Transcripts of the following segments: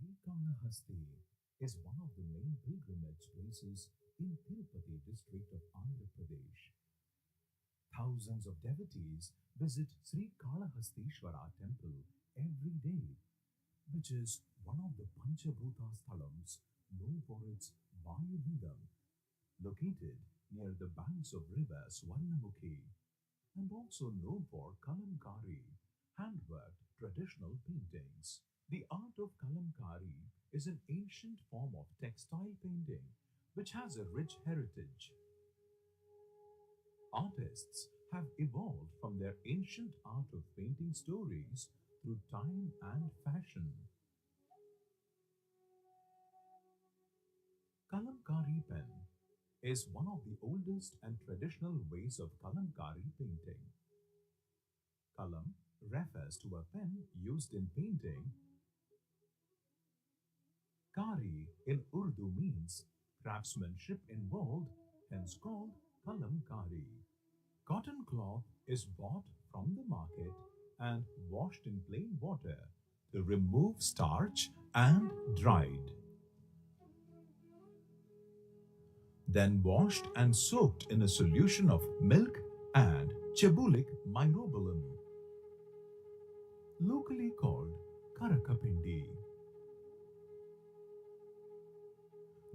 Srikalahasti is one of the main pilgrimage places in Tirupati district of Andhra Pradesh. Thousands of devotees visit Sri Kalahastishvara temple every day, which is one of the Panchabhuta Sthalams known for its Vayulingam, located near the banks of river Swarnamukhi, and also known for kalamkari, handworked traditional paintings. The art of kalamkari is an ancient form of textile painting which has a rich heritage. Artists have evolved from their ancient art of painting stories through time and fashion. Kalamkari pen is one of the oldest and traditional ways of kalamkari painting. Kalam refers to a pen used in painting. Kari in Urdu means craftsmanship involved, hence called kalamkari. Cotton cloth is bought from the market and washed in plain water to remove starch and dried. Then washed and soaked in a solution of milk and chebulic myrobalan, locally called karakapindi.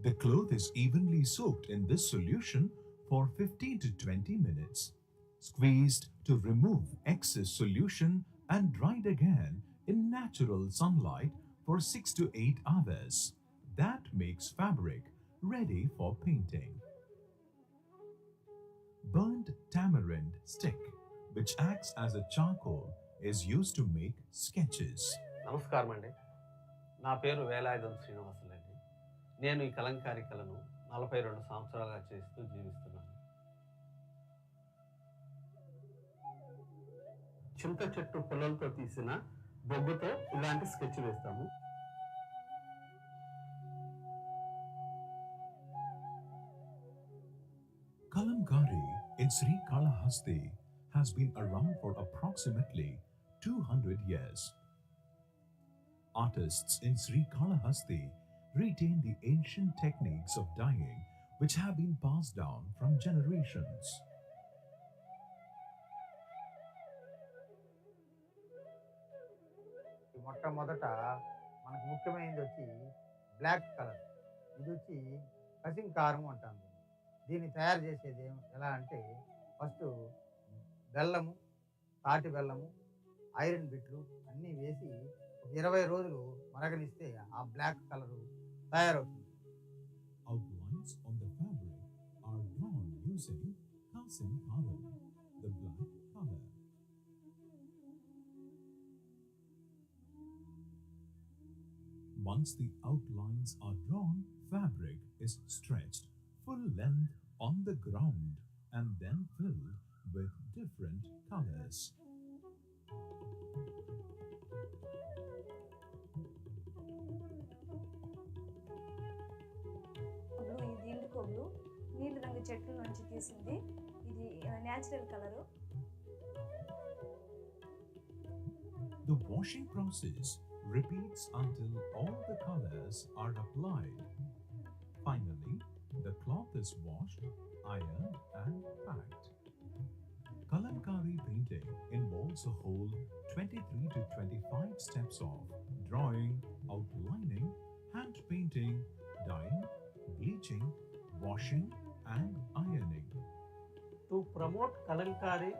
The cloth is evenly soaked in this solution for 15 to 20 minutes, squeezed to remove excess solution and dried again in natural sunlight for 6 to 8 hours. That makes fabric ready for painting. Burnt tamarind stick, which acts as a charcoal, is used to make sketches. నమస్కారం అండి. నా పేరు వేలాయుధం శ్రీనివాసులండి. నేను ఈ కలంకారీ కళను 42 సంవత్సరాలుగా చేస్తూ జీవిస్తున్నాను. చింత చెట్టు పొలంతో తీసిన బొగ్గుతో ఇలాంటి స్కెచ్ వేస్తాము. Kalamkari in Sri Kalahasti has been around for approximately 200 years. Artists in Sri Kalahasti retain the ancient techniques of dyeing which have been passed down from generations. మొట్టమొదట మనకు ముఖ్యమైనది వచ్చి బ్లాక్ కలర్. ఇది వచ్చి కసింకారం అంటాం. దీన్ని తయారు చేసేది ఎలా అంటే ఫస్ట్ బెల్లము, తాటి బెల్లము, ఐరన్ బిట్లు అన్నీ వేసి ఒక 20 రోజులు మరగనిస్తే ఆ బ్లాక్ కలరు తయారవుతుంది. Outlines on the fabric are drawn using kasinkaram, the black color. Once Once the outlines are drawn, fabric is stretched full length on the ground and then filled with different colors. ఇది ఇండు కొవ్వులు నీలి రంగు చెట్ల నుంచి తీసింది. ఇది natural colour. The washing process repeats until all the colors are applied. Finally, the cloth is washed, ironed and packed. Kalamkari painting involves a whole 23 to 25 steps of drawing, outlining, hand painting, dyeing, bleaching, washing and ironing. To promote Kalankari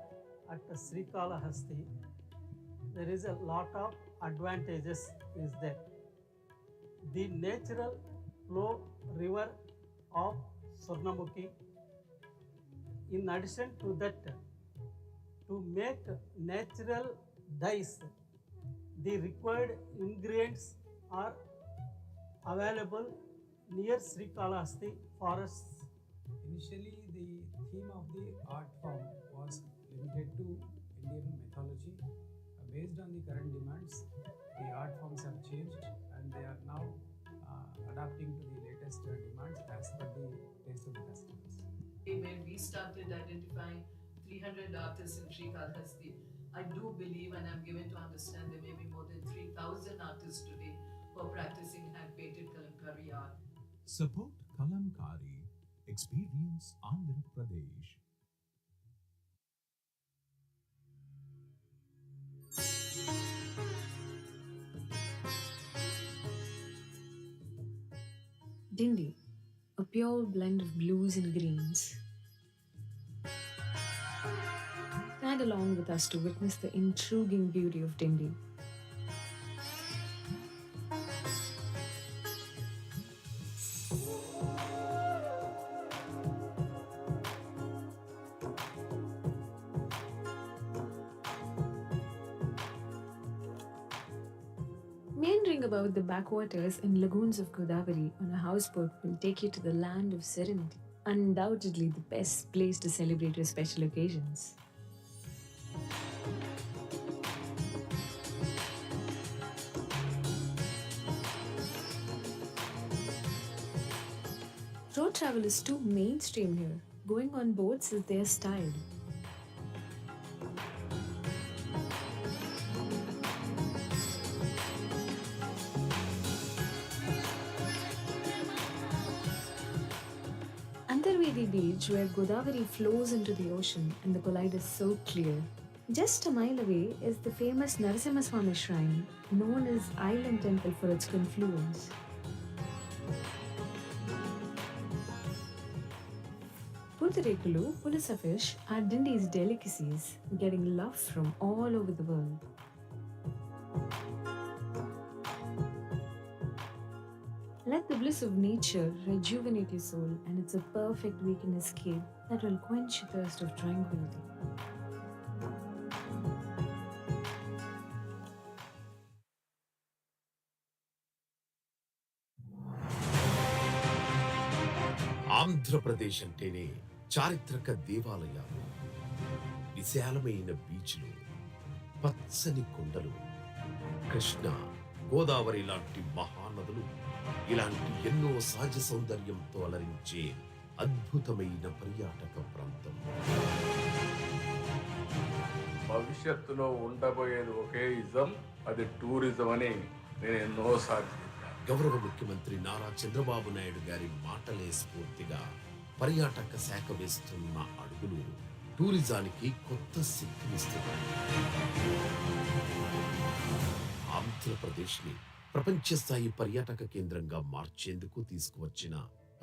at Srikalahasti, there is a lot of advantages is there. The natural flow river of Swarnamukhi. In addition to that, to make natural dyes, the required ingredients are available near Srikalahasti forests. Initially, the theme of the art form was limited to Indian mythology. Based on the current demands, the art forms have changed and they are now adapting to the latest demands as per the taste of the customers. When we started identifying 300 artists in Srikalahasti, I do believe and I'm given to understand there may be more than 3,000 artists today who are practicing hand-painted Kalamkari art. Support Kalamkari. Experience Andhra Pradesh. Dindi, a pure blend of blues and greens. Tag along with us to witness the intriguing beauty of Dindi. Meandering about the backwaters and lagoons of Godavari on a houseboat will take you to the land of serenity. Undoubtedly the best place to celebrate your special occasions. Road travel is too mainstream here. Going on boats is their style. Andarvedi Beach, where Godavari flows into the ocean and the collide is so clear. Just a mile away is the famous Narasimhaswamy Shrine, known as Island Temple for its confluence. Pultarekulu, pulisa fish, are Dindi's delicacies, getting love from all over the world. Let the bliss of nature rejuvenate your soul, and it's a perfect weekend escape that will quench your thirst of tranquility. Andhra Pradesh అంటేనే చారిత్రక దేవాలయాలు, విశాలమైన బీచ్లు, పచ్చని కొండలు, కృష్ణ, గోదావరి లాంటి మహానదులు, ఇలాంటి ఎన్నో సహజ సౌందర్యంతో అలరించే అద్భుతమైన పర్యాటక ప్రాంతం. భవిష్యత్తులో ఉండబోయేది ఒకే ఇజం, అది టూరిజం అని నేను ఎన్నోసార్లు చెప్పాను. గౌరవ ముఖ్యమంత్రి నారా చంద్రబాబు నాయుడు గారి మాటలే స్ఫూర్తిగా పర్యాటక శాఖ వేస్తున్న అడుగులు టూరిజానికి కొత్త శక్తినిస్తున్నాయి. ఆంధ్రప్రదేశ్ని ప్రపంచ స్థాయి పర్యాటక కేంద్రంగా మార్చేందుకు తీసుకువచ్చిన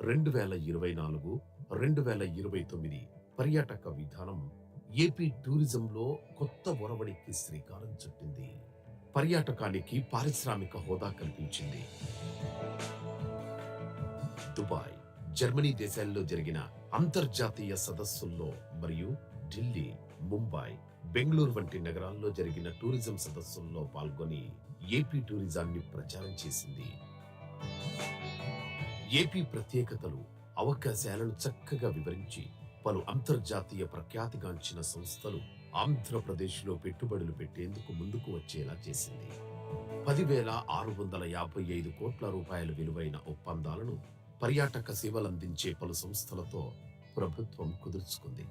2024-2029 పర్యాటక విధానం ఏపీ టూరిజంలో కొత్త ఒరవడికి శ్రీకారం చుట్టింది. పర్యాటకానికి పారిశ్రామిక హోదా కల్పించింది. దుబాయ్, జర్మనీ దేశాల్లో జరిగిన అంతర్జాతీయ సదస్సుల్లో మరియు ఢిల్లీ, ముంబై, బెంగళూరు వంటి నగరాల్లో జరిగిన టూరిజం సదస్సుల్లో పాల్గొని ఏపీ టూరిజాన్ని ప్రచారం చేసింది. ఏపీ ప్రత్యేకతలు, అవకాశాలను చక్కగా వివరించి పలు అంతర్జాతీయ ప్రఖ్యాతిగాంచిన సంస్థలు ఆంధ్రప్రదేశ్లో పెట్టుబడులు పెట్టేందుకు ముందుకు వచ్చేలా చేసింది. 10,655 కోట్ల రూపాయల విలువైన ఒప్పందాలను పర్యాటక సేవలందించే పలు సంస్థలతో ప్రభుత్వం కుదుర్చుకుంది.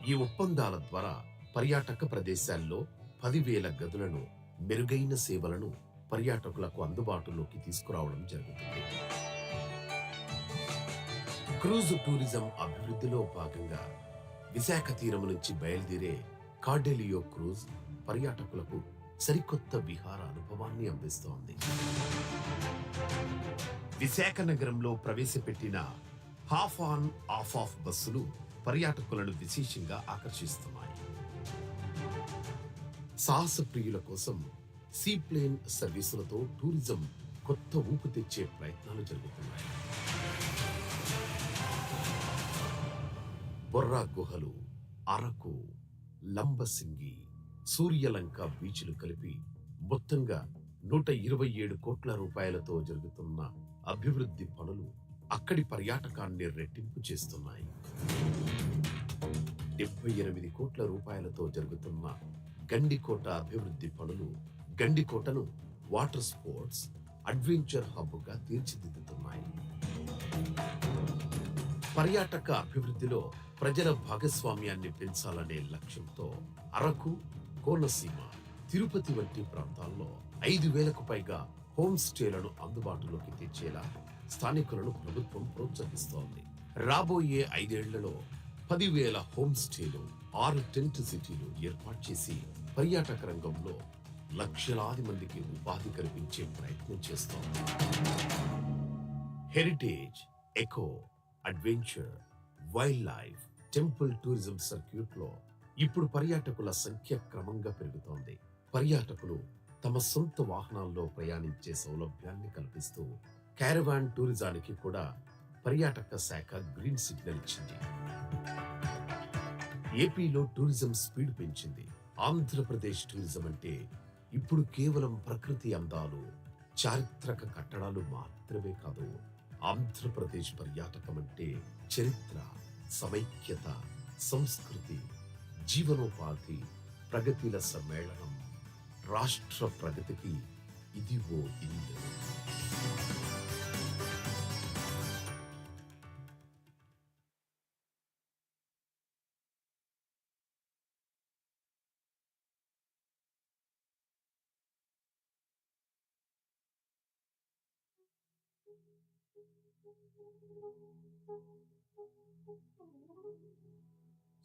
ఈ ఒప్పందాల ద్వారా పర్యాటక ప్రదేశాల్లో 10,000 గదులను, మెరుగైన సేవలను పర్యాటకులకు అందుబాటులోకి తీసుకురావడం జరుగుతుంది. క్రూజ్ టూరిజం అభివృద్ధిలో భాగంగా విశాఖ తీరం నుంచి బయలుదేరే కార్డెలియో క్రూజ్ పర్యాటకులకు సరికొత్త విహార అనుభవాన్ని అందిస్తోంది. విశాఖ నగరంలో ప్రవేశపెట్టిన హాఫ్ ఆన్ ఆఫ్ ఆఫ్ బస్సులు పర్యాటకులను విశేషంగా ఆకర్షిస్తున్నాయి. సాహస ప్రియుల కోసం సీప్లేన్ సర్వీసులతో టూరిజం కొత్త ఊపు తెచ్చే ప్రయత్నాలు జరుగుతున్నాయి. బొర్రా గుహలు, అరకు, లంబసింగి, సూర్యలంక బీచ్లు కలిపి మొత్తంగా 127 కోట్ల రూపాయలతో జరుగుతున్న అభివృద్ధి పనులు అక్కడి పర్యాటకాన్ని రెట్టింపు చేస్తున్నాయి. 78 కోట్ల రూపాయలతో జరుగుతున్న గండికోట అభివృద్ధి పనులు గండికోటను వాటర్ స్పోర్ట్స్, అడ్వెంచర్ హబ్గా తీర్చిదిద్దుతున్నాయి. పర్యాటక అభివృద్ధిలో ప్రజల భాగస్వామ్యాన్ని పెంచాలనే లక్ష్యంతో అరకు, కోనసీమ, తిరుపతి వంటి ప్రాంతాల్లో 5,000కు పైగా హోమ్ స్టేలను అందుబాటులోకి తెచ్చేలా స్థానికులను ప్రభుత్వం ప్రోత్సహిస్తోంది. రాబోయే 5 ఏళ్లలో 10,000 హోమ్ స్టేలు, 6 టెంట్ సిటీలు ఏర్పాటు చేసి పర్యాటక రంగంలో లక్షలాది మందికి ఉపాధి కల్పించే ప్రయత్నం చేస్తోంది. Heritage, eco, adventure, wildlife, temple tourism circuit లో ఇప్పుడు పర్యాటకుల సంఖ్య క్రమంగా పెరుగుతోంది. పర్యాటకులు తమ సొంత వాహనాల్లో ప్రయాణించే సౌలభ్యాన్ని కల్పిస్తూ క్యారవాన్ టూరిజానికి కూడా పర్యాటక శాఖ గ్రీన్ సిగ్నల్ ఇచ్చింది. ఏపీలో టూరిజం స్పీడ్ పెంచింది. ఆంధ్రప్రదేశ్ టూరిజం అంటే ఇప్పుడు కేవలం ప్రకృతి అందాలు, చారిత్రక కట్టడాలు మాత్రమే కాదు. ఆంధ్రప్రదేశ్ పర్యాటకం అంటే చరిత్ర, సమైక్యత, సంస్కృతి, జీవనోపాధి, ప్రగతిల సమ్మేళనం. రాష్ట్ర ప్రగతికి ఇది ఓ ఇల్లు.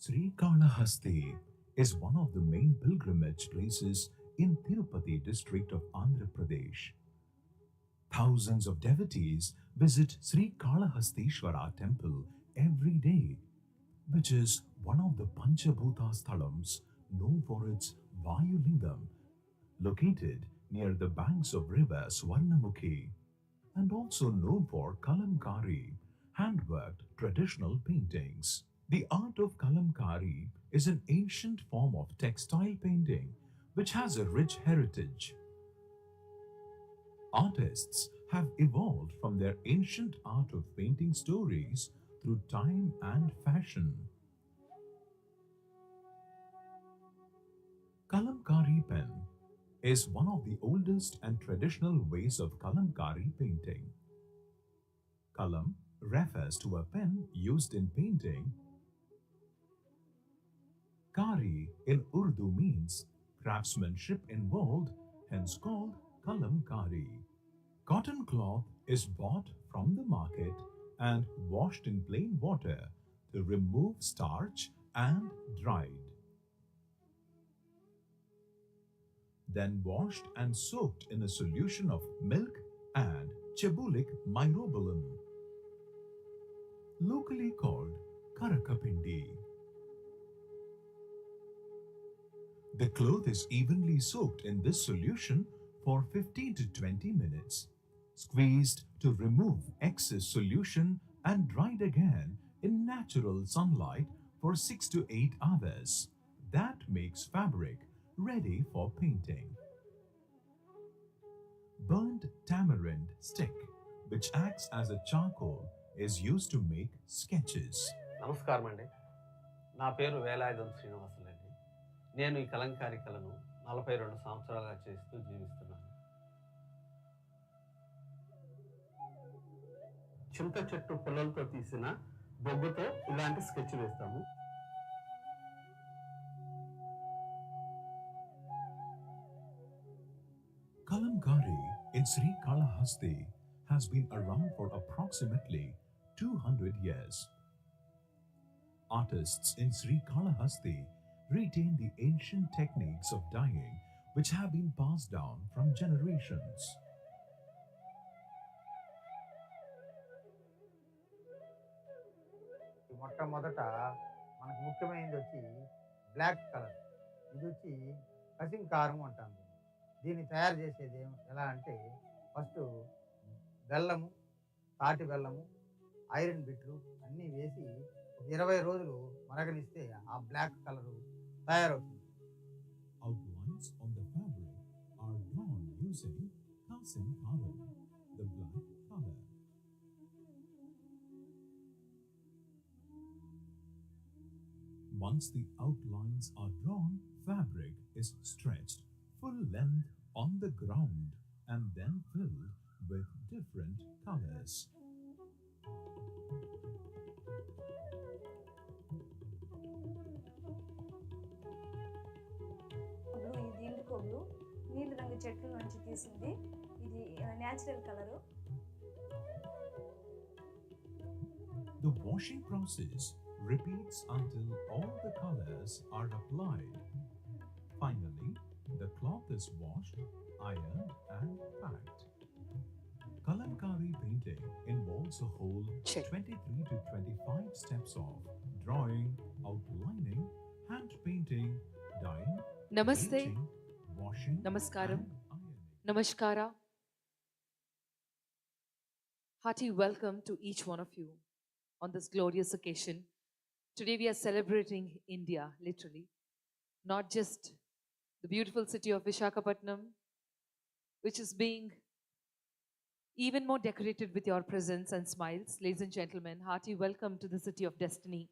Srikalahasti is one of the main pilgrimage places in Tirupati district of Andhra Pradesh. Thousands of devotees visit Srikalahastishwara temple every day, which is one of the Panchabhuta Sthalams known for its Vayulingam, located near the banks of river Swarnamukhi, and also known for Kalamkari, handworked traditional paintings. The art of Kalamkari is an ancient form of textile painting which has a rich heritage. Artists have evolved from their ancient art of painting stories through time and fashion. Kalamkari pen is one of the oldest and traditional ways of Kalamkari painting. Kalam refers to a pen used in painting. Kari in Urdu means craftsmanship involved, hence called Kalamkari. Cotton cloth is bought from the market and washed in plain water to remove starch and dried. Then washed and soaked in a solution of milk and chebulic myrobalan, locally called Karakapindi. The cloth is evenly soaked in this solution for 15 to 20 minutes, squeezed to remove excess solution and dried again in natural sunlight for 6 to 8 hours. That makes fabric ready for painting. Burnt tamarind stick which acts as a charcoal, is used to make sketches. నమస్కారం అండి. నా పేరు వేలాయుధం శ్రీనివాసులండి. నేను ఈ కలంకారీ కళను 42 సంవత్సరాలుగా చేస్తూ జీవిస్తున్నాను. చింత చెట్టు పుల్లలతో తీసిన బొగ్గుతో ఇలాంటి స్కెచ్ వేస్తాము. Kalamkari in Sri Kalahasti has been around for approximately 200 years. Artists in Sri Kalahasti retain the ancient techniques of dyeing which have been passed down from generations. మొట్టమొదట మనకు ముఖ్యమైనది వచ్చి బ్లాక్ కలర్. ఇది వచ్చి కసింకారం అంటాం. దీన్ని తయారు చేసేది ఎలా అంటే ఫస్ట్ బెల్లము, తాటి బెల్లము, ఐరన్ బిట్లు అన్నీ వేసి 20 రోజులు మరగనిస్తే ఆ బ్లాక్ కలరు తయారవుతుంది. Outlines on the fabric are drawn using kasim karam, the black color. Once the outlines are drawn, fabric is stretched full length on the ground and then filled with different colors. ఇది ఇండుకోబ్లు నీలి రంగు చెట్ల నుంచి తీసింది. ఇది natural colour. The washing process repeats until all the colors are applied. Finally, the cloth is washed, ironed and packed. Kalamkari painting involves a whole 23 to 25 steps of drawing, outlining, hand painting, dyeing, Namaste. bleaching, washing, Namaskaram. and ironing. Namaskara. Hearty welcome to each one of you on this glorious occasion. Today we are celebrating India, literally. Not just the beautiful city of Visakhapatnam, which is being even more decorated with your presence and smiles. Ladies and gentlemen, hearty welcome to the city of destiny.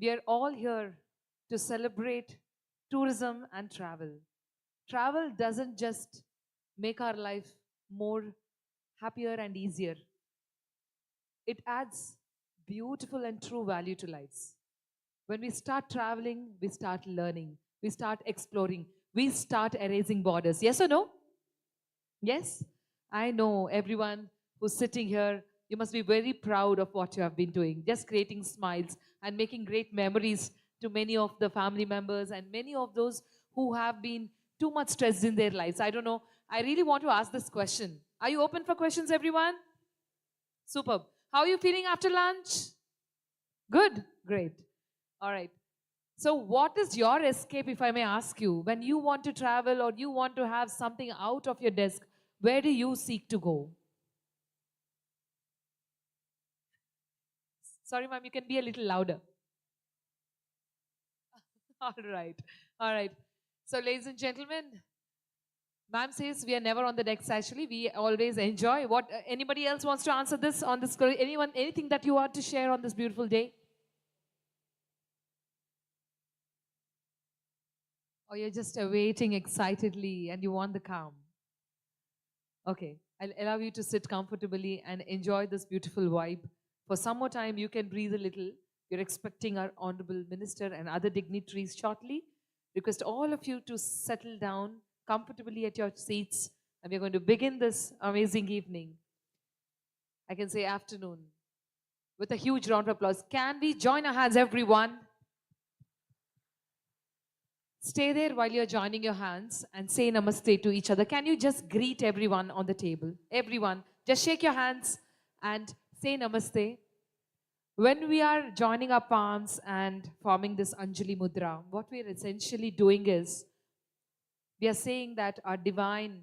We are all here to celebrate tourism and travel. Travel doesn't just make our life more happier and easier. It adds beautiful and true value to lives. When we start traveling, we start learning, we start exploring, we start erasing borders. Yes or no? Yes? I know everyone who's sitting here, you must be very proud of what you have been doing, just creating smiles and making great memories to many of the family members and many of those who have been too much stressed in their lives. I don't know. I really want to ask this question. Are you open for questions, everyone? Superb. How are you feeling after lunch? Good? Great. All right. So what is your escape, if I may ask you, when you want to travel or you want to have something out of your desk, where do you seek to go? Sorry, ma'am, you can be a little louder. All right. All right. So, ladies and gentlemen, ma'am says we are never on the decks actually. We always enjoy. What anybody else wants to answer this on this? Anyone, anything that you want to share on this beautiful day? Or you're just awaiting excitedly and you want the calm? Okay, I'll allow you to sit comfortably and enjoy this beautiful vibe. For some more time, you can breathe a little. You're expecting our Honorable Minister and other dignitaries shortly. Request all of you to settle down comfortably at your seats. And we're going to begin this amazing evening. I can say afternoon. With a huge round of applause. Can we join our hands, everyone? Stay there while you're joining your hands and say namaste to each other. Can you just greet everyone on the table? Everyone, just shake your hands and say namaste. When we are joining our palms and forming this Anjali Mudra, what we are essentially doing is, we are saying that our divine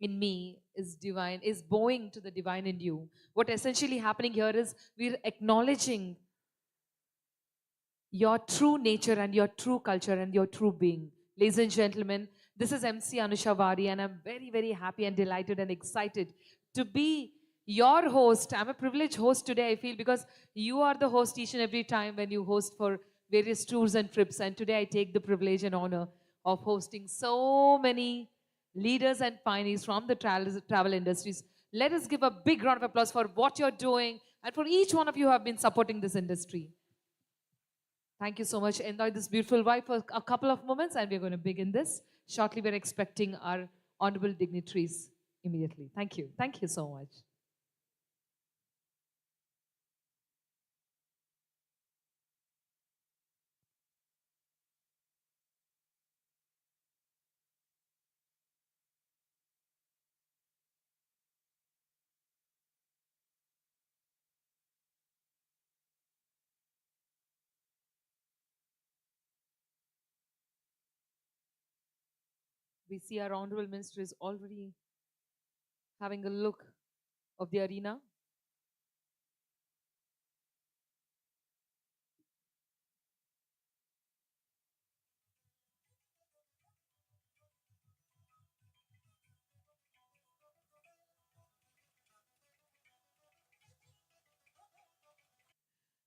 in me is divine, is bowing to the divine in you. What essentially happening here is, we're acknowledging your true nature and your true culture and your true being. Ladies and gentlemen, this is MC Anusha Wari and I'm very, very happy and delighted and excited to be your host. I'm a privileged host today, I feel, because you are the host each and every time when you host for various tours and trips. And today I take the privilege and honor of hosting so many leaders and pioneers from the travel industries. Let us give a big round of applause for what you're doing and for each one of you who have been supporting this industry. Thank you so much. Enjoy this beautiful vibe for a couple of moments and we're going to begin this. Shortly, we're expecting our honorable dignitaries immediately. Thank you. Thank you so much. We see our honorable minister is already having a look of the arena.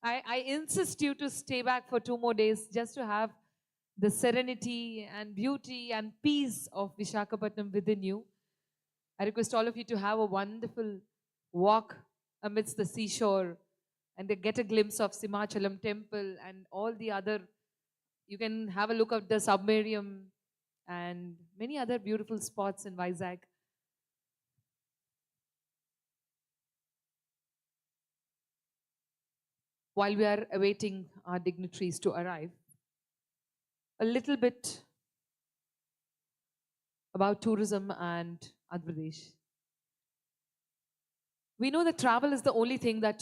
I insist you to stay back for 2 more days just to have the serenity and beauty and peace of Vishakhapatnam within you. I request all of you to have a wonderful walk amidst the seashore and to get a glimpse of Simachalam temple and all the other. You can have a look at the submarium and many other beautiful spots in Vizag. While we are awaiting our dignitaries to arrive, a little bit about tourism and Andhra Pradesh. We know that travel is the only thing that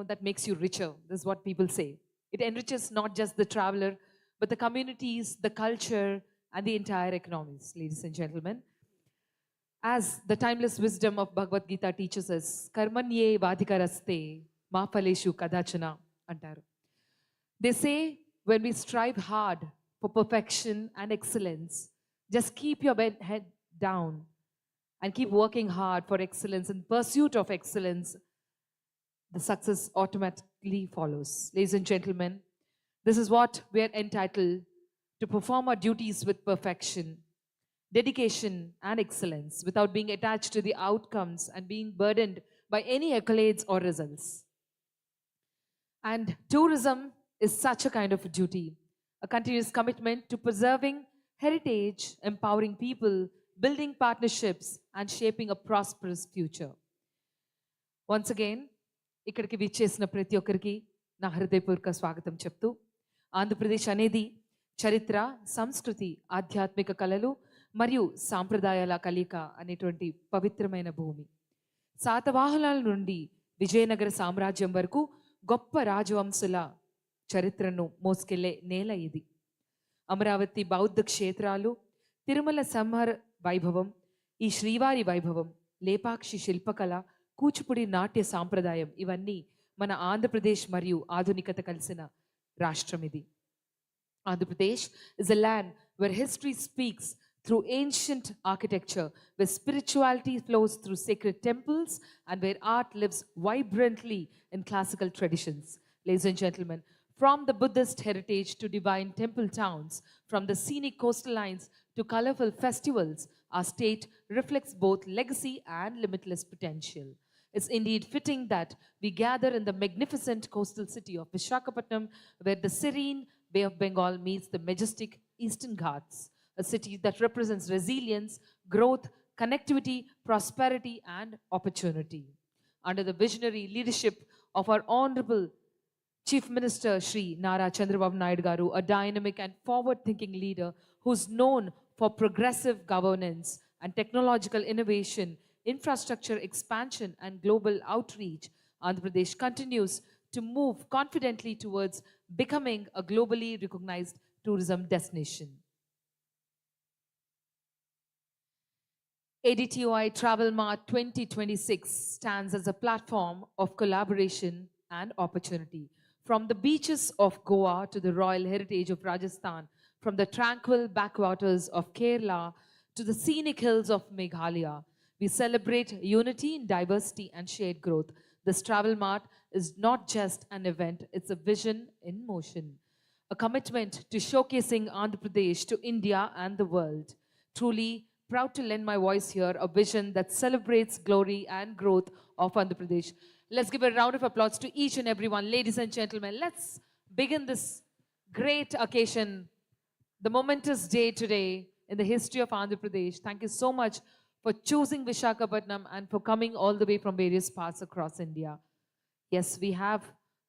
that makes you richer. This is what people say. It enriches not just the traveler, but the communities, the culture, and the entire economies, ladies and gentlemen. As the timeless wisdom of Bhagavad Gita teaches us, karmanye vadhikaraste ma phaleshu kadachana antaru. They say when we strive hard for perfection and excellence, just keep your head down and keep working hard for excellence. In pursuit of excellence, the success automatically follows. Ladies and gentlemen, this is what we are entitled to: perform our duties with perfection, dedication, and excellence without being attached to the outcomes and being burdened by any accolades or results. And tourism is such a kind of a duty, a continuous commitment to preserving heritage, empowering people, building partnerships, and shaping a prosperous future. Once again, ఇక్కడికి విచ్చేసిన ప్రతి ఒక్కరికి నా హృదయపూర్వక స్వాగతం చెప్తూ, ఆంధ్రప్రదేశ్ అనేది చరిత్ర, సంస్కృతి, ఆధ్యాత్మిక కళలు మరియు సాంప్రదాయాల కలిక అనేటువంటి పవిత్రమైన భూమి. శాతవాహనాల నుండి విజయనగర సామ్రాజ్యం వరకు గొప్ప రాజవంశుల చరిత్రను మోసుకెళ్లే నేల ఇది. అమరావతి బౌద్ధ క్షేత్రాలు, తిరుమల సంహర వైభవం, ఈ శ్రీవారి వైభవం, లేపాక్షి శిల్పకళ, కూచిపూడి నాట్య సాంప్రదాయం, ఇవన్నీ మన ఆంధ్రప్రదేశ్ మరియు ఆధునికత కలిసిన రాష్ట్రం ఇది. Andhra Pradesh is a land where history speaks through ancient architecture, where spirituality flows through sacred temples, and where art lives vibrantly in classical traditions. Ladies and gentlemen, from the Buddhist heritage to divine temple towns, from the scenic coastal lines to colorful festivals, our state reflects both legacy and limitless potential. It's indeed fitting that we gather in the magnificent coastal city of Vishakhapatnam, where the serene Bay of Bengal meets the majestic Eastern Ghats, a city that represents resilience, growth, connectivity, prosperity, and opportunity. Under the visionary leadership of our Honorable Chief Minister Shri Nara Chandrababu Naidu Garu, a dynamic and forward-thinking leader who's known for progressive governance and technological innovation, infrastructure expansion, and global outreach, Andhra Pradesh continues to move confidently towards becoming a globally recognized tourism destination. ADTOI Travel Mart 2026 stands as a platform of collaboration and opportunity. From the beaches of Goa to the royal heritage of Rajasthan, from the tranquil backwaters of Kerala to the scenic hills of Meghalaya, We celebrate unity in diversity and shared growth. This Travel Mart is not just an event, it's a vision in motion, a commitment to showcasing Andhra Pradesh to India and the world. Truly proud to lend my voice here, a vision that celebrates glory and growth of Andhra Pradesh. Let's give a round of applause to each and everyone. Ladies and gentlemen, let's begin this great occasion, the momentous day today in the history of Andhra Pradesh. Thank you so much for choosing Visakhapatnam and for coming all the way from various parts across India. Yes, we have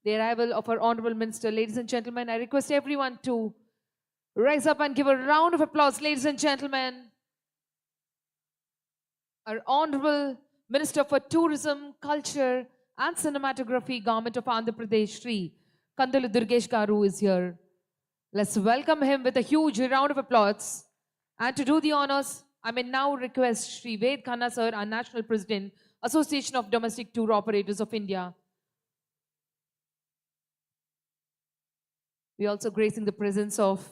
the arrival of our Honorable Minister. Ladies and gentlemen, I request everyone to rise up and give a round of applause, ladies and gentlemen. Our Honorable Minister for Tourism, Culture and Cinematography, Government of Andhra Pradesh, Shri Kandalu Durgesh Garu is here. Let's welcome him with a huge round of applause. And to do the honors, I may now request Shri Ved Khanna sir, our National President, Association of Domestic Tour Operators of India. We also gracing the presence of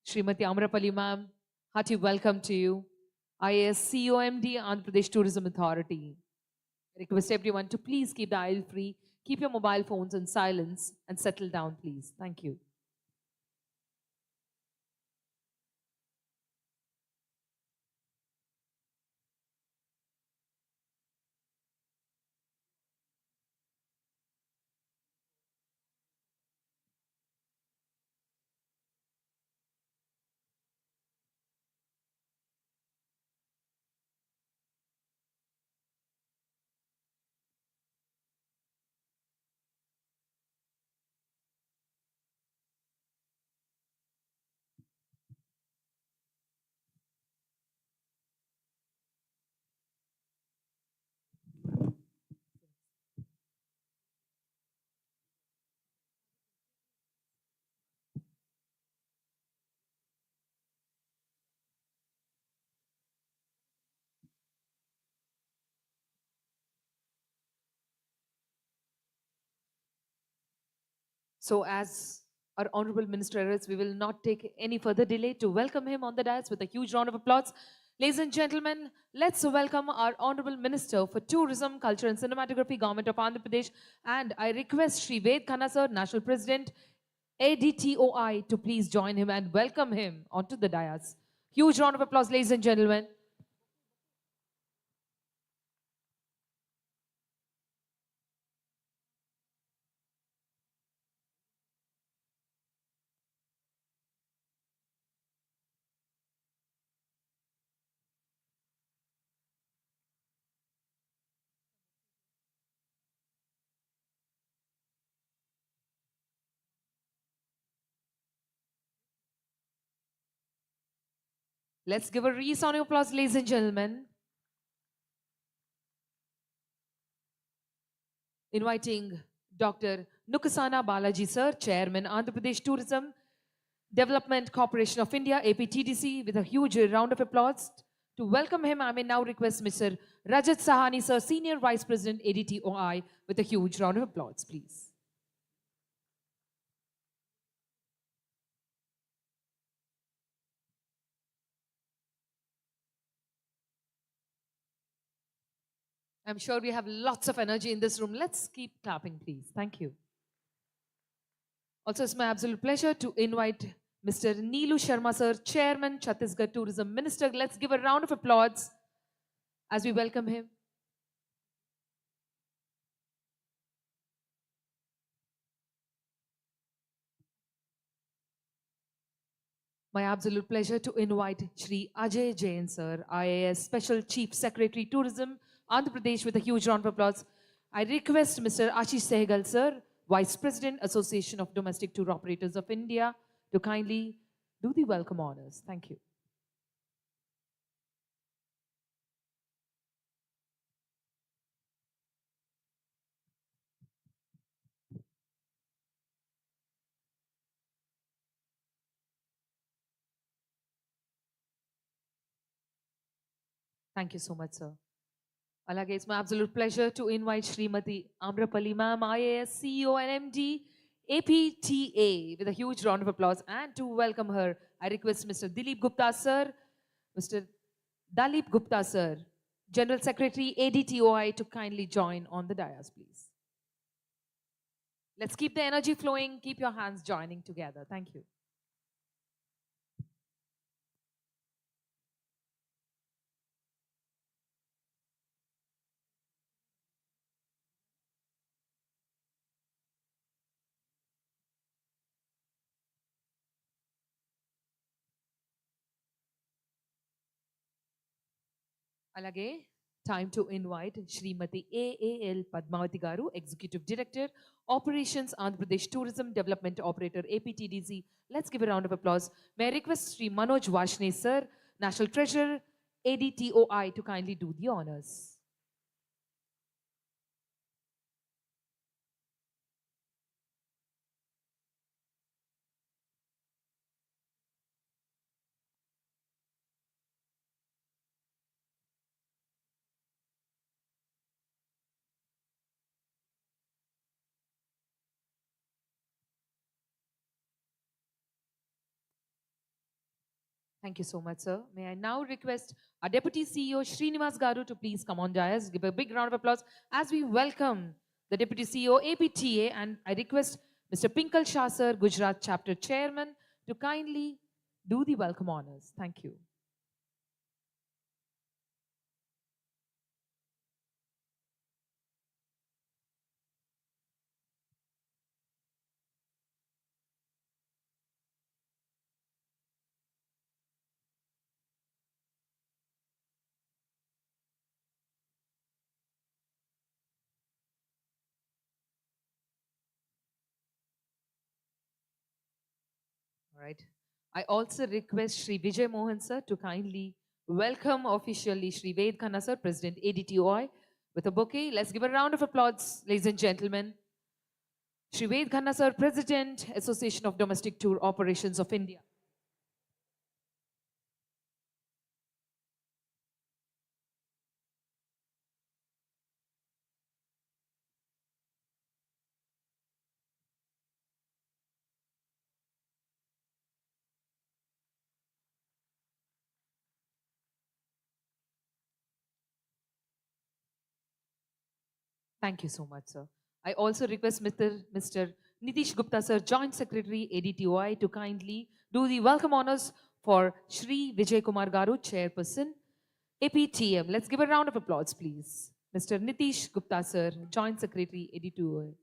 Srimati Amrapali ma'am. Hearty welcome to you. IAS COMD, Andhra Pradesh Tourism Authority. I request everyone to please keep the aisle free, keep your mobile phones in silence and settle down, please. Thank you. So as our Honorable Minister arrives, we will not take any further delay to welcome him on the dais with a huge round of applause. Ladies and gentlemen, let's welcome our Honorable Minister for Tourism, Culture and Cinematography, Government of Andhra Pradesh. And I request Shri Ved Khanna sir, National President, ADTOI, to please join him and welcome him onto the dais. Huge round of applause, ladies and gentlemen. Let's give a resounding applause, ladies and gentlemen. Inviting Dr. Nukasana Balaji sir, Chairman, Andhra Pradesh Tourism Development Corporation of India, APTDC, with a huge round of applause. To welcome him, I may now request Mr. Rajat Sahani sir, Senior Vice President, ADTOI, with a huge round of applause, please. I'm sure we have lots of energy in this room. Let's keep clapping, please. Thank you. Also, it's my absolute pleasure to invite Mr. Neelu Sharma sir, Chairman, Chhattisgarh Tourism Minister. Let's give a round of applause as we welcome him. My absolute pleasure to invite Shri Ajay Jain sir, IAS Special Chief Secretary Tourism, Andhra Pradesh, with a huge round of applause. I request Mr. Ashish Sehgal sir, Vice President, Association of Domestic Tour Operators of India, to kindly do the welcome honors. Thank you. Thank you so much, sir. Alage, it's my absolute pleasure to invite Srimati Amrapali ma'am, IAS CEO and MD, APTA, with a huge round of applause. And to welcome her, I request Mr. Dilip Gupta sir, Mr. Dalip Gupta sir, General Secretary ADTOI to kindly join on the dais, please. Let's keep the energy flowing. Keep your hands joining together. Thank you. Alage, time to invite Srimati AAL Padmavati Garu, Executive Director, Operations, Andhra Pradesh Tourism Development Operator, APTDC. Let's give a round of applause. May I request Sri Manoj Vashne, Sir, National Treasurer, ADTOI, to kindly do the honors. Thank you so much, sir. May I now request our Deputy CEO, Srinivas Garu, to please come on dais. Give a big round of applause as we welcome the Deputy CEO, APTA, and I request Mr. Pinkal Shah, sir, Gujarat Chapter Chairman, to kindly do the welcome honors. Thank you. All right. I also request Shri Vijay Mohan, sir, to kindly welcome officially Shri Ved Khanna, sir, President ADTOI, with a bouquet. Let's give a round of applause, ladies and gentlemen. Shri Ved Khanna, sir, President, Association of Domestic Tour Operations of India. Thank you so much, sir. I also request Mr. Nitish Gupta, sir, Joint Secretary, ADTOI, to kindly do the welcome honors for Shri Vijay Kumar Garu, Chairperson, APTM. Let's give a round of applause, please. Mr. Nitish Gupta, sir, Joint Secretary, ADTOI.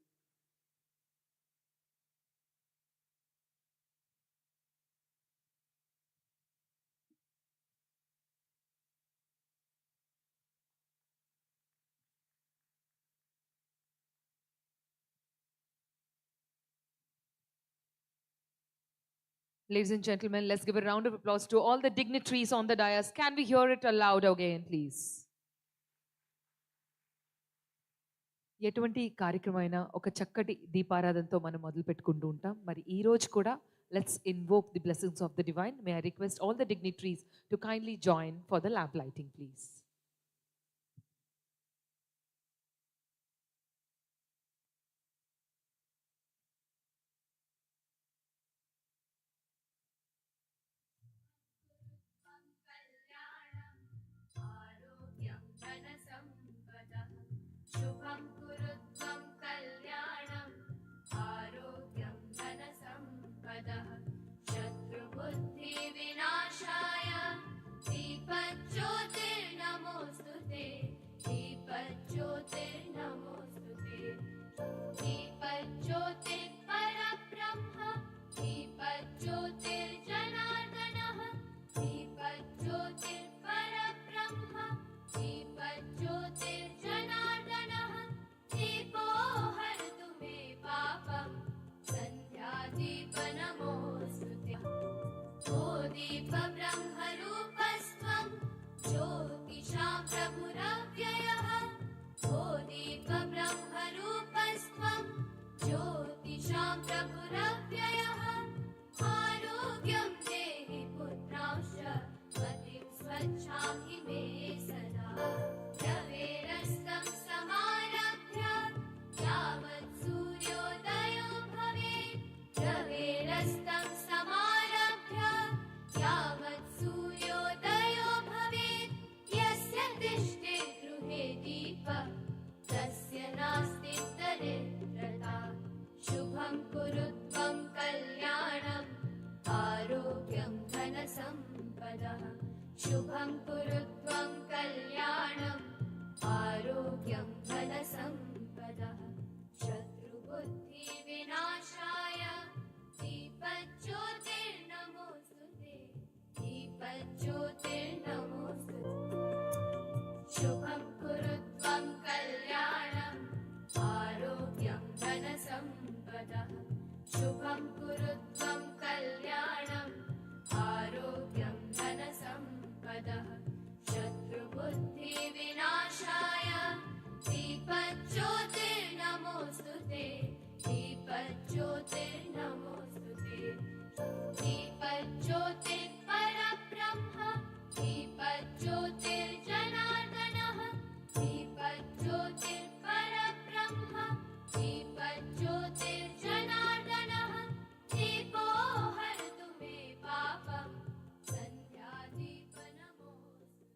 Ladies and gentlemen, let's give a round of applause to all the dignitaries on the dais. Can we hear it aloud again, please? ఎటువంటి కార్యక్రమమైనా ఒక చక్కటి దీపారాధనతో మనం మొదలు పెట్టుకుంటూ ఉంటాం. మరి ఈ రోజు కూడా let's invoke the blessings of the divine. May I request all the dignitaries to kindly join for the lamp lighting, please. शुभं कुरुत्वं कल्याणम् आरोग्यं धनसम्पदः शत्रुबुद्धिविनाशाय दीपज्योतिर्नमोस्तुते आरोग्यं धनसम्पदः शत्रुबुद्धिविनाशाय दीपज्योतिर्नमोऽस्तुते दीपज्योतिर्नमोऽस्तुते शुभं कुरु त्वं कल्याणम् आरोग्यं धनसम्पदः शुभं कुरु त्वं कल्याणम् आरोग्यं धनसम्पदः शत्रुबुद्धिविनाशाय दीपज्योतिर्नमोऽस्तुते दीपज्योतिर्नमोऽस्तुते दीपज्योतिर्परब्रह्म दीपज्योतिर्जनार्दनः दीपज्योतिर्परब्रह्म दीपज्योतिर्जनार्दनः दीपो हरतु मे पापं सन्ध्यादीपनमोऽस्तुते.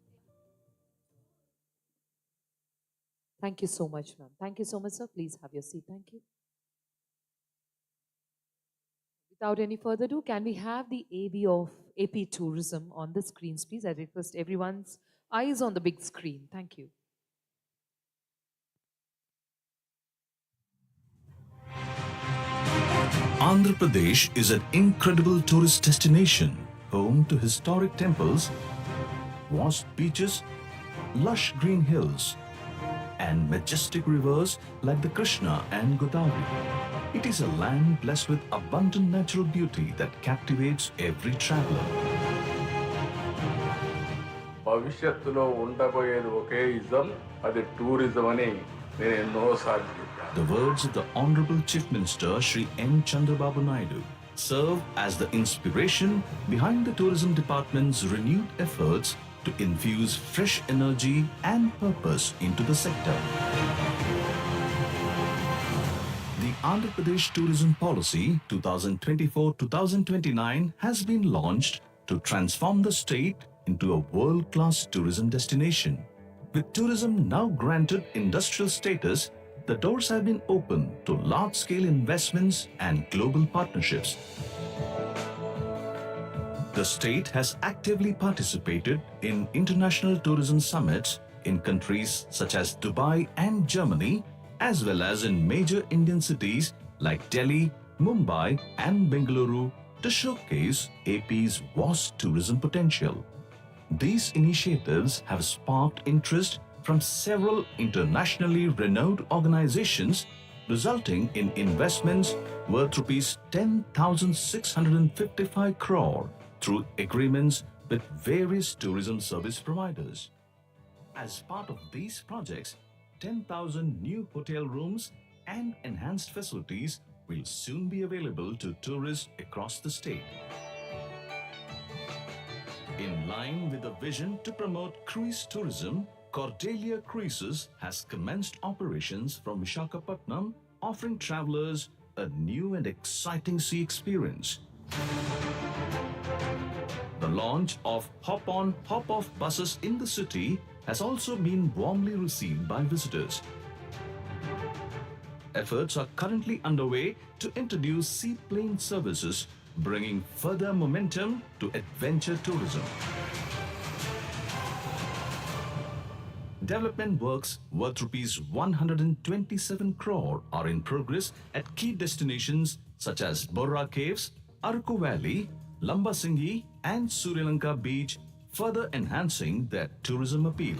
Thank you so much, ma'am. Thank you so much, sir. Please have your seat. Thank you. Without any further ado, can we have the AB of AP Tourism on the screens, please? I request everyone's eyes on the big screen. Thank you. Andhra Pradesh is an incredible tourist destination, home to historic temples, vast beaches, lush green hills, and majestic rivers like the Krishna and Godavari. It is a land blessed with abundant natural beauty that captivates every traveler. భవిష్యత్తులో ఉండబోయేది ఒకే ism, అది tourism అని నేను ఎన్నోసార్లు చెప్పాను. The words of the Honorable Chief Minister Shri N. Chandrababu Naidu serve as the inspiration behind the Tourism Department's renewed efforts to infuse fresh energy and purpose into the sector. The Andhra Pradesh Tourism Policy 2024-2029 has been launched to transform the state into a world-class tourism destination. With tourism now granted industrial status, the doors have been opened to large-scale investments and global partnerships. The state has actively participated in international tourism summits in countries such as Dubai and Germany, as well as in major Indian cities like Delhi, Mumbai and Bengaluru to showcase AP's vast tourism potential. These initiatives have sparked interest from several internationally renowned organizations, resulting in investments worth rupees 10,655 crore through agreements with various tourism service providers. As part of these projects, 10,000 new hotel rooms and enhanced facilities will soon be available to tourists across the state. In line with the vision to promote cruise tourism, Cordelia Cruises has commenced operations from Visakhapatnam, offering travelers a new and exciting sea experience. The launch of hop-on, hop-off buses in the city has also been warmly received by visitors. Efforts are currently underway to introduce seaplane services, bringing further momentum to adventure tourism. Development works worth rupees 127 crore are in progress at key destinations such as Borra Caves, Araku Valley, Lambasinghi and Sri Lanka Beach, further enhancing their tourism appeal.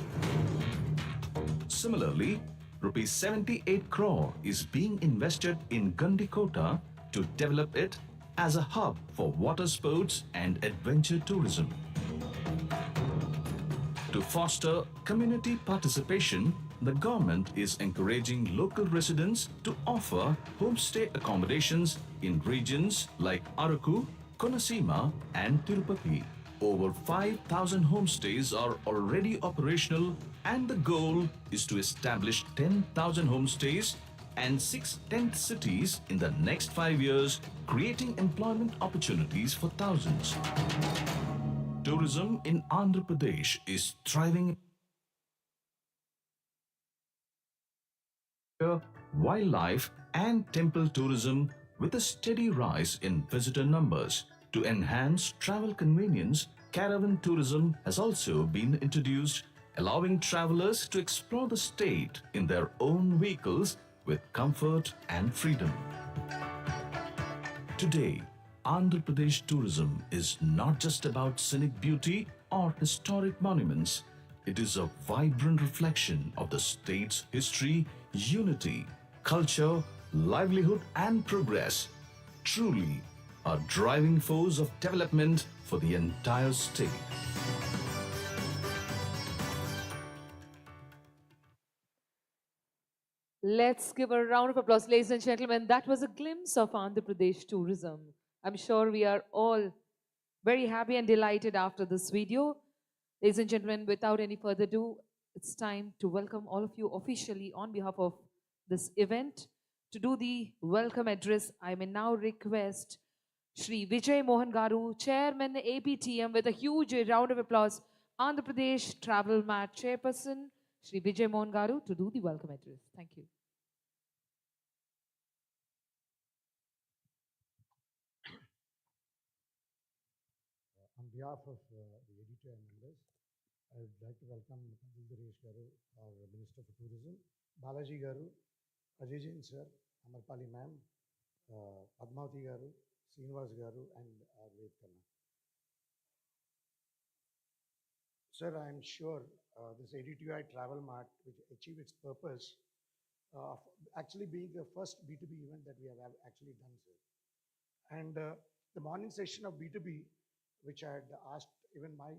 Similarly, rupees 78 crore is being invested in Gandikota to develop it as a hub for water sports and adventure tourism. To foster community participation, the government is encouraging local residents to offer homestay accommodations in regions like Araku, Konasima and Tirupati. Over 5,000 homestays are already operational, and the goal is to establish 10,000 homestays and 6 tent cities in the next 5 years, creating employment opportunities for thousands. Tourism in Andhra Pradesh is thriving. Wildlife and temple tourism with a steady rise in visitor numbers. To enhance travel convenience, caravan tourism has also been introduced, allowing travelers to explore the state in their own vehicles with comfort and freedom. Today, Andhra Pradesh tourism is not just about scenic beauty or historic monuments. It is a vibrant reflection of the state's history, unity, culture, livelihood, and progress. Truly, a driving force of development for the entire state. Let's give a round of applause, ladies and gentlemen. That was a glimpse of Andhra Pradesh tourism. I'm sure we are all very happy and delighted after this video. Ladies and gentlemen, without any further ado, it's time to welcome all of you officially on behalf of this event. To do the welcome address, I may now request Shri Vijay Mohan Garu, Chairman APTM, with a huge round of applause, Andhra Pradesh Travel Mart Chairperson, Shri Vijay Mohan Garu, to do the welcome address. Thank you. On behalf of the ADTOI members, I would like to welcome Andhra Garu, our Minister for Tourism, Balaji Garu, Ajay Jain sir, Amarpali ma'am, Padmavati Garu, Srinivas Garu, and Ved Khanna. Sir, I am sure this ADTOI Travel Mart, which achieved its purpose of actually being the first B2B event that we have actually done, sir. And the morning session of B2B, which I had asked even my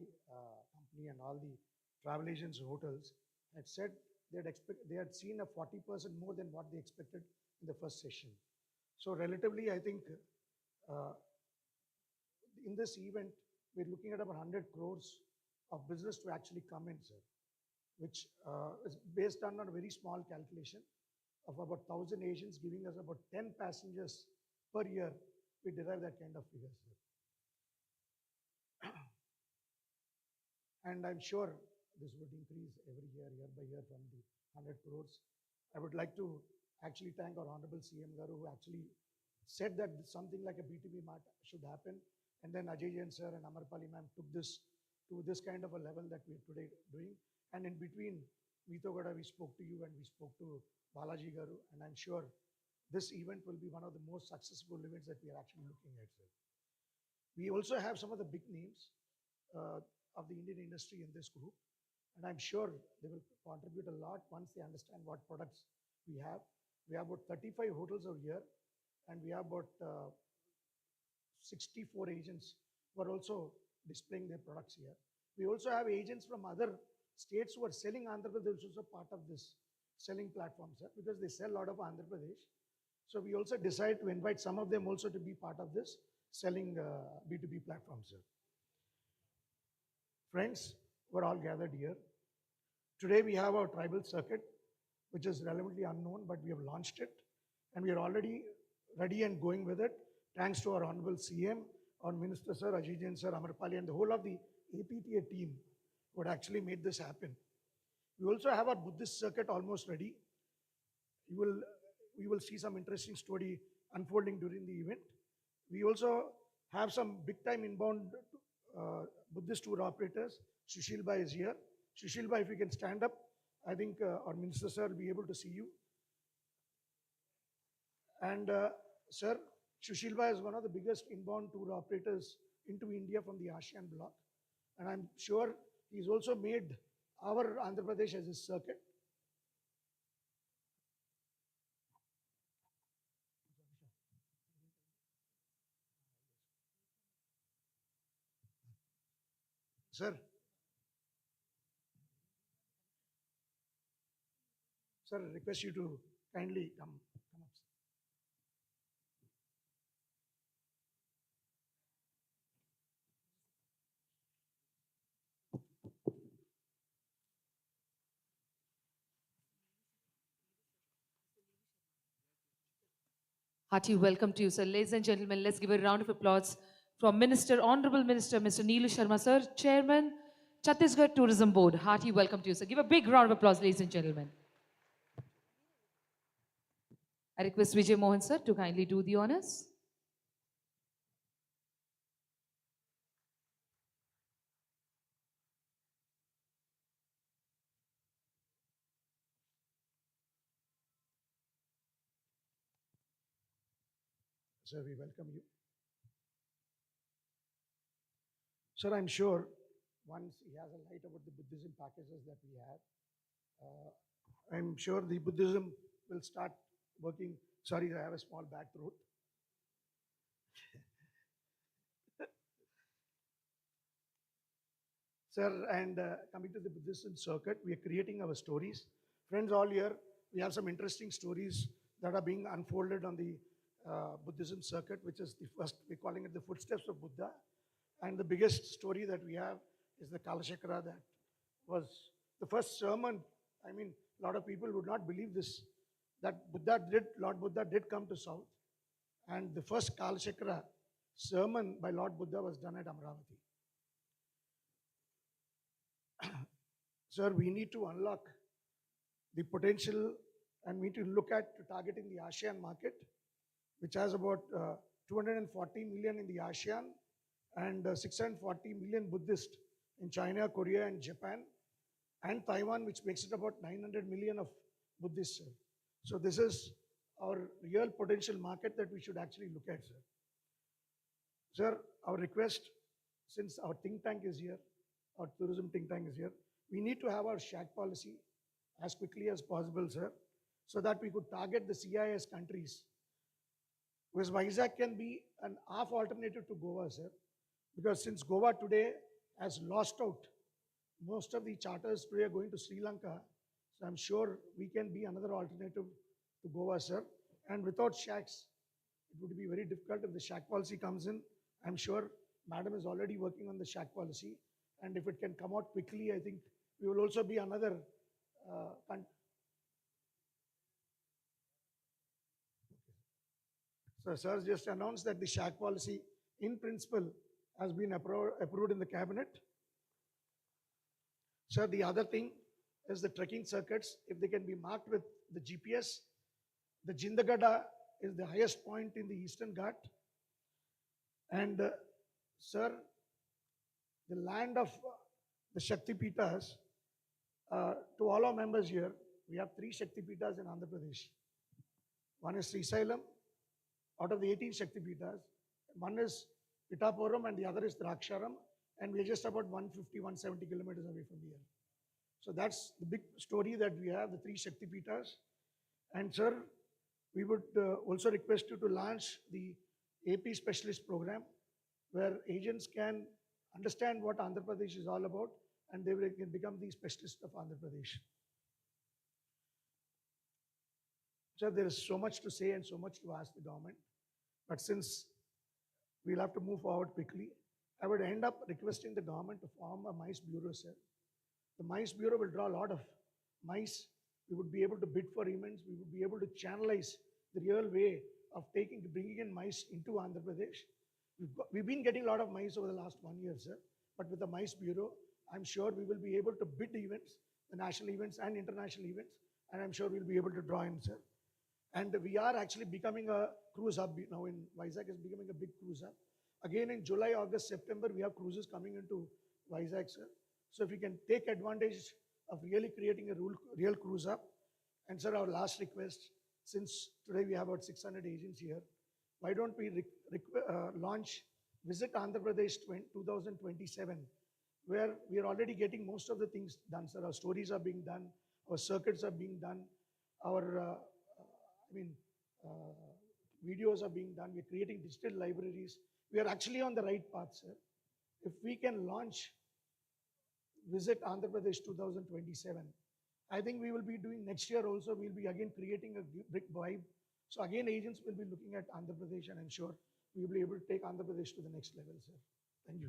company and all the travel agents and hotels, had said they had seen a 40% more than what they expected in the first session. So relatively, I think in this event, we're looking at about 100 crores of business to actually come in, sir, which is based on a very small calculation of about 1,000 agents giving us about 10 passengers per year. We derive that kind of figure, sir. And I'm sure this would increase every year, year by year, from the 100 crores. I would like to actually thank our Honorable CM Garu, who actually said that something like a B2B mart should happen. And then Ajay Jain sir and Amarpali ma'am took this to this kind of a level that we're today doing. And in between, Meetogada, we spoke to you and we spoke to Balaji Garu. And I'm sure this event will be one of the most successful events that we are actually looking at, sir. We also have some of the big names of the Indian industry in this group. And I'm sure they will contribute a lot once they understand what products we have. We have about 35 hotels over here, and we have about 64 agents who are also displaying their products here. We also have agents from other states who are selling Andhra Pradesh, also part of this selling platform, sir, because they sell a lot of Andhra Pradesh. So we also decide to invite some of them also to be part of this selling B2B platform, sir. Friends, we're all gathered here. Today we have our tribal circuit, which is relatively unknown, but we have launched it, and we are already ready and going with it. Thanks to our Honorable CM, our Minister Sir, Ajay Jain Sir, Amarpali, and the whole of the APTA team who had actually made this happen. We also have our Buddhist circuit almost ready. We will see some interesting story unfolding during the event. We also have some big-time inbound Buddhist tour operators. Sushil Bhai is here. Sushil Bhai, if you can stand up, I think our Minister Sir will be able to see you. And Sir, Sushil Bhai is one of the biggest inbound tour operators into India from the ASEAN bloc. And I'm sure he's also made our Andhra Pradesh as his circuit. Sir, I request you to kindly come up. Hearty welcome to you, sir. Ladies and gentlemen, let's give a round of applause from Honorable Minister, Mr. Neelu Sharma, sir, Chairman, Chhattisgarh Tourism Board. Hearty welcome to you, sir. Give a big round of applause, ladies and gentlemen. I request Vijay Mohan, sir, to kindly do the honors. Sir, we welcome you. Sir, I'm sure once he has a light about the Buddhism packages that we have, I'm sure the Buddhism will start working. Sorry, I have a small bad throat. Sir, and coming to the Buddhism circuit, we are creating our stories. Friends, all year, we have some interesting stories that are being unfolded on the Buddhism circuit, which is the first, we're calling it the footsteps of Buddha. And the biggest story that we have is the Kalachakra, that was the first sermon. I mean, a lot of people would not believe this, that Lord Buddha did come to South. And the first Kalachakra sermon by Lord Buddha was done at Amravati. Sir, we need to unlock the potential, and we need to look at targeting the ASEAN market, which has about 240 million in the ASEAN and 640 million Buddhists in China, Korea, and Japan, and Taiwan, which makes it about 900 million of Buddhists, sir. So this is our real potential market that we should actually look at, sir. Sir, our request, since our think tank is here, our tourism think tank is here, we need to have our shack policy as quickly as possible, sir, so that we could target the CIS countries. Because Vizag can be an half alternative to Goa, sir. Because since Goa today has lost out, most of the charters today are going to Sri Lanka. So I'm sure we can be another alternative to Goa, sir. And without shacks, it would be very difficult if the shack policy comes in. I'm sure Madam is already working on the shack policy. And if it can come out quickly, I think we will also be another So sir just announced that the shack policy in principle has been approved in the cabinet. Sir, the other thing is the trekking circuits, if they can be marked with the GPS. The Jindagada is the highest point in the Eastern Ghat. And sir, the land of the Shakti Pitas, to all our members here, we have 3 Shakti Pitas in Andhra Pradesh. One is Srisailam, out of the 18 Shakti Pitas. One is Pitapuram and the other is Draksharam. And we're just about 150, 170 kilometers away from here. So that's the big story that we have, the 3 Shakti Pitas. And sir, we would also request you to launch the AP Specialist Program, where agents can understand what Andhra Pradesh is all about, and they can become the specialist of Andhra Pradesh. Sir, there is so much to say and so much to ask the government, but since we'll have to move forward quickly, I would end up requesting the government to form a MICE bureau, sir. The MICE bureau will draw a lot of MICE. We would be able to bid for events. We would be able to channelize the real way of bringing in MICE into Andhra Pradesh. We've been getting a lot of MICE over the last 1 year, sir. But with the MICE bureau, I'm sure we will be able to bid events, the national events and international events, and I'm sure we'll be able to draw in, sir. And we are actually becoming a cruise hub now. In Vizag is becoming a big cruise hub. Again, in July, August, September, we have cruises coming into Vizag, sir. So if we can take advantage of really creating a real cruise hub. And sir, our last request, since today we have about 600 agents here, why don't we launch Visit Andhra Pradesh 2027, where we are already getting most of the things done, sir. Our stories are being done, our circuits are being done, our videos are being done. We're creating digital libraries. We are actually on the right path, sir. If we can launch Visit Andhra Pradesh 2027, I think we will be doing next year also. We'll be again creating a big vibe. So again, agents will be looking at Andhra Pradesh, and I'm sure we will be able to take Andhra Pradesh to the next level, sir. Thank you,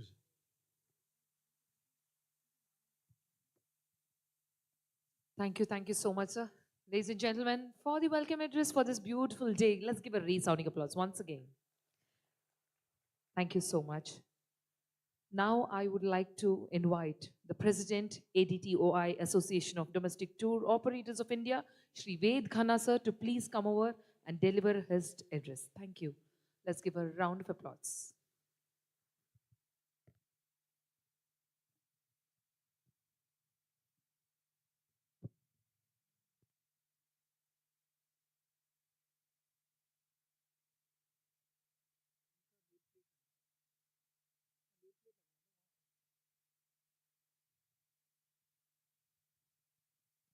sir. Thank you so much, sir. Ladies and gentlemen, for the welcome address for this beautiful day, let's give a resounding applause once again. Thank you so much. Now I would like to invite the President, ADTOI, Association of Domestic Tour Operators of India, Shri Ved Khanna sir, to please come over and deliver his address. Thank you. Let's give a round of applause.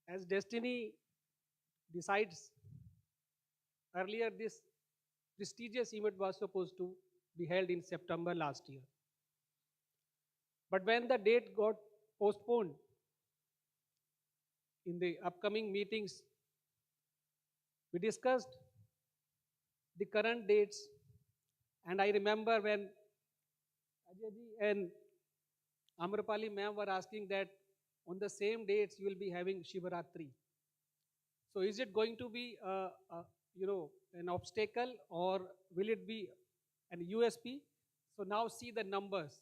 as destiny decides, earlier this prestigious event was supposed to be held in September last year. But when the date got postponed, in the upcoming meetings, we discussed the current dates. And I remember when Ajay ji and Amrapali ma'am were asking that on the same dates you will be having Shivaratri. So is it going to be an obstacle, or will it be an USP? So now see the numbers.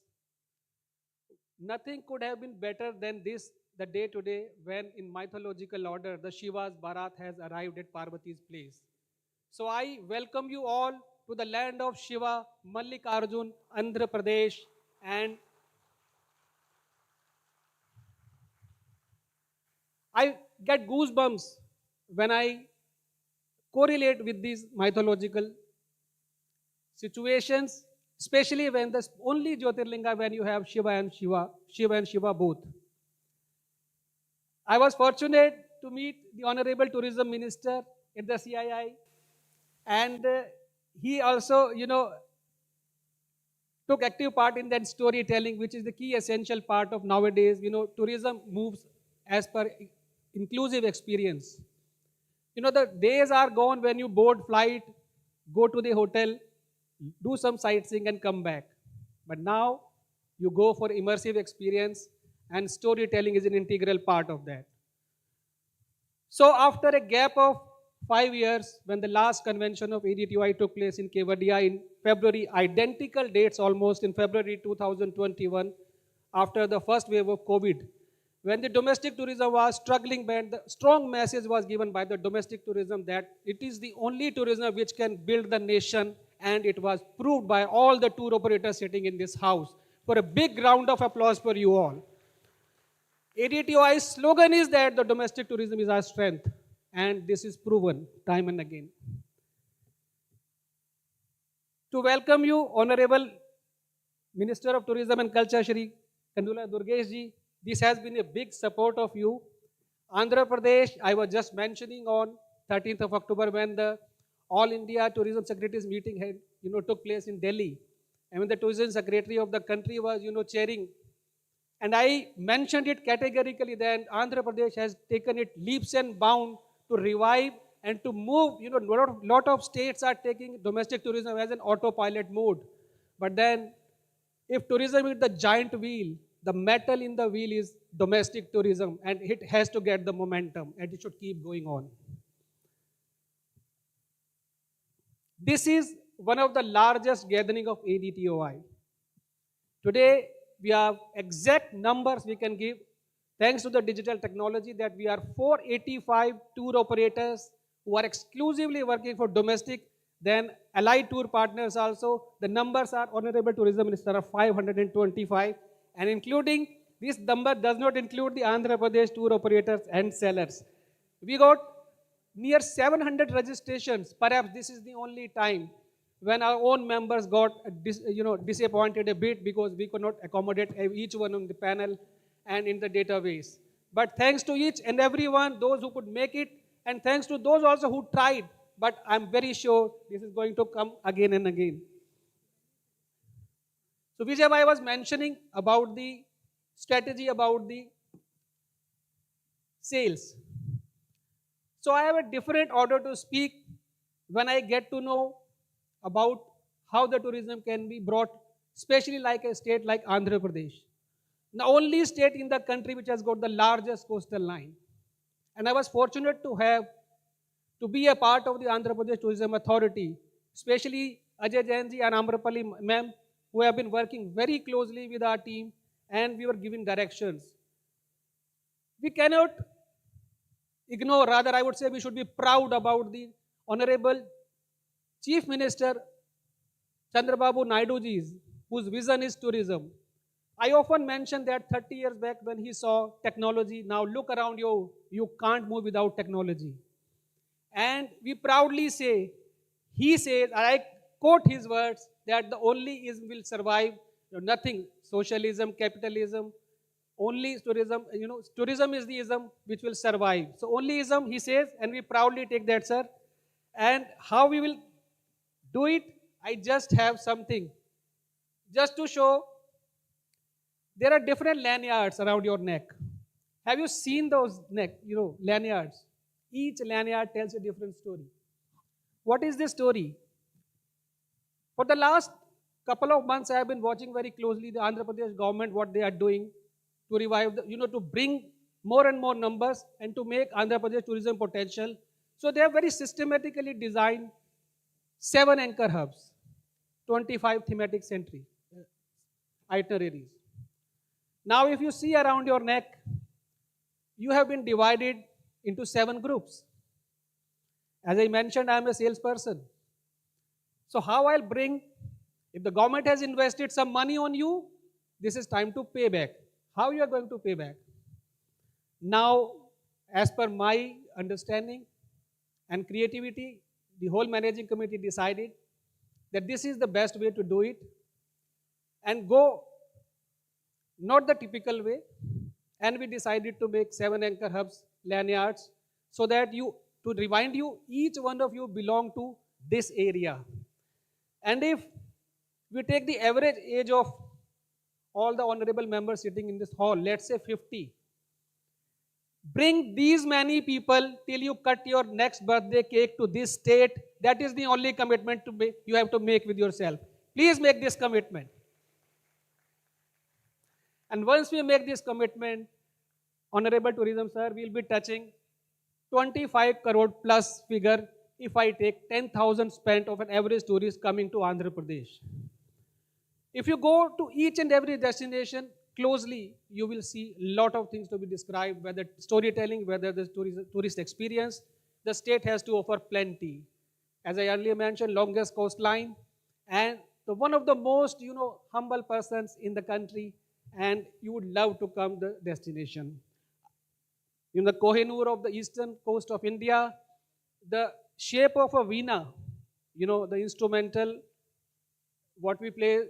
Nothing could have been better than this, the day today, when in mythological order the Shiva's Bharat has arrived at Parvati's place. So I welcome you all to the land of Shiva, Mallikarjun, Andhra Pradesh, and I get goosebumps when I correlate with these mythological situations, especially when the only Jyotirlinga when you have Shiva and Shiva both. I was fortunate to meet the Honorable Tourism Minister at the CII, and he also, took active part in that storytelling, which is the key essential part of nowadays. Tourism moves as per inclusive experience. The days are gone when you board flight, go to the hotel, do some sightseeing and come back. But now you go for immersive experience, and storytelling is an integral part of that. So after a gap of 5 years, when the last convention of ADTOI took place in Kevadia in February, identical dates almost in February 2021, after the first wave of COVID, when the domestic tourism was struggling bad, the strong message was given by the domestic tourism that it is the only tourism which can build the nation, and it was proved by all the tour operators sitting in this house. For a big round of applause for you all. ADTOI's slogan is that the domestic tourism is our strength, and this is proven time and again. To welcome you, Honorable Minister of Tourism and Culture, Shri Kandula Durgesh ji, this has been a big support of you. Andhra Pradesh, I was just mentioning on 13th of October when the All India Tourism Secretaries meeting had, took place in Delhi. And when the Tourism Secretary of the country was, chairing. And I mentioned it categorically that Andhra Pradesh has taken it leaps and bounds to revive and to move. Lot of states are taking domestic tourism as an autopilot mode. But then, if tourism is the giant wheel, the metal in the wheel is domestic tourism, and it has to get the momentum, and it should keep going on. This is one of the largest gathering of ADTOI. Today, we have exact numbers we can give, thanks to the digital technology, that we are 485 tour operators who are exclusively working for domestic, then allied tour partners also. The numbers are, Honorable Tourism Minister, are 525, and including, this number does not include the Andhra Pradesh tour operators and sellers. We got near 700 registrations. Perhaps this is the only time when our own members got disappointed a bit because we could not accommodate each one on the panel and in the database. But thanks to each and every one, those who could make it, and thanks to those also who tried, but I'm very sure this is going to come again and again. So Vijay, I was mentioning about the strategy, about the sales. So I have a different order to speak when I get to know about how the tourism can be brought, especially like a state like Andhra Pradesh. The only state in the country which has got the largest coastal line. And I was fortunate to be a part of the Andhra Pradesh Tourism Authority, especially Ajay Jainji and Amrapali ma'am, who have been working very closely with our team, and we were giving directions. We cannot ignore, rather I would say we should be proud about the Honorable Chief Minister Chandrababu Naidu ji, whose vision is tourism. I often mention that 30 years back when he saw technology, now look around you, you can't move without technology. And we proudly say, he says, I quote his words, that the only ism will survive, nothing, socialism, capitalism, only tourism, tourism is the ism which will survive. So only ism, he says, and we proudly take that, sir. And how we will do it, I just have something just to show. There are different lanyards around your neck. Have you seen those lanyards? Each lanyard tells a different story. What is this story? For the last couple of months, I have been watching very closely the Andhra Pradesh government, what they are doing to revive, to bring more and more numbers and to make Andhra Pradesh tourism potential. So they have very systematically designed 7 anchor hubs, 25 thematic itineraries. Now, if you see around your neck, you have been divided into 7 groups. As I mentioned, I am a salesperson. So how I'll bring, if the government has invested some money on you, this is time to pay back. How you are going to pay back? Now, as per my understanding and creativity, the whole managing committee decided that this is the best way to do it and go not the typical way. And we decided to make 7 anchor hubs, lanyards, so that to remind you, each one of you belong to this area. And if we take the average age of all the honorable members sitting in this hall, let's say 50, bring these many people till you cut your next birthday cake to this state. That is the only commitment you have to make with yourself. Please make this commitment. And once we make this commitment, Honorable Tourism Sir, we will be touching 25 crore plus figure if I take 10,000 spent of an average tourist coming to Andhra Pradesh. If you go to each and every destination closely, you will see a lot of things to be described, whether storytelling, whether the tourist experience. The state has to offer plenty. As I earlier mentioned, longest coastline, and one of the most humble persons in the country, and you would love to come the destination. In the Kohinoor of the eastern coast of India, the shape of a veena, the instrumental, what we play,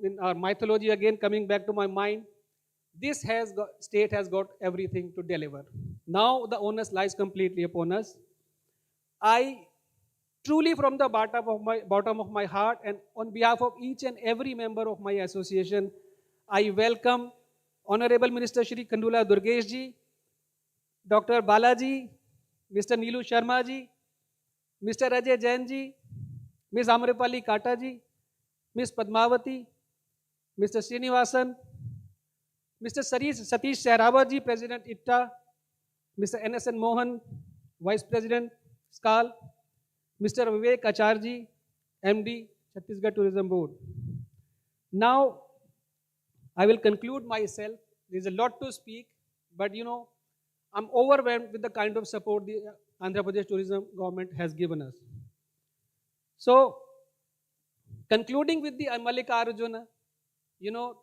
in our mythology, again coming back to my mind, this state has got everything to deliver. Now the onus lies completely upon us. I truly, from the bottom of my heart, and on behalf of each and every member of my association, I welcome Honorable Minister Shri Kandula Durgesh ji, Dr. Balaji, Mr. Neelu Sharma ji, Mr. Ajay Jain ji, Ms. Amrapali Kata ji, Ms. Padmavati, Mr. Srinivasan, Mr. Satish Sehrawat ji, President ITTA, Mr. NSN Mohan, Vice President SCAL, Mr. Vivek Acharji, MD, Chhattisgarh Tourism Board. Now, I will conclude myself. There is a lot to speak, but I'm overwhelmed with the kind of support the Andhra Pradesh tourism government has given us. So, concluding with the Mallikarjuna,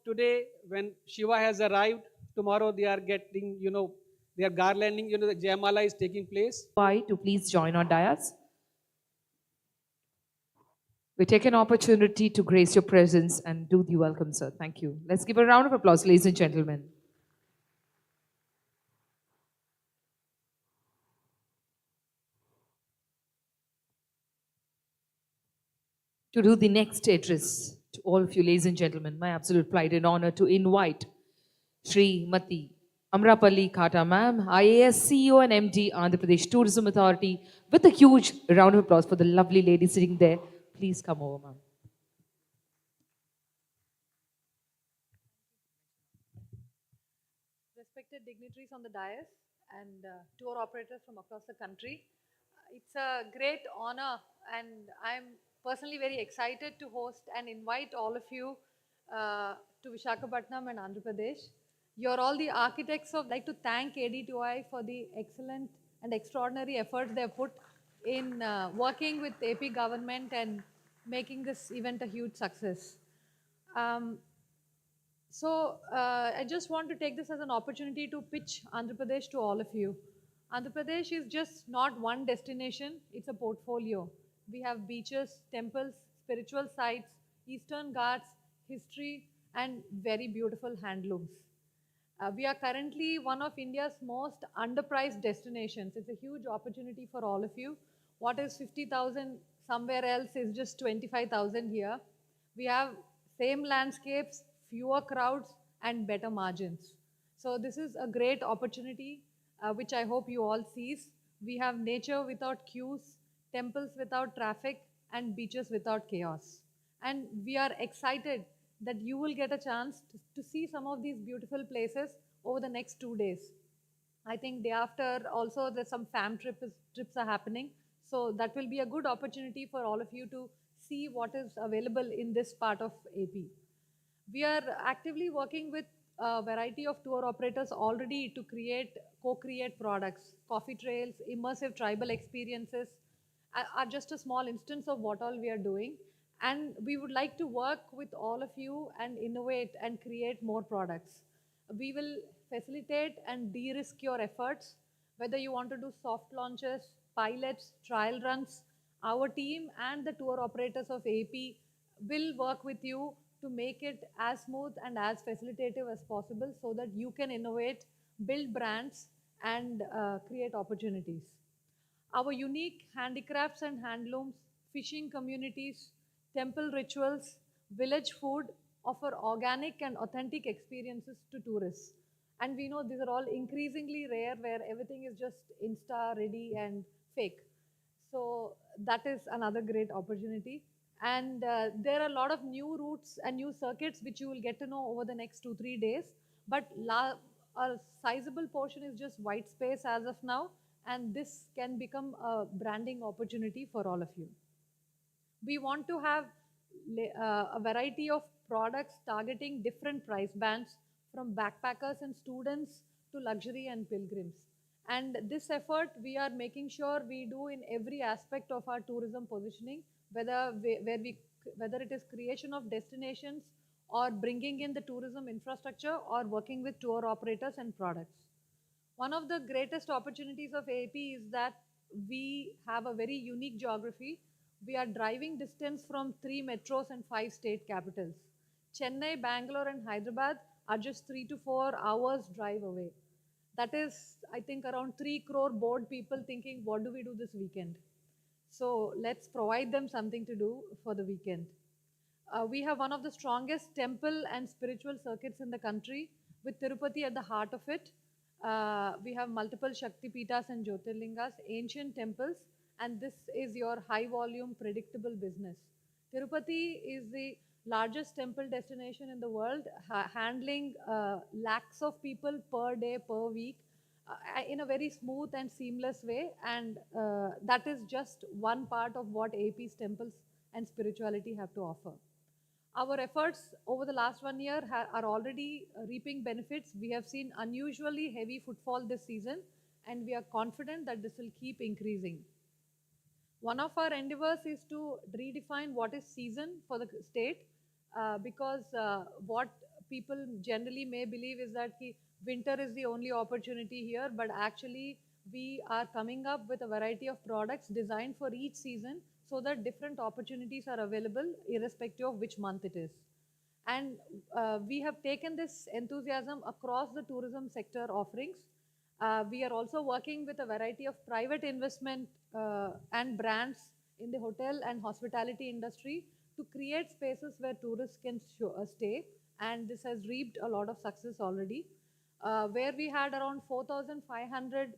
today when Shiva has arrived, tomorrow they are getting, they are garlanding, the Jayamala is taking place. Why to please join our dais? We take an opportunity to grace your presence and do the welcome, sir. Thank you. Let's give a round of applause, ladies and gentlemen. To do the next address to all of you, ladies and gentlemen, my absolute pride and honor to invite Shri Mati Amrapali Kata ma'am, IAS CEO and MD, Andhra Pradesh Tourism Authority, with a huge round of applause for the lovely lady sitting there. Please come over, ma'am. Respected dignitaries on the dais and tour operators from across the country, it's a great honor, and I'm personally very excited to host and invite all of you to Visakhapatnam and Andhra Pradesh. You're all the architects of, like to thank ADTOI for the excellent and extraordinary efforts they've put in working with the AP government and making this event a huge success. I just want to take this as an opportunity to pitch Andhra Pradesh to all of you. Andhra Pradesh is just not one destination, it's a portfolio. We have beaches, temples, spiritual sites, Eastern Ghats, history, and very beautiful handlooms. We are currently one of India's most underpriced destinations. It's a huge opportunity for all of you. What is 50,000 somewhere else is just 25,000 here. We have same landscapes, fewer crowds, and better margins. So this is a great opportunity, which I hope you all seize. We have nature without queues, temples without traffic, and beaches without chaos. And we are excited that you will get a chance to see some of these beautiful places over the next 2 days. I think day after also there's some trips are happening. So that will be a good opportunity for all of you to see what is available in this part of AP. We are actively working with a variety of tour operators already to co-create products. Coffee trails, immersive tribal experiences are just a small instance of what all we are doing. And we would like to work with all of you and innovate and create more products. We will facilitate and de-risk your efforts, whether you want to do soft launches, pilots, trial runs. Our team and the tour operators of AP will work with you to make it as smooth and as facilitative as possible so that you can innovate, build brands, and create opportunities. Our unique handicrafts and handlooms, fishing communities, temple rituals, village food offer organic and authentic experiences to tourists. And we know these are all increasingly rare where everything is just Insta ready and fake. So that is another great opportunity. And there are a lot of new routes and new circuits which you will get to know over the next 2-3 days. But a sizable portion is just white space as of now, and this can become a branding opportunity for all of you. We want to have a variety of products targeting different price bands from backpackers and students to luxury and pilgrims. And this effort we are making sure we do in every aspect of our tourism positioning, whether it is creation of destinations or bringing in the tourism infrastructure or working with tour operators and products. One of the greatest opportunities of AP is that we have a very unique geography. We are driving distance from 3 metros and 5 state capitals. Chennai, Bangalore, and Hyderabad are just 3 to 4 hours drive away. That is, I think, around 3 crore bored people thinking, what do we do this weekend? So let's provide them something to do for the weekend. We have one of the strongest temple and spiritual circuits in the country, with Tirupati at the heart of it. We have multiple Shakti Pitas and Jyotirlingas, ancient temples, and this is your high volume, predictable business. Tirupati is the largest temple destination in the world, handling lakhs of people per day, per week, in a very smooth and seamless way. And that is just one part of what AP's temples and spirituality have to offer. Our efforts over the last 1 year are already reaping benefits. We have seen unusually heavy footfall this season, and we are confident that this will keep increasing. One of our endeavors is to redefine what is season for the state, because what people generally may believe is that winter is the only opportunity here, but actually we are coming up with a variety of products designed for each season so that different opportunities are available irrespective of which month it is. And we have taken this enthusiasm across the tourism sector offerings. We are also working with a variety of private investment and brands in the hotel and hospitality industry to create spaces where tourists can stay. And this has reaped a lot of success already. Where we had around 4,500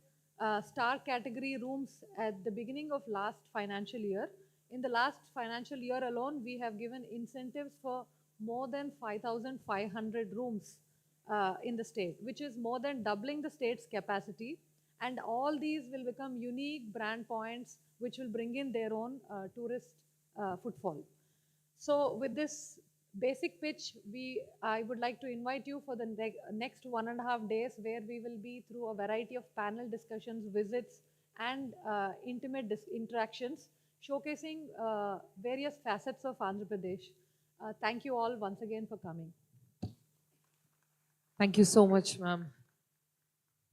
star category rooms at the beginning of last financial year. In the last financial year alone, we have given incentives for more than 5,500 rooms in the state, which is more than doubling the state's capacity. And all these will become unique brand points, which will bring in their own tourist footfall. So with this basic pitch, I would like to invite you for the next 1.5 days, where we will be through a variety of panel discussions, visits, and intimate interactions, showcasing various facets of Andhra Pradesh. Thank you all once again for coming. Thank you so much, ma'am.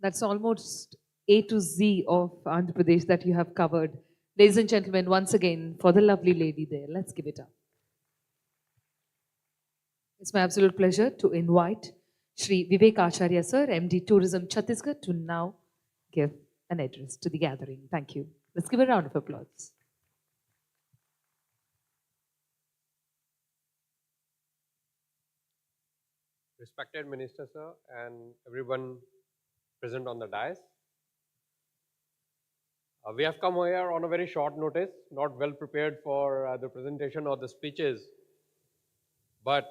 That's almost A to Z of Andhra Pradesh that you have covered. Ladies and gentlemen, once again, for the lovely lady there, let's give it up. It's my absolute pleasure to invite Shri Vivek Acharya sir, MD Tourism Chhattisgarh, to now give an address to the gathering. Thank you. Let's give a round of applause. Respected Minister sir and everyone present on the dais. We have come here on a very short notice, not well prepared for the presentation or the speeches, but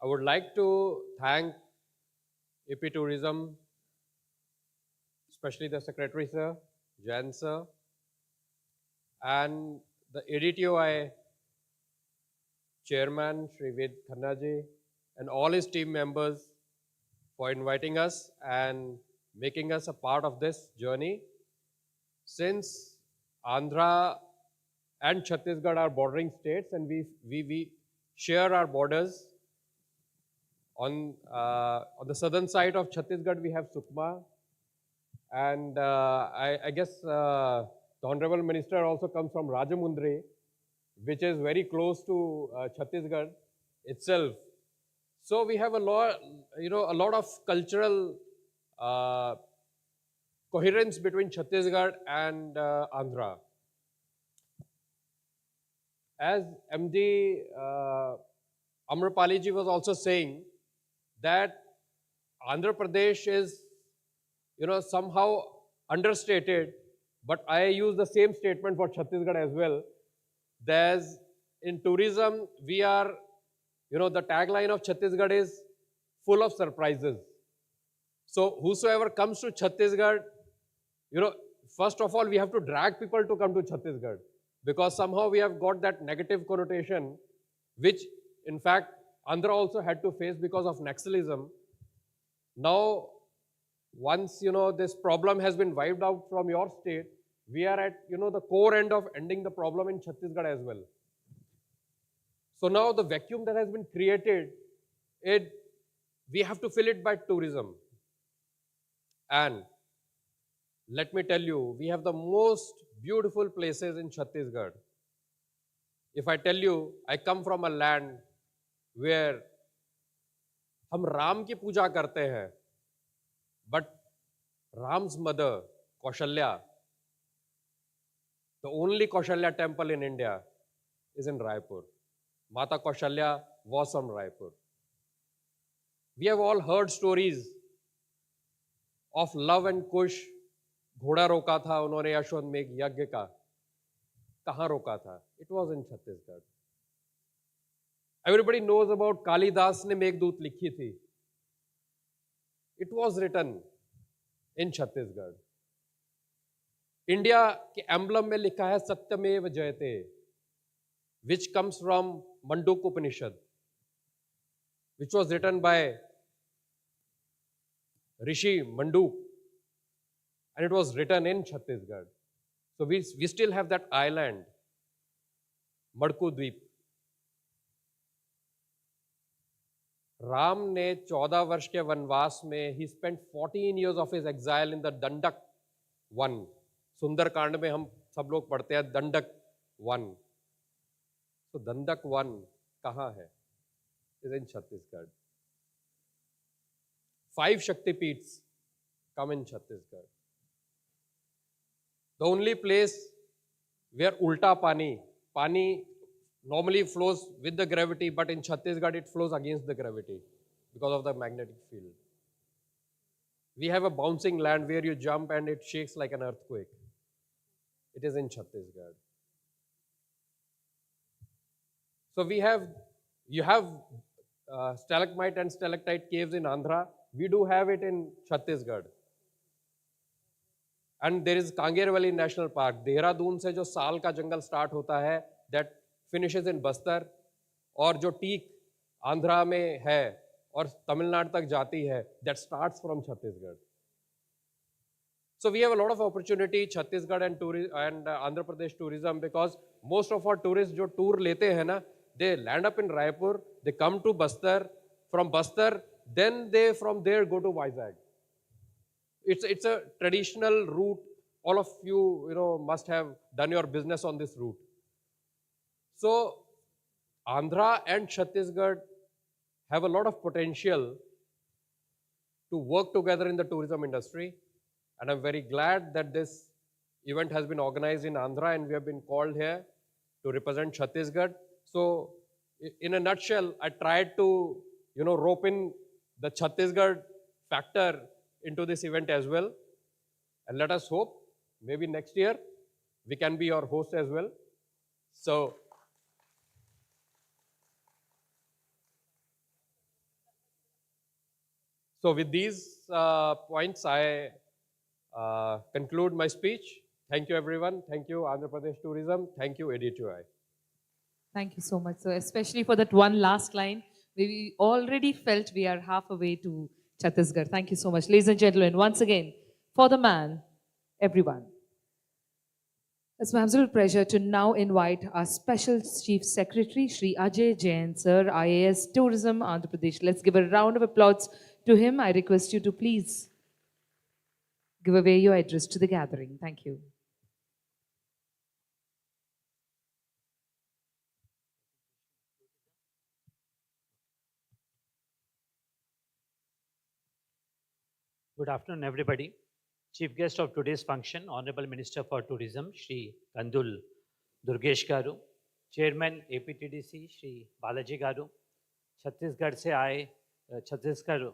I would like to thank AP Tourism, especially the Secretary sir, Jan sir, and the ADTOI Chairman, Shri Ved Khanna ji, and all his team members for inviting us and making us a part of this journey. Since Andhra and Chhattisgarh are bordering states, and we share our borders. On the southern side of Chhattisgarh, we have Sukma, and I guess the Honorable Minister also comes from Rajamundry, which is very close to Chhattisgarh itself. So we have a lot of cultural coherence between Chhattisgarh and Andhra. As MD Amrapali ji was also saying that Andhra Pradesh is, somehow understated, but I use the same statement for Chhattisgarh as well. There's, in tourism, we are, the tagline of Chhattisgarh is full of surprises. So whosoever comes to Chhattisgarh, first of all, we have to drag people to come to Chhattisgarh, because somehow we have got that negative connotation, which in fact Andhra also had to face because of Naxalism. Now, once this problem has been wiped out from your state, we are at the core end of ending the problem in Chhattisgarh as well. So now the vacuum that has been created, we have to fill it by tourism. And let me tell you, we have the most beautiful places in Chhattisgarh. If I tell you, I come from a land where हम राम की पूजा करते हैं, but Ram's mother, Kaushalya, the only Kaushalya temple in India is in Raipur. Mata Kaushalya was from Raipur. We have all heard stories of Love and Kush. घोड़ा रोका था उन्होंने अश्वमेध यज्ञ का, कहाँ रोका था? It was in Chhattisgarh. Everybody knows about Kalidas ने मेघदूत लिखी थी. It was written in Chhattisgarh. India के एम्बलम में लिखा है सत्यमेव जयते, which comes from Manduk Upanishad, which was written by Rishi Manduk, and it was written in Chhattisgarh. So we still have that island, Madku Dweep. Ram ने 14 वर्ष के वनवास में he spent 14 years of his exile in the Dandak one. सुंदर कांड में हम सब लोग पढ़ते हैं दंडक वन. तो दंडक वन कहाँ है? Is in Chhattisgarh. 5 Shaktipeeths come in Chhattisgarh. The only place where ulta pani normally flows with the gravity, but in Chhattisgarh it flows against the gravity because of the magnetic field. We have a bouncing land where you jump and it shakes like an earthquake. It is in Chhattisgarh. So you have stalagmite and stalactite caves in Andhra. We do have it in Chhattisgarh. And there is Kanger Valley National Park. Dehradun से जो साल का जंगल start होता है, that finishes in Bastar, और जो teak Andhra में है और तमिलनाडु तक जाती है, that starts from Chhattisgarh. So we have a lot of opportunity, Chhattisgarh and Andhra Pradesh tourism, because most of our tourists जो tour लेते हैं ना, they land up in Raipur, they come to Bastar, from Bastar, then they from there go to Vizag. It's a traditional route. All of you, must have done your business on this route. So Andhra and Chhattisgarh have a lot of potential to work together in the tourism industry. And I'm very glad that this event has been organized in Andhra and we have been called here to represent Chhattisgarh. So in a nutshell, I tried to, rope in the Chhattisgarh factor into this event as well. And let us hope maybe next year we can be your host as well. So with these points, I conclude my speech. Thank you, everyone. Thank you, Andhra Pradesh Tourism. Thank you, ADTOI. Thank you so much. So especially for that one last line, we already felt we are half away to Chhattisgarh. Thank you so much. Ladies and gentlemen, once again, for the man, everyone. It's my absolute pleasure to now invite our Special Chief Secretary, Shri Ajay Jain, Sir, IAS Tourism, Andhra Pradesh. Let's give a round of applause to him. I request you to please give away your address to the gathering. Thank you. Good afternoon, everybody. Chief guest of today's function, Honorable Minister for Tourism, Shri Kandul Durgesh Garu, Chairman APTDC, Shri Balaji Garu, Chhattisgarh se aaye Chhattisgarh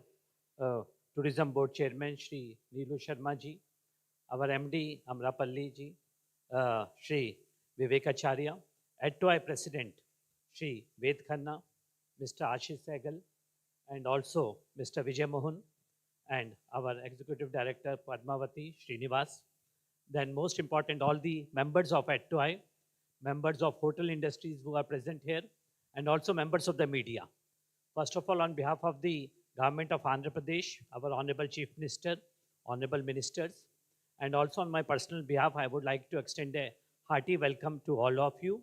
Tourism Board Chairman, Shri Neelu Sharma ji, our MD Amrapalli ji, Shri Vivekacharya, ADTOI President, Shri Ved Khanna, Mr. Ashish Sehgal, and also Mr. Vijay Mohan, and our Executive Director Padmavati Srinivas. Then most important, all the members of ADTOI, members of hotel industries who are present here, and also members of the media. First of all, on behalf of the Government of Andhra Pradesh, our Honorable Chief Minister, Honorable Ministers, and also on my personal behalf, I would like to extend a hearty welcome to all of you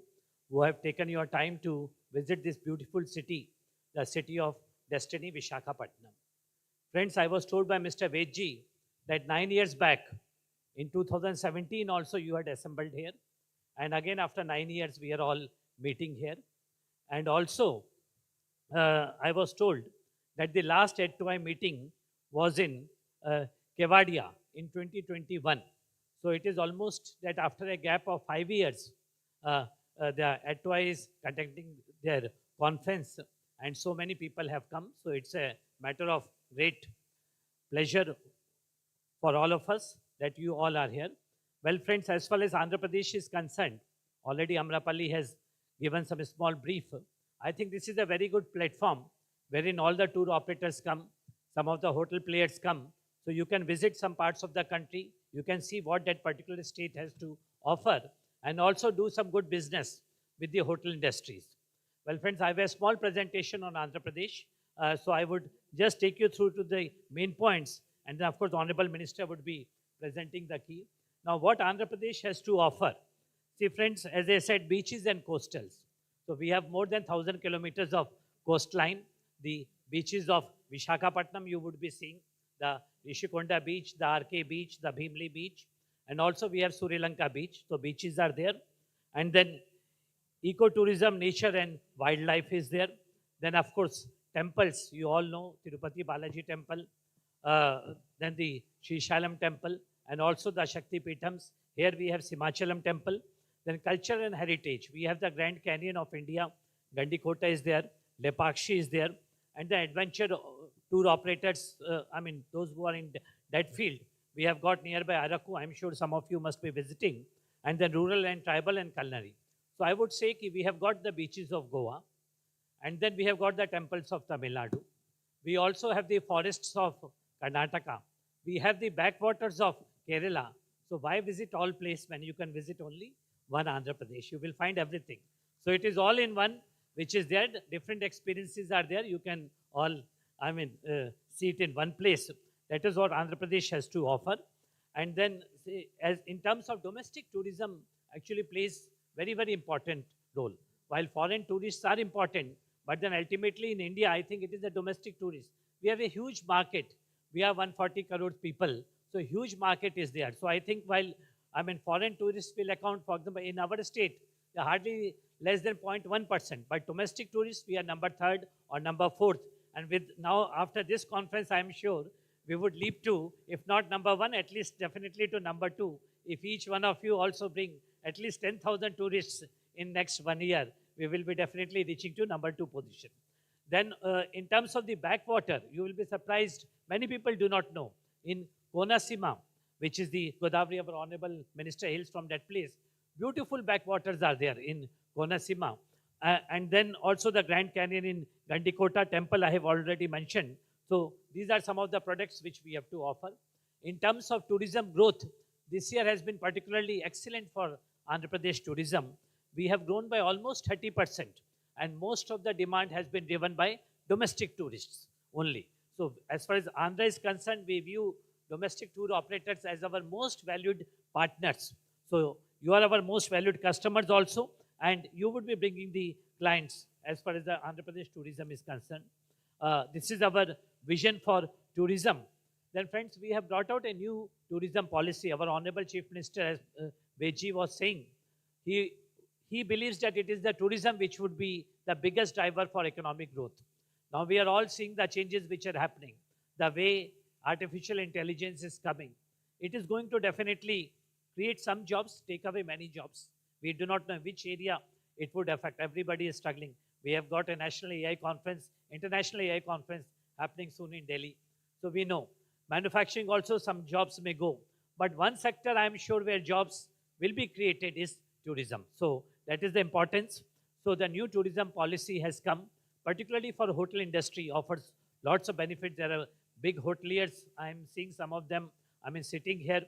who have taken your time to visit this beautiful city, the city of destiny, Visakhapatnam. Friends, I was told by Mr. Vedji that 9 years back, in 2017 also you had assembled here. And again, after 9 years, we are all meeting here. And also, I was told that the last ADTOI meeting was in Kevadia in 2021. So it is almost that after a gap of 5 years, the ADTOI is conducting their conference and so many people have come. So it's a matter of great pleasure for all of us that you all are here. Well, friends, as far as Andhra Pradesh is concerned, already Amrapalli has given some small brief. I think this is a very good platform wherein all the tour operators come, some of the hotel players come, so you can visit some parts of the country, you can see what that particular state has to offer, and also do some good business with the hotel industries. Well, friends, I have a small presentation on Andhra Pradesh. So I would just take you through to the main points, and then of course the Honorable Minister would be presenting the key. Now what Andhra Pradesh has to offer. See friends, as I said, beaches and coastals. So we have more than 1,000 kilometers of coastline. The beaches of Visakhapatnam you would be seeing, the Rishikonda beach, the RK beach, the Bhimli beach, and also we have Sri Lanka beach. So beaches are there. And then ecotourism, nature and wildlife is there. Then of course, temples, you all know, Tirupati Balaji temple, then the Srishalam temple, and also the Shakti Pitams. Here we have Simachalam temple. Then culture and heritage. We have the Grand Canyon of India, Gandikota is there, Lepakshi is there, and the adventure tour operators, those who are in that field. We have got nearby Araku, I'm sure some of you must be visiting, and then rural and tribal and culinary. So I would say we have got the beaches of Goa, and then we have got the temples of Tamil Nadu. We also have the forests of Karnataka. We have the backwaters of Kerala. So why visit all places when you can visit only one Andhra Pradesh? You will find everything. So it is all in one, which is there. Different experiences are there. You can all, see it in one place. That is what Andhra Pradesh has to offer. And then as in terms of domestic tourism actually plays very, very important role. While foreign tourists are important, but then ultimately in India, I think it is the domestic tourists. We have a huge market. We have 140 crore people. So huge market is there. So I think while, foreign tourists will account, for example, in our state, they are hardly less than 0.1%. But domestic tourists, we are number 3rd or number 4th And with now, after this conference, I am sure we would leap to, if not number one, at least definitely to number two. If each one of you also bring at least 10,000 tourists in next 1 year, we will be definitely reaching to number two position. Then in terms of the backwater, you will be surprised. Many people do not know. In Konasima, which is the Godavari, our Honorable Minister hails from that place, beautiful backwaters are there in Konasima. And then also the Grand Canyon in Gandikota Temple I have already mentioned. So these are some of the products which we have to offer. In terms of tourism growth, this year has been particularly excellent for Andhra Pradesh tourism. We have grown by almost 30%, and most of the demand has been driven by domestic tourists only. So as far as Andhra is concerned, we view domestic tour operators as our most valued partners. So you are our most valued customers also, and you would be bringing the clients as far as the Andhra Pradesh tourism is concerned. This is our vision for tourism. Then friends, we have brought out a new tourism policy. Our Honorable Chief Minister, as Beji was saying, he believes that it is the tourism which would be the biggest driver for economic growth. Now we are all seeing the changes which are happening. The way artificial intelligence is coming, it is going to definitely create some jobs, take away many jobs. We do not know which area it would affect. Everybody is struggling. We have got a national AI conference, international AI conference happening soon in Delhi. So we know manufacturing also some jobs may go. But one sector I am sure where jobs will be created is tourism. So that is the importance. So the new tourism policy has come, particularly for hotel industry, offers lots of benefits. There are big hoteliers. I am seeing some of them, sitting here.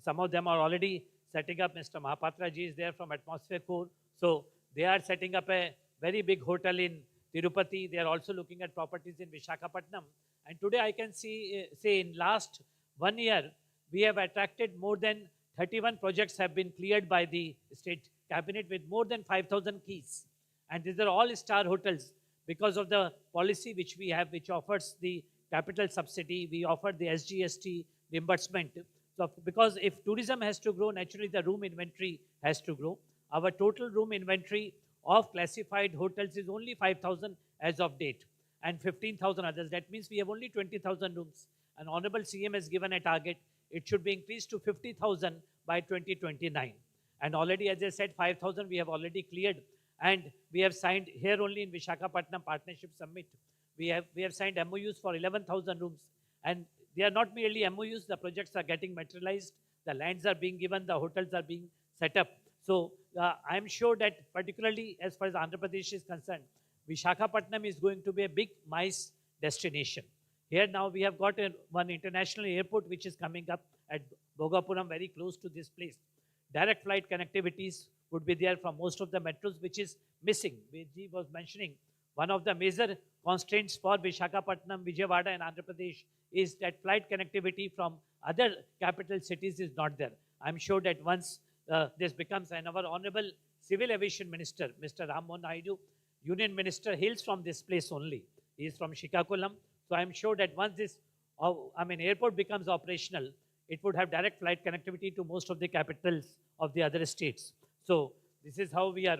Some of them are already setting up. Mr. Mahapatra ji is there from Atmosphere Core. So they are setting up a very big hotel in Tirupati. They are also looking at properties in Visakhapatnam. And today I can say in last 1 year, we have attracted more than 31 projects have been cleared by the state cabinet with more than 5,000 keys. And these are all star hotels because of the policy which we have, which offers the capital subsidy. We offer the SGST reimbursement. So because if tourism has to grow, naturally the room inventory has to grow. Our total room inventory of classified hotels is only 5,000 as of date and 15,000 others. That means we have only 20,000 rooms. And Honorable CM has given a target. It should be increased to 50,000 by 2029. And already, as I said, 5,000 we have already cleared. And we have signed here only in Visakhapatnam Partnership Summit. We have signed MOUs for 11,000 rooms. And they are not merely MOUs, the projects are getting materialized. The lands are being given, the hotels are being set up. So I am sure that particularly as far as Andhra Pradesh is concerned, Visakhapatnam is going to be a big MICE destination. Here now we have got one international airport which is coming up at Bhogapuram, very close to this place. Direct flight connectivities would be there from most of the metros, which is missing. Veji was mentioning one of the major constraints for Visakhapatnam, Vijayawada and Andhra Pradesh is that flight connectivity from other capital cities is not there. I'm sure that once this becomes, and our Honorable Civil Aviation Minister, Mr. Ram Mohan Naidu, Union Minister, hails from this place only. He is from Shikakulam. So I'm sure that once this airport becomes operational, it would have direct flight connectivity to most of the capitals of the other states. So this is how we are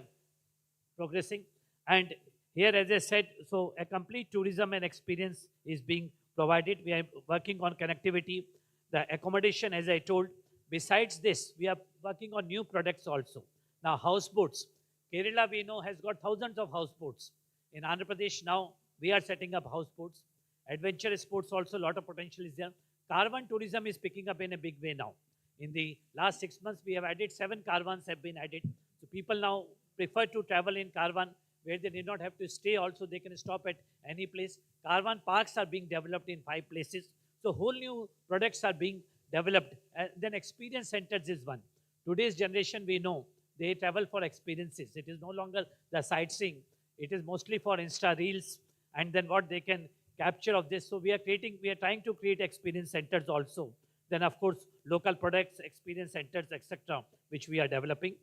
progressing. And here, as I said, so a complete tourism and experience is being provided. We are working on connectivity, the accommodation, as I told. Besides this, we are working on new products also. Now, houseboats. Kerala, we know, has got thousands of houseboats. In Andhra Pradesh now, we are setting up houseboats. Adventure sports also, a lot of potential is there. Caravan tourism is picking up in a big way now. In the last 6 months, we have added 7 caravans have been added. So people now prefer to travel in caravan where they did not have to stay also. They can stop at any place. Caravan parks are being developed in 5 places. So whole new products are being developed. Then experience centers is one. Today's generation, we know, they travel for experiences. It is no longer the sightseeing. It is mostly for Insta Reels and then what they can capture of this. So we are trying to create experience centers also. Then of course, local products, experience centers, etc., which we are developing.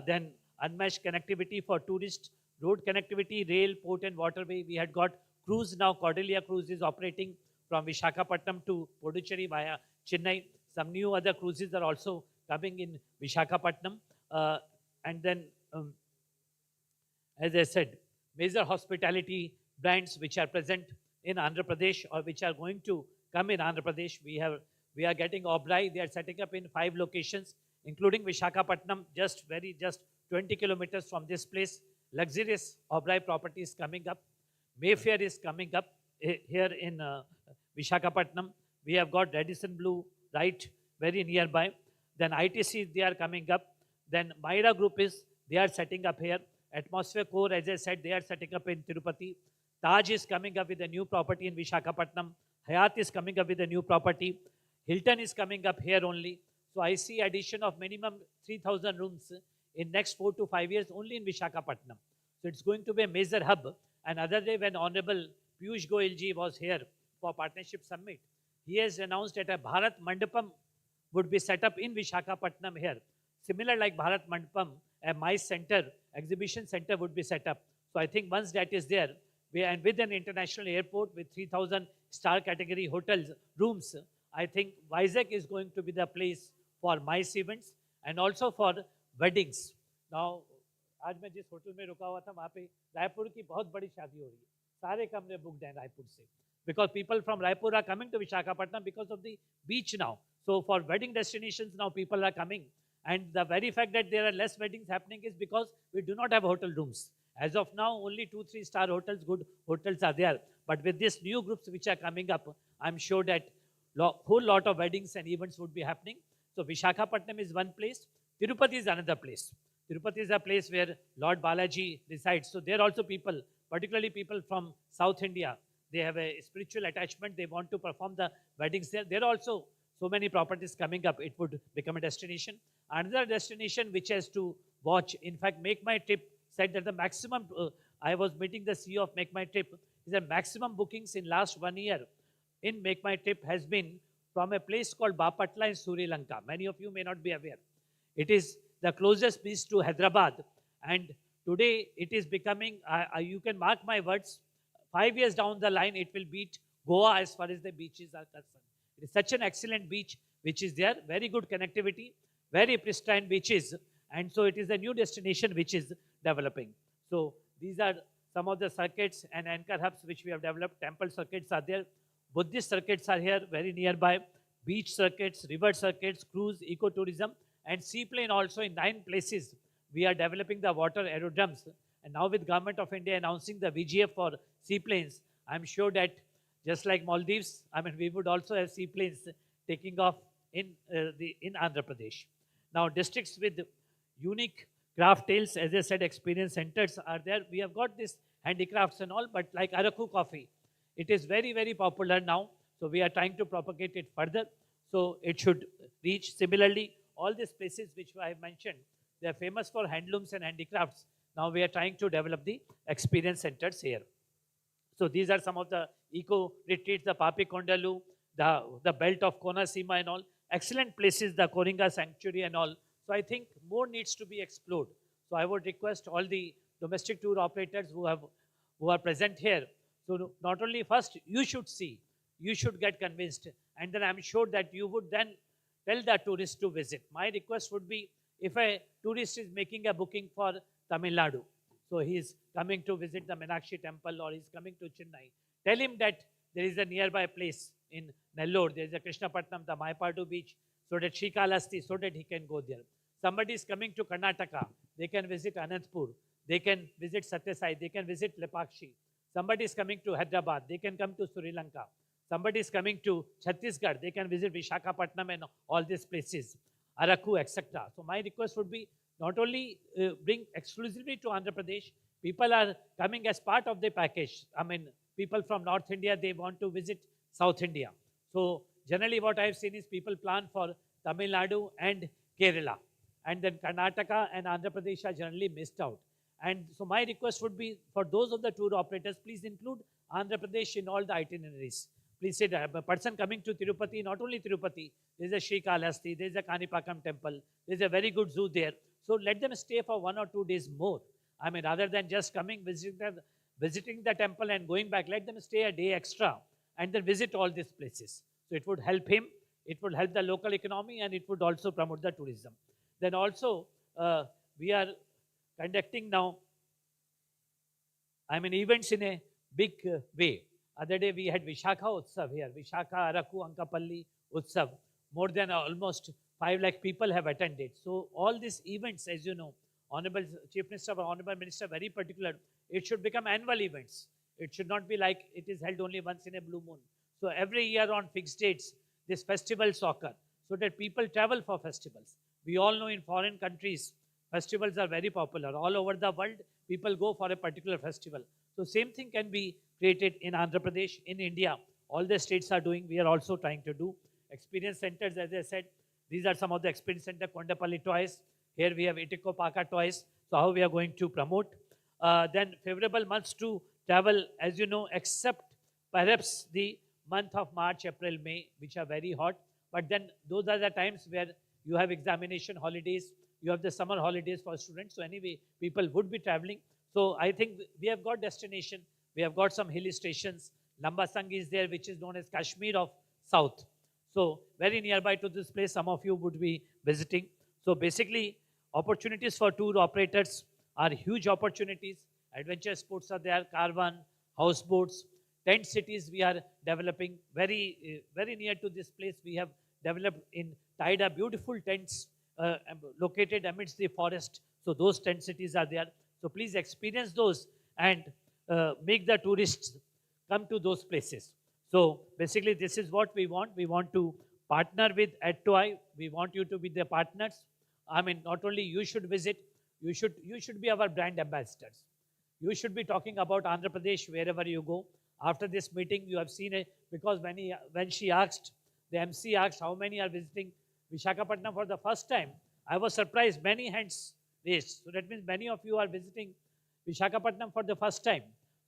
Then unmatched connectivity for tourists, road connectivity, rail, port and waterway. We had got cruise now, Cordelia Cruise is operating from Visakhapatnam to Puducherry via Chennai. Some new other cruises are also coming in Visakhapatnam. And then, as I said, major hospitality brands which are present in Andhra Pradesh or which are going to come in Andhra Pradesh. We are getting Oberoi. They are setting up in 5 locations, including Vishakhapatnam, just 20 kilometers from this place. Luxurious Oberoi property is coming up. Mayfair is coming up here in Vishakhapatnam. We have got Radisson Blue right very nearby. Then ITC, they are coming up. Then Myra Group they are setting up here. Atmosphere Core, as I said, they are setting up in Tirupati. Taj is coming up with a new property in Vishakhapatnam. Hyatt is coming up with a new property. Hilton is coming up here only. So I see addition of minimum 3,000 rooms in next 4 to 5 years only in Vishakhapatnam. So it's going to be a major hub. Another day when Honorable Piyush Goyal ji was here for Partnership Summit, he has announced that a Bharat Mandapam would be set up in Vishakhapatnam here. Similar like Bharat Mandapam, a MICE center, exhibition center would be set up. So I think once that is there, and with an international airport with 3,000 star category hotels, rooms, I think Vizag is going to be the place for MICE events and also for weddings. Now, आज मैं जिस hotel में रुका हुआ था वहाँ पे रायपुर की बहुत बड़ी शादी हो रही है. सारे कमरे booked हैं रायपुर से. Because people from Raipur are coming to Vishakhapatnam because of the beach now. So for wedding destinations now people are coming. And the very fact that there are less weddings happening is because we do not have hotel rooms. As of now, only 2-3 star hotels, good hotels are there. But with these new groups which are coming up, I'm sure that whole lot of weddings and events would be happening. So Vishakhapatnam is one place. Tirupati is another place. Tirupati is a place where Lord Balaji resides. So there also people, particularly people from South India, they have a spiritual attachment. They want to perform the weddings there. There are also so many properties coming up. It would become a destination. Another destination which has to watch, in fact, Make My Trip said that the maximum, I was meeting the CEO of Make My Trip, is that maximum bookings in last 1 year in Make My Trip has been from a place called Bapatla in Sri Lanka. Many of you may not be aware. It is the closest beach to Hyderabad. And today it is becoming, you can mark my words, 5 years down the line, it will beat Goa as far as the beaches are concerned. It is such an excellent beach which is there, very good connectivity, very pristine beaches. And so it is a new destination which is developing. So these are some of the circuits and anchor hubs which we have developed. Temple circuits are there. Buddhist circuits are here very nearby. Beach circuits, river circuits, cruise, ecotourism, and seaplane also in 9 places. We are developing the water aerodromes. And now with Government of India announcing the VGF for seaplanes, I'm sure that just like Maldives, I mean, we would also have seaplanes taking off in Andhra Pradesh. Now, districts with unique craft tales, as I said, experience centers are there. We have got this handicrafts and all, but like Araku coffee, it is very, very popular now. So we are trying to propagate it further. So it should reach. Similarly, all these places which I have mentioned, they are famous for handlooms and handicrafts. Now we are trying to develop the experience centers here. So these are some of the eco retreats, the Papi Kondalu, the belt of Konasima and all. Excellent places, the Koringa Sanctuary and all. So I think more needs to be explored. So I would request all the domestic tour operators who are present here. So not only first you should see, you should get convinced, and then I'm sure that you would then tell the tourists to visit. My request would be, if a tourist is making a booking for Tamil Nadu, so he is coming to visit the Meenakshi temple or he is coming to Chennai, tell him that there is a nearby place in Nellore, there is a Krishnapatnam, the Maipadu beach, so that Srikalahasti, so that he can go there. Somebody is coming to Karnataka, they can visit Anantapur, they can visit Satyasai, they can visit Lepakshi. Somebody is coming to Hyderabad, they can come to Sri Lanka. Somebody is coming to Chhattisgarh, they can visit Vishakhapatnam and all these places, Araku, etc. So my request would be not only bring exclusively to Andhra Pradesh, people are coming as part of the package. I mean, people from North India, they want to visit South India. So generally what I have seen is people plan for Tamil Nadu and Kerala. And then Karnataka and Andhra Pradesh are generally missed out. And so my request would be for those of the tour operators, please include Andhra Pradesh in all the itineraries. Please say that a person coming to Tirupati, not only Tirupati, there is a Srikalahasti, there is a Kanipakam temple, there is a very good zoo there. So let them stay for 1 or 2 days more. I mean, rather than just coming, visiting the temple and going back, let them stay a day extra and then visit all these places. So it would help him, it would help the local economy, and it would also promote the tourism. Then also, we are conducting now, I mean, events in a big way. Other day we had Vishakha Utsav here, Vishakha, Araku, Ankapalli Utsav. More than almost 5 lakh people have attended. So all these events, as you know, Honorable Chief Minister or Honorable Minister, very particular, it should become annual events. It should not be like it is held only once in a blue moon. So every year on fixed dates, this festivals occur so that people travel for festivals. We all know in foreign countries, festivals are very popular. All over the world, people go for a particular festival. So same thing can be created in Andhra Pradesh, in India. All the states are doing, we are also trying to do. Experience centers, as I said, these are some of the experience center, Kondapalli toys. Here we have Itiko Paka toys. So how we are going to promote. Then favorable months to travel, as you know, except perhaps the month of March, April, May, which are very hot. But then those are the times where you have examination holidays, you have the summer holidays for students. So anyway, people would be traveling. So I think we have got destination. We have got some hilly stations. Lambasang is there, which is known as Kashmir of South. So very nearby to this place, some of you would be visiting. So basically, opportunities for tour operators are huge opportunities. Adventure sports are there, caravan, houseboats, tent cities we are developing. Very near to this place, we have developed tied up beautiful tents located amidst the forest. So those tent cities are there. So please experience those and make the tourists come to those places. So basically, this is what we want. We want to partner with ADTOI. We want you to be the partners. I mean, not only you should visit, you should be our brand ambassadors. You should be talking about Andhra Pradesh wherever you go. After this meeting, you have seen it, because when she asked, the MC asked how many are visiting Visakhapatnam for the first time, I was surprised, many hands raised. So that means many of you are visiting Visakhapatnam for the first time.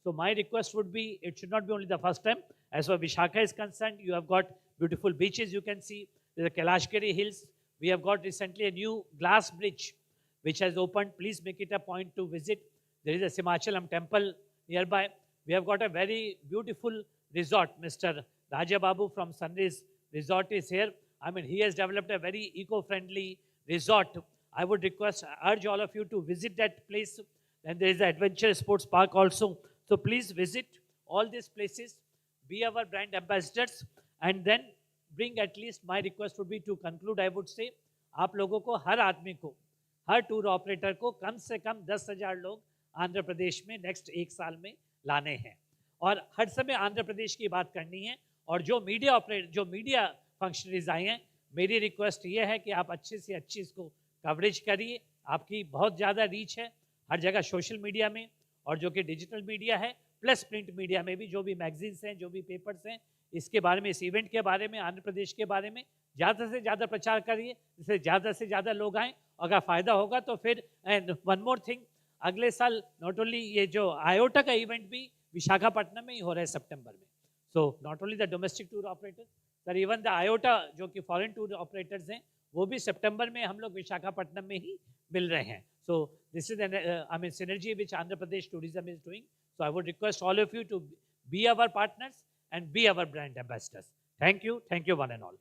So my request would be, it should not be only the first time. As far as Vishakha is concerned, you have got beautiful beaches you can see. There's the Kailashgiri Hills. We have got recently a new glass bridge which has opened. Please make it a point to visit. There is a Simachalam temple nearby. We have got a very beautiful resort. Mr. Raja Babu from Sunrise Resort is here. I mean, he has developed a very eco-friendly resort. I would urge all of you to visit that place. And there is the Adventure Sports Park also. So please visit all these places, be our brand ambassadors, and then bring, at least my request would be to conclude, I would say, आप लोगों को, हर आदमी को, हर tour operator को कम से कम 10,000 लोग आंध्र प्रदेश में next 1 साल में लाने हैं, और हर समय आंध्र प्रदेश की बात करनी है। और जो मीडिया फंक्शनरीज आए हैं, मेरी रिक्वेस्ट ये है कि आप अच्छे से अच्छी इसको कवरेज करिए। आपकी बहुत ज़्यादा रीच है हर जगह, सोशल मीडिया में और जो कि डिजिटल मीडिया है, प्लस प्रिंट मीडिया में भी, जो भी मैगजीन्स हैं, जो भी पेपर्स हैं, इसके बारे में, इस इवेंट के बारे में, आंध्र प्रदेश के बारे में ज़्यादा से ज़्यादा प्रचार करिए, जिससे ज़्यादा से ज़्यादा लोग आएँ। अगर फ़ायदा होगा तो फिर, एंड वन मोर थिंग, अगले साल नॉट ओनली ये जो आयोटा का इवेंट भी विशाखापट्टनम में ही हो रहा है सितंबर में। So not only the domestic tour operators, sir even the iota जो कि फॉरेन टूर ऑपरेटर्स हैं, वो भी सितंबर में हम लोग विशाखापट्टनम में ही मिल रहे हैं। So this is I mean synergy which Andhra Pradesh tourism is doing. So I would request all of you to be our partners and be our brand ambassadors. Thank you one and all.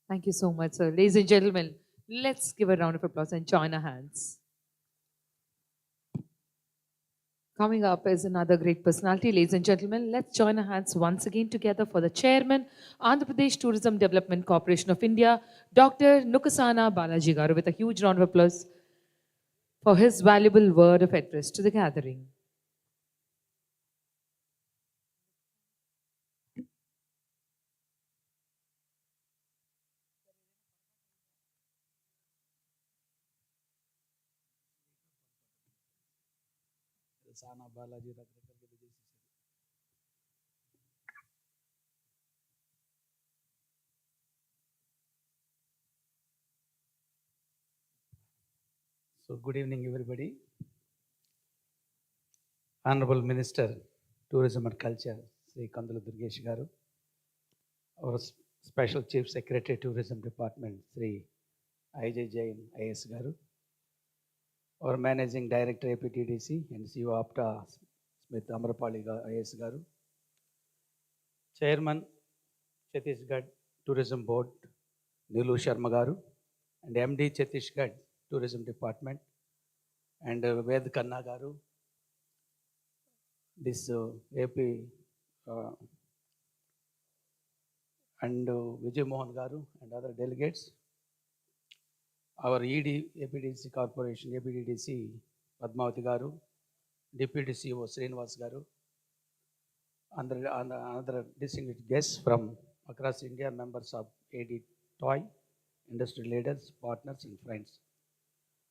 Thank you so much, sir. Ladies and gentlemen, let's give a round of applause and join our hands. Coming up is another great personality. Ladies and gentlemen, let's join our hands once again together for the Chairman, Andhra Pradesh Tourism Development Corporation of India, Dr. Nukasana Balaji Garu, with a huge round of applause for his valuable word of address to the gathering. Sana Balaji So good evening everybody. Honorable Minister, Tourism and Culture, Sri Kandula Durgesh Garu. Our Special Chief Secretary, Tourism Department, Sri IJ Jain IS Garu. Our Managing Director, APTDC, and CEO APTA, Smith Amrapali IS Garu. Chairman, Chhattisgarh Tourism Board, Nilu Sharma Garu, and MD Chhattisgarh Tourism Department, and Ved Khanna Garu, this AP and Vijay Mohan Garu and other delegates, our ED, APDC Corporation, APDDC Padmavati Garu, Deputy CEO Srinivas Garu, and other distinguished guests from across India, members of ADTOI, industry leaders, partners, and friends.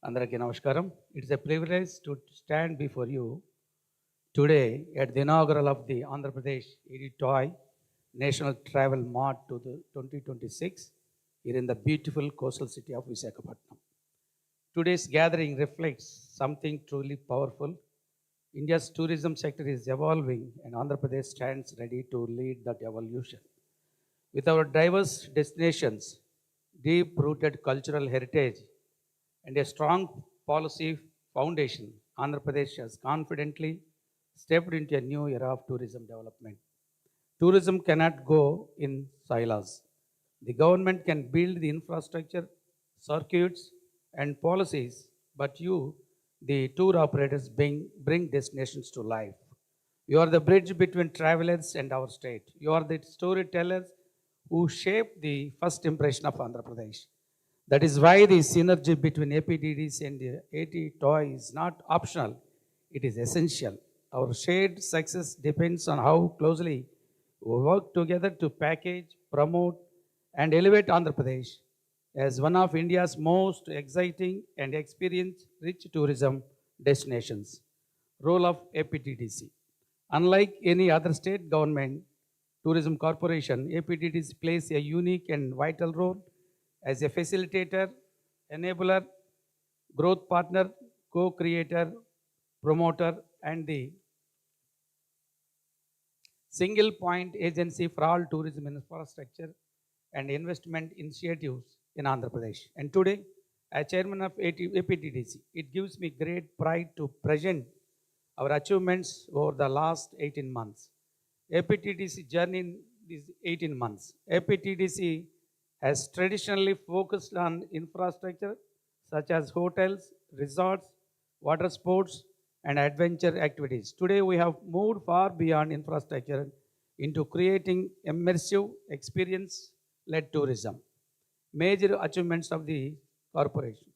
Andaraki Namaskaram. It is a privilege to stand before you today at the inaugural of the Andhra Pradesh ADTOI National Travel Mart to the 2026 here in the beautiful coastal city of Visakhapatnam. Today's gathering reflects something truly powerful. India's tourism sector is evolving and Andhra Pradesh stands ready to lead that evolution. With our diverse destinations, deep-rooted cultural heritage, and a strong policy foundation, Andhra Pradesh has confidently stepped into a new era of tourism development. Tourism cannot go in silos. The government can build the infrastructure, circuits, and policies, but you, the tour operators, bring destinations to life. You are the bridge between travelers and our state. You are the storytellers who shape the first impression of Andhra Pradesh. That is why the synergy between APDDC and the ADTOI is not optional, it is essential. Our shared success depends on how closely we work together to package, promote, and elevate Andhra Pradesh as one of India's most exciting and experience-rich tourism destinations. Role of APDDC. Unlike any other state government tourism corporation, APDDC plays a unique and vital role as a facilitator, enabler, growth partner, co-creator, promoter, and the single point agency for all tourism infrastructure and investment initiatives in Andhra Pradesh. And today, as chairman of APDDC, it gives me great pride to present our achievements over the last 18 months. APDDC journey in these 18 months. APDDC has traditionally focused on infrastructure such as hotels, resorts, water sports, and adventure activities. Today, we have moved far beyond infrastructure into creating immersive experience-led tourism. Major achievements of the corporation.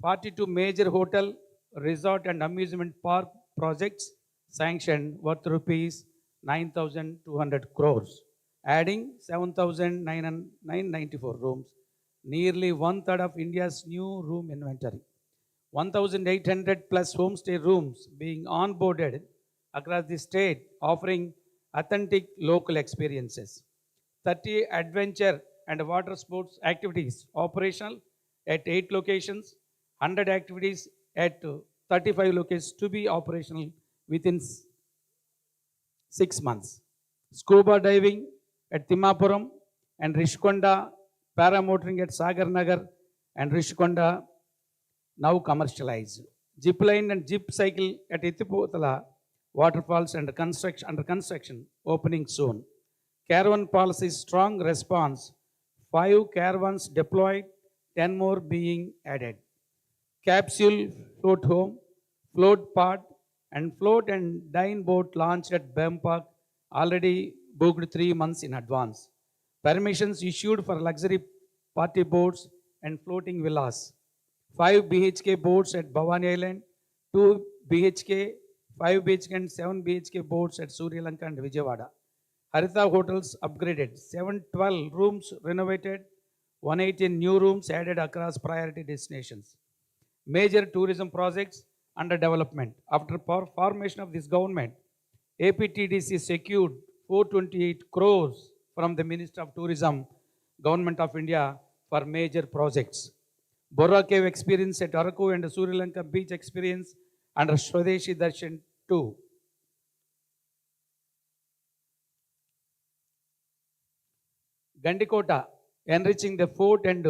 42 major hotel, resort, and amusement park projects sanctioned worth rupees 9,200 crores, adding 7,994 rooms, nearly one-third of India's new room inventory. 1,800 plus homestay rooms being onboarded across the state, offering authentic local experiences. 30 adventure and water sports activities operational at 8 locations, 100 activities at 35 locations to be operational within 6 months. Scuba diving at Timapuram and Rishkonda, paramotoring at Sagar Nagar and Rishkonda now commercialized. Zip line and zip cycle at Ithipotala waterfalls under construction, opening soon. Caravan policy strong response, 5 caravans deployed, 10 more being added. Capsule float home, float pod, and float and dine boat launched at Bempark, already booked 3 months in advance. Permissions issued for luxury party boats and floating villas. 5 BHK boats at Bhavani Island, 2 BHK, 5 BHK and 7 BHK boats at Sri Lanka and Vijayawada. Haritha hotels upgraded, 712 rooms renovated, 118 new rooms added across priority destinations. Major tourism projects under development. After formation of this government, APTDC secured 428 crores from the Minister of Tourism, Government of India for major projects. Borra Cave experience at Araku and Sri Lanka beach experience under Swadeshi Darshan 2. Gandikota, enriching the fort and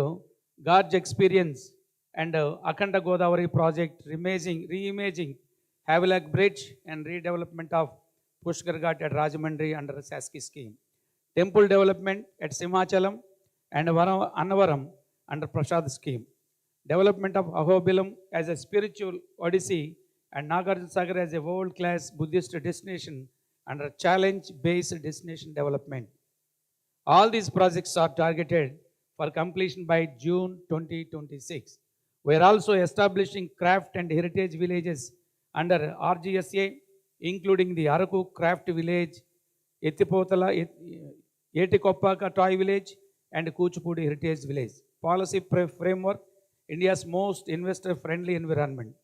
gorge experience, and Akhanda Godavari project, reimaging Havelock Bridge and redevelopment of Pushkar Ghat at Rajahmundry under Saski scheme. Temple development at Simachalam and Annavaram under Prasad scheme. Development of Ahobilam as a spiritual odyssey and Nagarjuna Sagar as a world-class Buddhist destination under challenge-based destination development. All these projects are targeted for completion by June 2026. We are also establishing craft and heritage villages under RGSA, including the Araku Craft Village, Etipotala, Etikoppaka Toy Village, and Kuchipudi Heritage Village. Policy framework, India's most investor-friendly environment.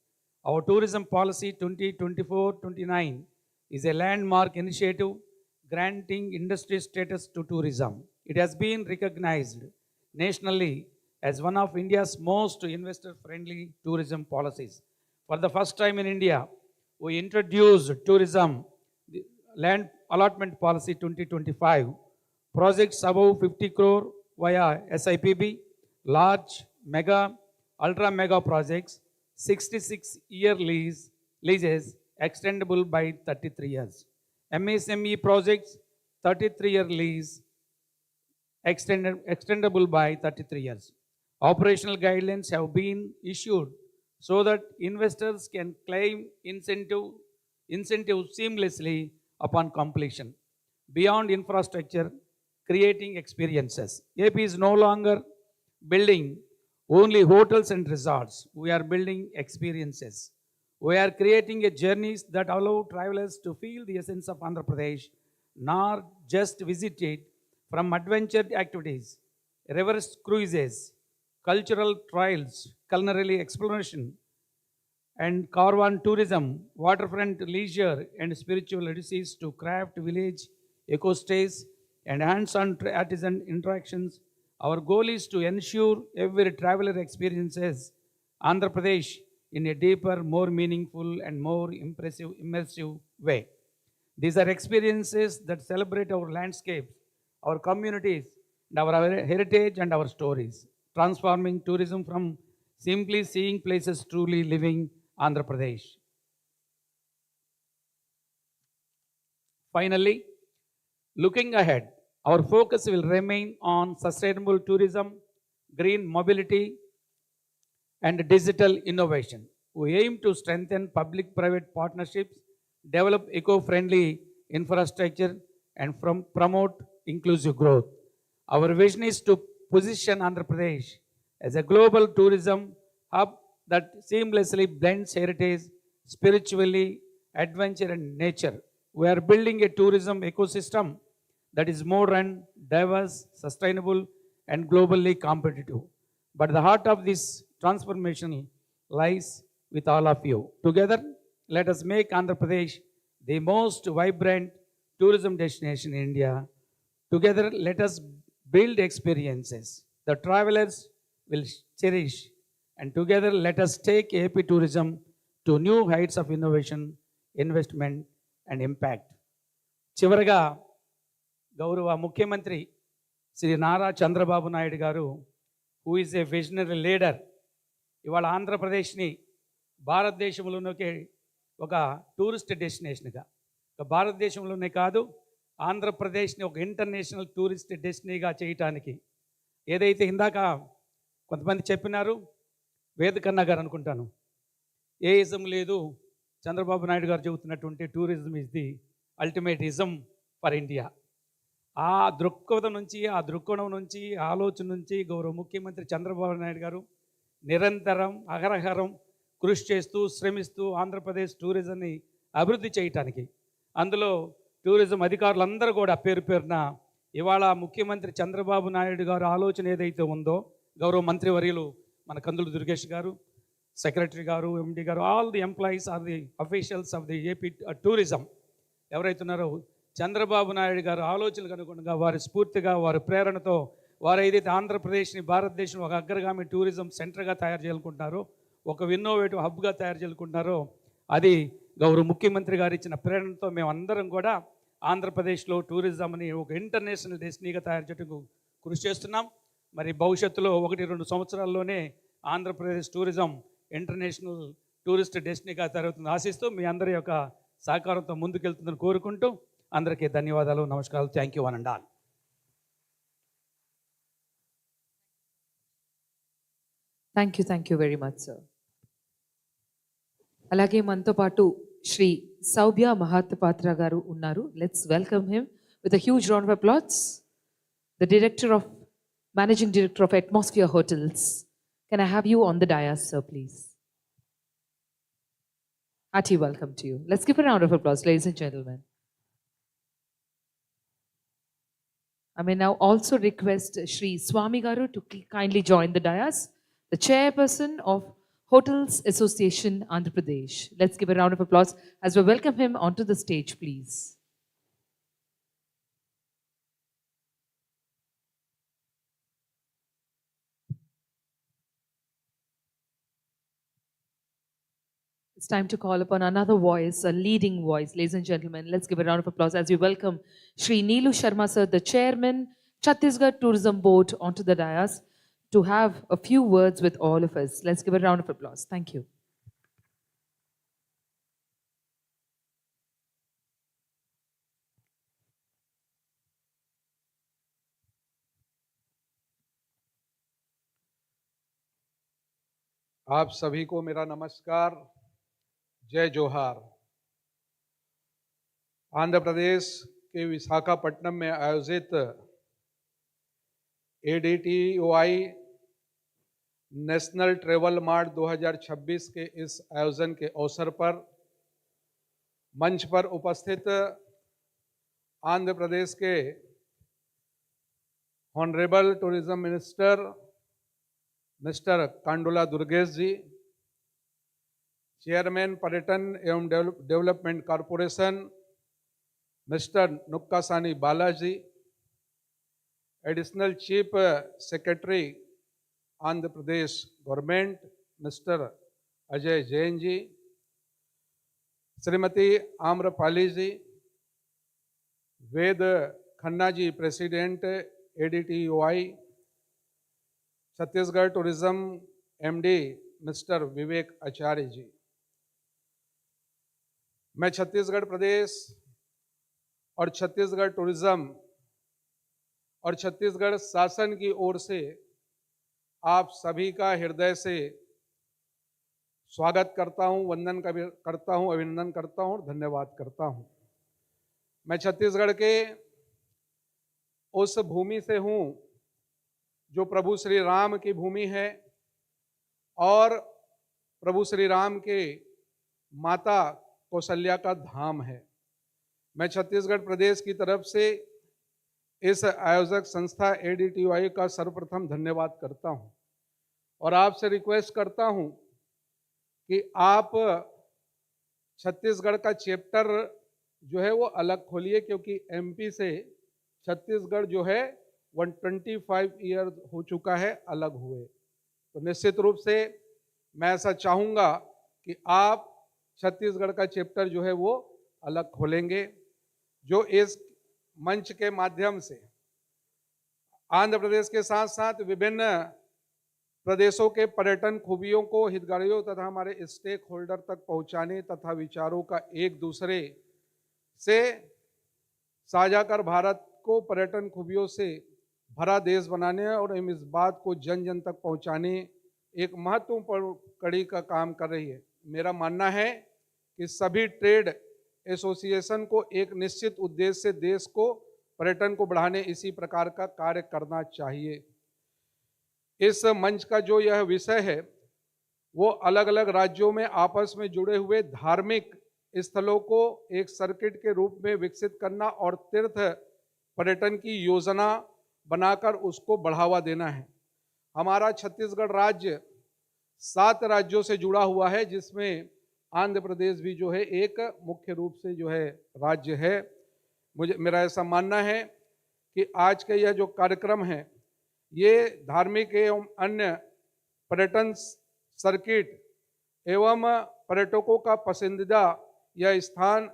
Our tourism policy 2024-29 is a landmark initiative granting industry status to tourism. It has been recognized nationally as one of India's most investor-friendly tourism policies. For the first time in India, we introduced tourism land allotment policy 2025. Projects above 50 crore via SIPB, large, mega, ultra mega projects, 66-year leases extendable by 33 years. MSME projects, 33-year lease extendable by 33 years. Operational guidelines have been issued so that investors can claim incentive seamlessly upon completion. Beyond infrastructure, creating experiences. AP is no longer building only hotels and resorts. We are building experiences. We are creating a journeys that allow travelers to feel the essence of Andhra Pradesh, not just visit it. From adventure activities, river cruises, cultural trials, culinary exploration, and caravan tourism, waterfront leisure, and spiritual odysseys to craft village eco stays and hands-on artisan interactions. Our goal is to ensure every traveler experiences Andhra Pradesh in a deeper, more meaningful, and more immersive way. These are experiences that celebrate our landscapes, our communities, and our heritage and our stories, transforming tourism from simply seeing places truly living Andhra Pradesh. Finally, looking ahead, our focus will remain on sustainable tourism, green mobility, and digital innovation. We aim to strengthen public-private partnerships, develop eco-friendly infrastructure, and promote inclusive growth. Our vision is to position Andhra Pradesh as a global tourism hub that seamlessly blends heritage, spiritually, adventure, and nature. We are building a tourism ecosystem that is modern, diverse, sustainable, and globally competitive. But the heart of this transformation lies with all of you. Together, let us make Andhra Pradesh the most vibrant tourism destination in India. Together, let us build experiences that travelers will cherish. And together, let us take AP tourism to new heights of innovation, investment, and impact. చివరగా గౌరవ ముఖ్యమంత్రి శ్రీ నారా చంద్రబాబు నాయుడు గారు, who is a visionary leader, ఇవాళ ఆంధ్రప్రదేశ్ని భారతదేశంలోనే ఒక tourist డెస్టినేషన్గా, భారతదేశంలోనే కాదు ఆంధ్రప్రదేశ్ని ఒక ఇంటర్నేషనల్ టూరిస్ట్ డెస్టినీగా చేయటానికి ఏదైతే ఇందాక కొంతమంది చెప్పినారు, వేదకన్నా గారు అనుకుంటాను, ఏ ఇజం లేదు, చంద్రబాబు నాయుడు గారు చెబుతున్నటువంటి tourism is the ultimate ism for India. ఆ దృక్పథం నుంచి, ఆ దృక్కోణం నుంచి, ఆలోచన నుంచి గౌరవ ముఖ్యమంత్రి చంద్రబాబు నాయుడు గారు నిరంతరం అహరహరం కృషి చేస్తూ శ్రమిస్తూ ఆంధ్రప్రదేశ్ టూరిజంని అభివృద్ధి చేయటానికి, అందులో టూరిజం అధికారులందరూ కూడా పేరు పేరున ఇవాళ ముఖ్యమంత్రి చంద్రబాబు నాయుడు గారు ఆలోచన ఏదైతే ఉందో, గౌరవ మంత్రివర్యులు మన కందులు దుర్గేష్ గారు, సెక్రటరీ గారు, ఎండి గారు, all the employees or the officials of the AP tourism ఎవరైతే ఉన్నారో, చంద్రబాబు నాయుడు గారు ఆలోచనలకు అనుగుణంగా వారి స్ఫూర్తిగా వారి ప్రేరణతో వారు ఏదైతే ఆంధ్రప్రదేశ్ని భారతదేశం ఒక అగ్రగామి టూరిజం సెంటర్గా తయారు చేయాలనుకుంటున్నారో, ఒక ఇన్నోవేటివ్ హబ్గా తయారు చేయాలనుకుంటున్నారో, అది గౌరవ ముఖ్యమంత్రి గారు ఇచ్చిన ప్రేరణతో మేమందరం కూడా ఆంధ్రప్రదేశ్లో టూరిజంని ఒక ఇంటర్నేషనల్ డెస్టినీగా తయారు చేయడానికి కృషి చేస్తున్నాం. మరి భవిష్యత్తులో 1-2 సంవత్సరాల్లోనే ఆంధ్రప్రదేశ్ టూరిజం ఇంటర్నేషనల్ టూరిస్ట్ డెస్టినీగా తయారవుతుందని ఆశిస్తూ మీ అందరి యొక్క సహకారంతో ముందుకెళ్తుందని కోరుకుంటూ అందరికీ ధన్యవాదాలు, నమస్కారాలు. Thank you one and all. Thank you very much, sir. అలాగే మనతో పాటు శ్రీ సౌభ్య మహాత్పాత్ర గారు ఉన్నారు. Let's welcome him with a huge round of applauds. The Managing Director of Atmosphere Hotels. Can I have you on the dais, sir, please? Hearty welcome to you. Let's give a round of applause, ladies and gentlemen. I may now also request Shri Swami Garu to kindly join the dais, the chairperson of Hotels Association, Andhra Pradesh. Let's give a round of applause as we welcome him onto the stage, please. It's time to call upon another voice, a leading voice. Ladies and gentlemen, let's give a round of applause as we welcome Shri Neelu Sharma sir, the chairman, Chhattisgarh Tourism Board, onto the dais to have a few words with all of us. Let's give a round of applause. Thank you. आप सभी को मेरा नमस्कार, जय जोहार। आंध्र प्रदेश के विशाखापट्टनम में आयोजित ADTOI नेशनल ट्रेवल मार्ट 2026 के इस आयोजन के अवसर पर मंच पर उपस्थित आंध्र प्रदेश के honourable tourism minister mister Kandula Durgesh ji, chairman पर्यटन एवं development corporation mister Nukkasani Balaji, additional chief secretary Andhra Pradesh government mister Ajay Jain ji, Shrimati Amrapali ji, Ved Khanna ji, president ADTOI, Chhattisgarh tourism MD mister Vivek Acharya ji. मैं छत्तीसगढ़ प्रदेश और छत्तीसगढ़ टूरिज्म और छत्तीसगढ़ शासन की ओर से आप सभी का हृदय से स्वागत करता हूं, वंदन करता हूं, अभिनंदन करता हूं और धन्यवाद करता हूं। मैं छत्तीसगढ़ के उस भूमि से हूं जो प्रभु श्री राम की भूमि है और प्रभु श्री राम के माता कौशल्या का धाम है। मैं छत्तीसगढ़ प्रदेश की तरफ से इस आयोजक संस्था ADTOI का सर्वप्रथम धन्यवाद करता हूं और आपसे रिक्वेस्ट करता हूं कि आप छत्तीसगढ़ का चैप्टर जो है वो अलग खोलिए, क्योंकि MP से छत्तीसगढ़ जो है 125 ईयर हो चुका है अलग हुए। तो निश्चित रूप से मैं ऐसा चाहूँगा कि आप छत्तीसगढ़ का चैप्टर जो है वो अलग खोलेंगे, जो इस मंच के माध्यम से आंध्र प्रदेश के साथ साथ विभिन्न प्रदेशों के पर्यटन खूबियों को हितग्राहियों तथा हमारे स्टेक होल्डर तक पहुंचाने तथा विचारों का एक दूसरे से साझा कर भारत को पर्यटन खूबियों से भरा देश बनाने और इस बात को जन जन तक पहुंचाने एक महत्वपूर्ण कड़ी का काम कर रही है। मेरा मानना है कि सभी ट्रेड एसोसिएशन को एक निश्चित उद्देश्य से देश को पर्यटन को बढ़ाने इसी प्रकार का कार्य करना चाहिए। इस मंच का जो यह विषय है वो अलग अलग राज्यों में आपस में जुड़े हुए धार्मिक स्थलों को एक सर्किट के रूप में विकसित करना और तीर्थ पर्यटन की योजना बनाकर उसको बढ़ावा देना है। हमारा छत्तीसगढ़ राज्य 7 राज्यों से जुड़ा हुआ है, जिसमें आंध्र प्रदेश भी जो है एक मुख्य रूप से जो है राज्य है। मेरा ऐसा मानना है कि आज का यह जो कार्यक्रम है ये धार्मिक एवं अन्य पर्यटन सर्किट एवं पर्यटकों का पसंदीदा यह स्थान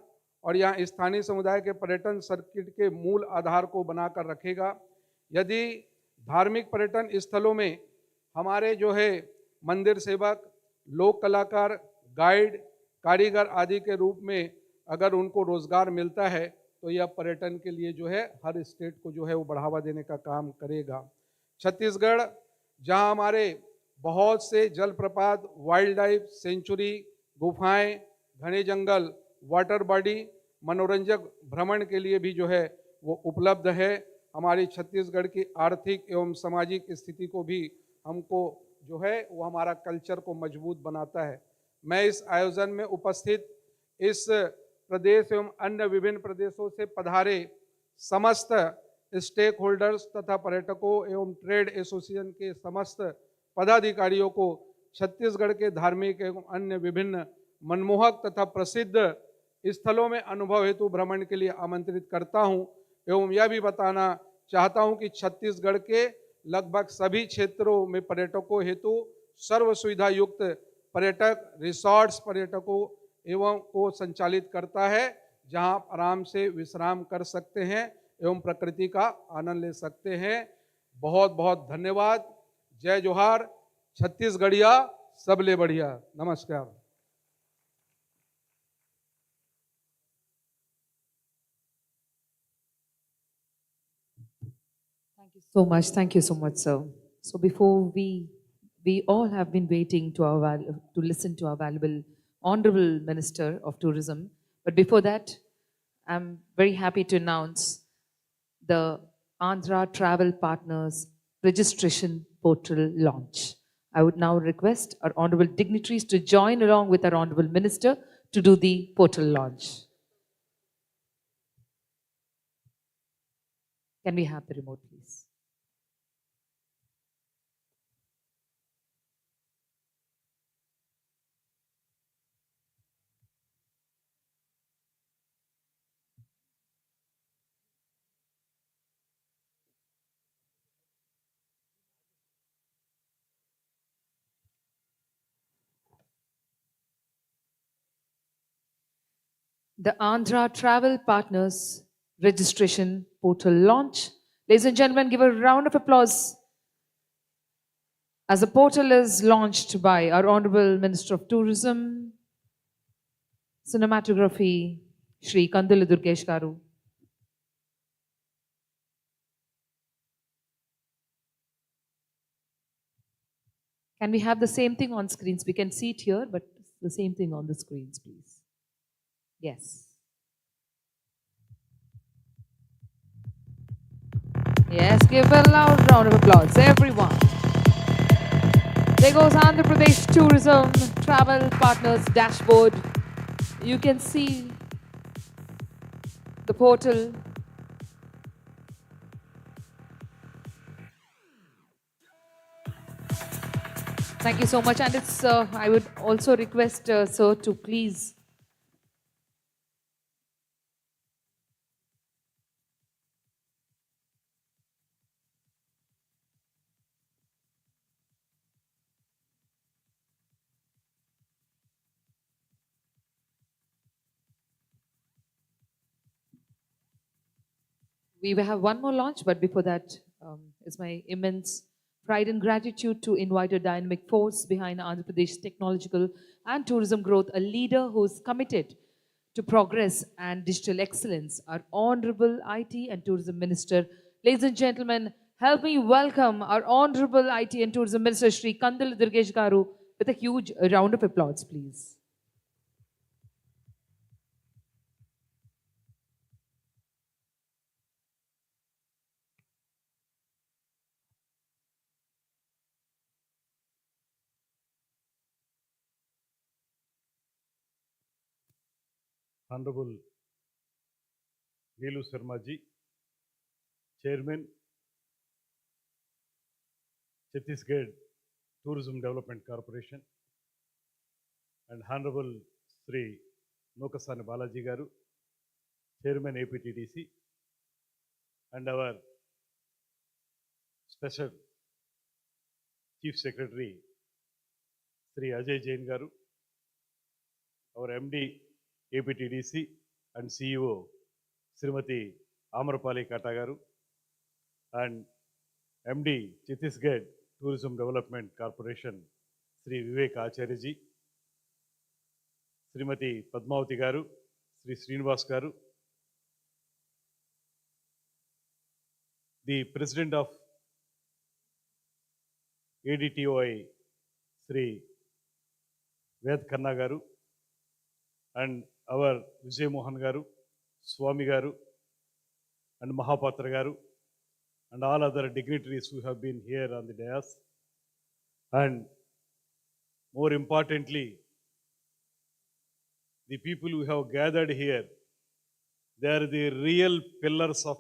और यहाँ स्थानीय समुदाय के पर्यटन सर्किट के मूल आधार को बनाकर रखेगा। यदि धार्मिक पर्यटन स्थलों में हमारे जो है मंदिर सेवक, लोक कलाकार, गाइड, कारीगर आदि के रूप में अगर उनको रोजगार मिलता है तो यह पर्यटन के लिए जो है हर स्टेट को जो है वो बढ़ावा देने का काम करेगा। छत्तीसगढ़ जहां हमारे बहुत से जलप्रपात, वाइल्ड लाइफ सेंचुरी, गुफाएं, घने जंगल, वाटर बॉडी, मनोरंजक भ्रमण के लिए भी जो है वो उपलब्ध है। हमारी छत्तीसगढ़ की आर्थिक एवं सामाजिक स्थिति को भी हमको जो है वो हमारा कल्चर को मजबूत बनाता है। मैं इस आयोजन में उपस्थित इस प्रदेश एवं अन्य विभिन्न प्रदेशों से पधारे समस्त स्टेक होल्डर्स तथा पर्यटकों एवं ट्रेड एसोसिएशन के समस्त पदाधिकारियों को छत्तीसगढ़ के धार्मिक एवं अन्य विभिन्न मनमोहक तथा प्रसिद्ध स्थलों में अनुभव हेतु भ्रमण के लिए आमंत्रित करता हूं एवं यह भी बताना चाहता हूं कि छत्तीसगढ़ के लगभग सभी क्षेत्रों में पर्यटकों हेतु सर्व सुविधा युक्त पर्यटक रिसॉर्ट्स पर्यटकों एवं को संचालित करता है, जहां आप आराम से विश्राम कर सकते हैं एवं प्रकृति का आनंद ले सकते हैं। बहुत बहुत धन्यवाद। जय जोहार। छत्तीसगढ़िया सबले बढ़िया। नमस्कार। Thank you so much, sir. So before we all have been waiting to to listen to our valuable Honorable Minister of Tourism. But before that, I'm very happy to announce the Andhra Travel Partners Registration Portal launch. I would now request our Honorable dignitaries to join along with our Honorable Minister to do the portal launch. Can we have the remote, please? The Andhra Travel Partners Registration Portal launch. Ladies and gentlemen, give a round of applause as the portal is launched by our Honorable Minister of Tourism, Cinematography, Shri Kandula Durgesh Garu. Can we have the same thing on screens? We can see it here, but the same thing on the screens, please. Yes. Yes, give a loud round of applause, everyone. There goes Andhra Pradesh Tourism Travel Partners dashboard. You can see the portal. Thank you so much. And it's, I would also request, sir, to please we will have one more launch, but before that, it's my immense pride and gratitude to invite a dynamic force behind Andhra Pradesh technological and tourism growth, a leader who's committed to progress and digital excellence, our Honorable IT and Tourism Minister. Ladies and gentlemen, help me welcome our Honorable IT and Tourism Minister, Shri Kandula Durgesh Garu, with a huge round of applause, please. Honorable Neelu Sharma ji, Chairman, Chhattisgarh Tourism Development Corporation, and Honorable Sri Nokasani Balaji Garu, Chairman APTDC, and our Special Chief Secretary Sri Ajay Jain Garu, our MD APTDC and CEO Srimati Amrapali Kata Garu, and MD Chhattisgarh Tourism Development Corporation Sri Vivek Acharya ji, Srimati Padmavati Garu, Sri Srinivas Garu, the President of ADTOI Sri Ved Khanna Garu, and our Vijay Mohan Garu, Swami Garu, and Mahapatra Garu, and all other dignitaries who have been here on the dais. And more importantly, the people who have gathered here, they are the real pillars of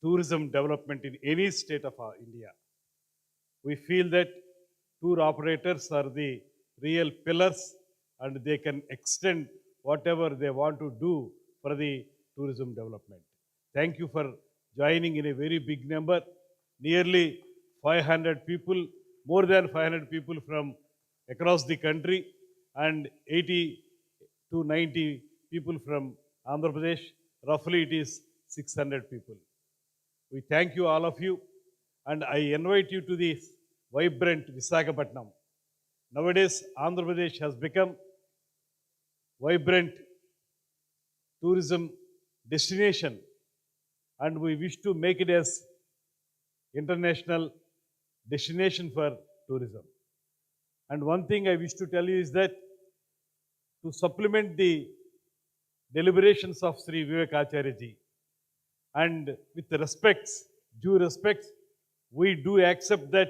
tourism development in any state of India. We feel that tour operators are the real pillars and they can extend whatever they want to do for the tourism development. Thank you for joining in a very big number. Nearly 500 people, more than 500 people from across the country, and 80 to 90 people from Andhra Pradesh. Roughly it is 600 people. We thank you, all of you, and I invite you to this vibrant Visakhapatnam. Nowadays, Andhra Pradesh has become vibrant tourism destination, and we wish to make it as international destination for tourism. And one thing I wish to tell you is that to supplement the deliberations of Sri Vivekacharya ji, and with respects, due respects, we do accept that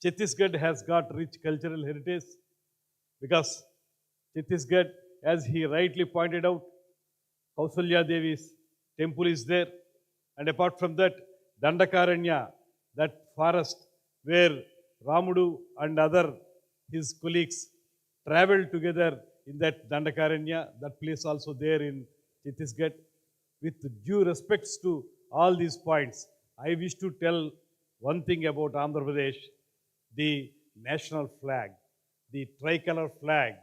Chhattisgarh has got rich cultural heritage, because Chhattisgarh, as he rightly pointed out, Kausalya Devi's temple is there, and apart from that, Dandakaranya, that forest where Ramudu and other his colleagues traveled together in that Dandakaranya, that place also there in Chhattisgarh. With due respects to all these points, I wish to tell one thing about Andhra Pradesh, the national flag, the tricolor flag,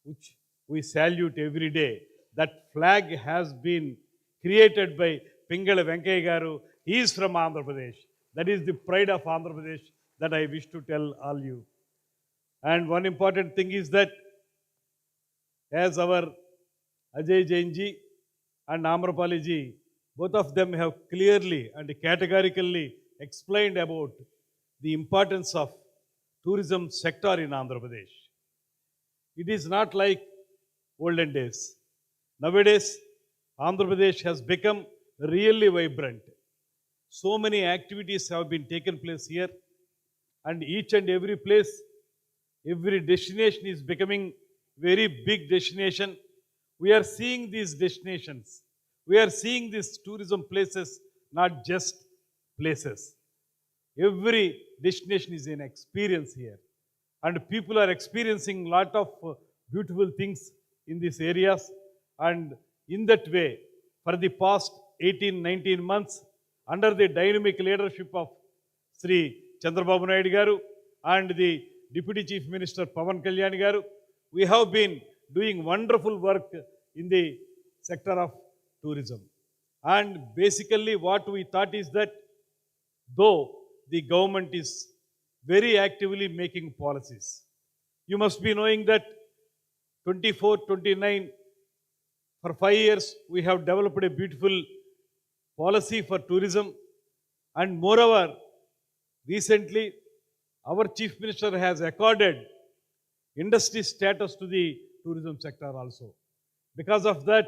which we salute every day. That flag has been created by Pingala Venkaya Garu. He is from Andhra Pradesh. That is the pride of Andhra Pradesh that I wish to tell all you. And one important thing is that as our Ajay Jain ji and Amrapali ji, both of them have clearly and categorically explained about the importance of tourism sector in Andhra Pradesh. It is not like olden days. Nowadays, Andhra Pradesh has become really vibrant. So many activities have been taken place here, and each and every place, every destination is becoming very big destination. We are seeing these destinations. We are seeing these tourism places, not just places. Every destination is an experience here. And people are experiencing a lot of beautiful things in these areas. And in that way, for the past 18-19 months, under the dynamic leadership of Sri Chandrababu Naidu Garu and the Deputy Chief Minister Pavan Kalyan Garu, we have been doing wonderful work in the sector of tourism. And basically what we thought is that though the government is very actively making policies, you must be knowing that 24-29, for 5 years, we have developed a beautiful policy for tourism. And moreover, recently, our Chief Minister has accorded industry status to the tourism sector also. Because of that,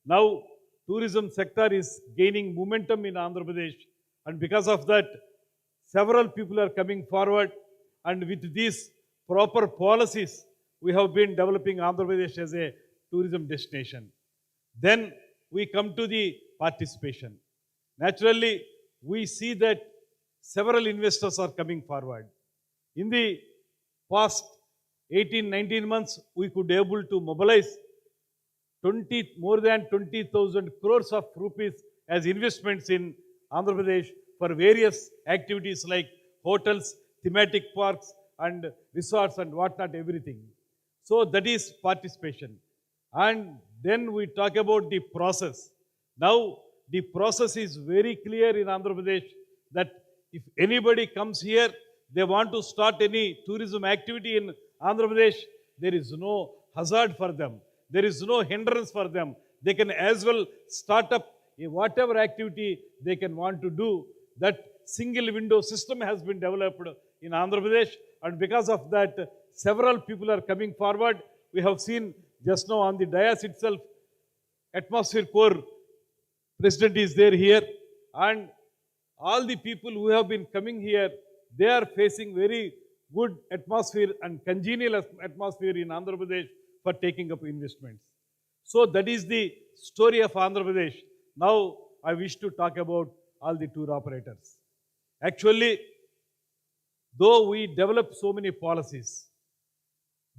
now tourism sector is gaining momentum in Andhra Pradesh. And because of that, several people are coming forward. And with these proper policies, we have been developing Andhra Pradesh as a tourism destination. Then we come to the participation. Naturally, we see that several investors are coming forward. In the past 18-19 months, we could able to mobilize more than 20,000 crores of rupees as investments in Andhra Pradesh for various activities like hotels, thematic parks, and resorts and whatnot, everything. So that is participation. And then we talk about the process. Now, the process is very clear in Andhra Pradesh that if anybody comes here, they want to start any tourism activity in Andhra Pradesh, there is no hazard for them. There is no hindrance for them. They can as well start up whatever activity they can want to do. That single window system has been developed in Andhra Pradesh, and because of that, several people are coming forward. We have seen just now on the dais itself, Atmosphere Corps President is there here, and all the people who have been coming here, they are facing very good atmosphere and congenial atmosphere in Andhra Pradesh for taking up investments. So that is the story of Andhra Pradesh. Now I wish to talk about all the tour operators. Actually, though we develop so many policies,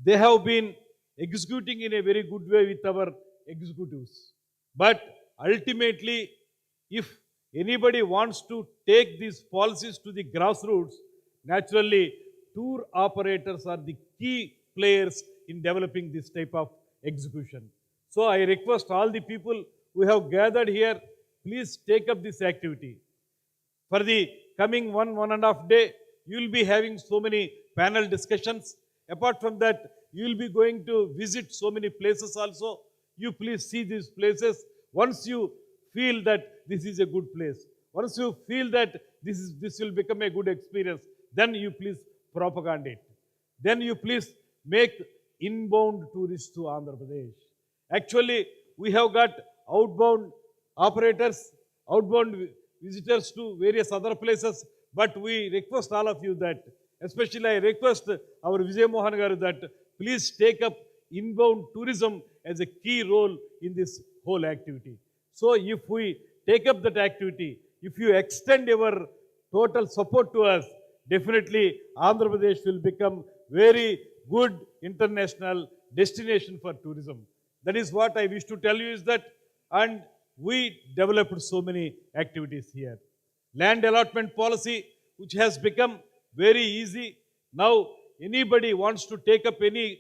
they have been executing in a very good way with our executives. But ultimately, if anybody wants to take these policies to the grassroots, naturally, tour operators are the key players in developing this type of execution. So I request all the people who have gathered here, please take up this activity. For the coming 1.5 days, you will be having so many panel discussions. Apart from that, you will be going to visit so many places also. You please see these places. Once you feel that this is a good place, once you feel that this will become a good experience, then you please propagate it. Then you please make inbound tourists to Andhra Pradesh. Actually, we have got outbound operators, outbound visitors to various other places, but we request all of you that, especially I request our Vijay Mohan Garu that please take up inbound tourism as a key role in this whole activity. So if we take up that activity, if you extend your total support to us, definitely Andhra Pradesh will become very good international destination for tourism. That is what I wish to tell you is that, and we developed so many activities here. Land allotment policy, which has become very easy. Now, anybody wants to take up any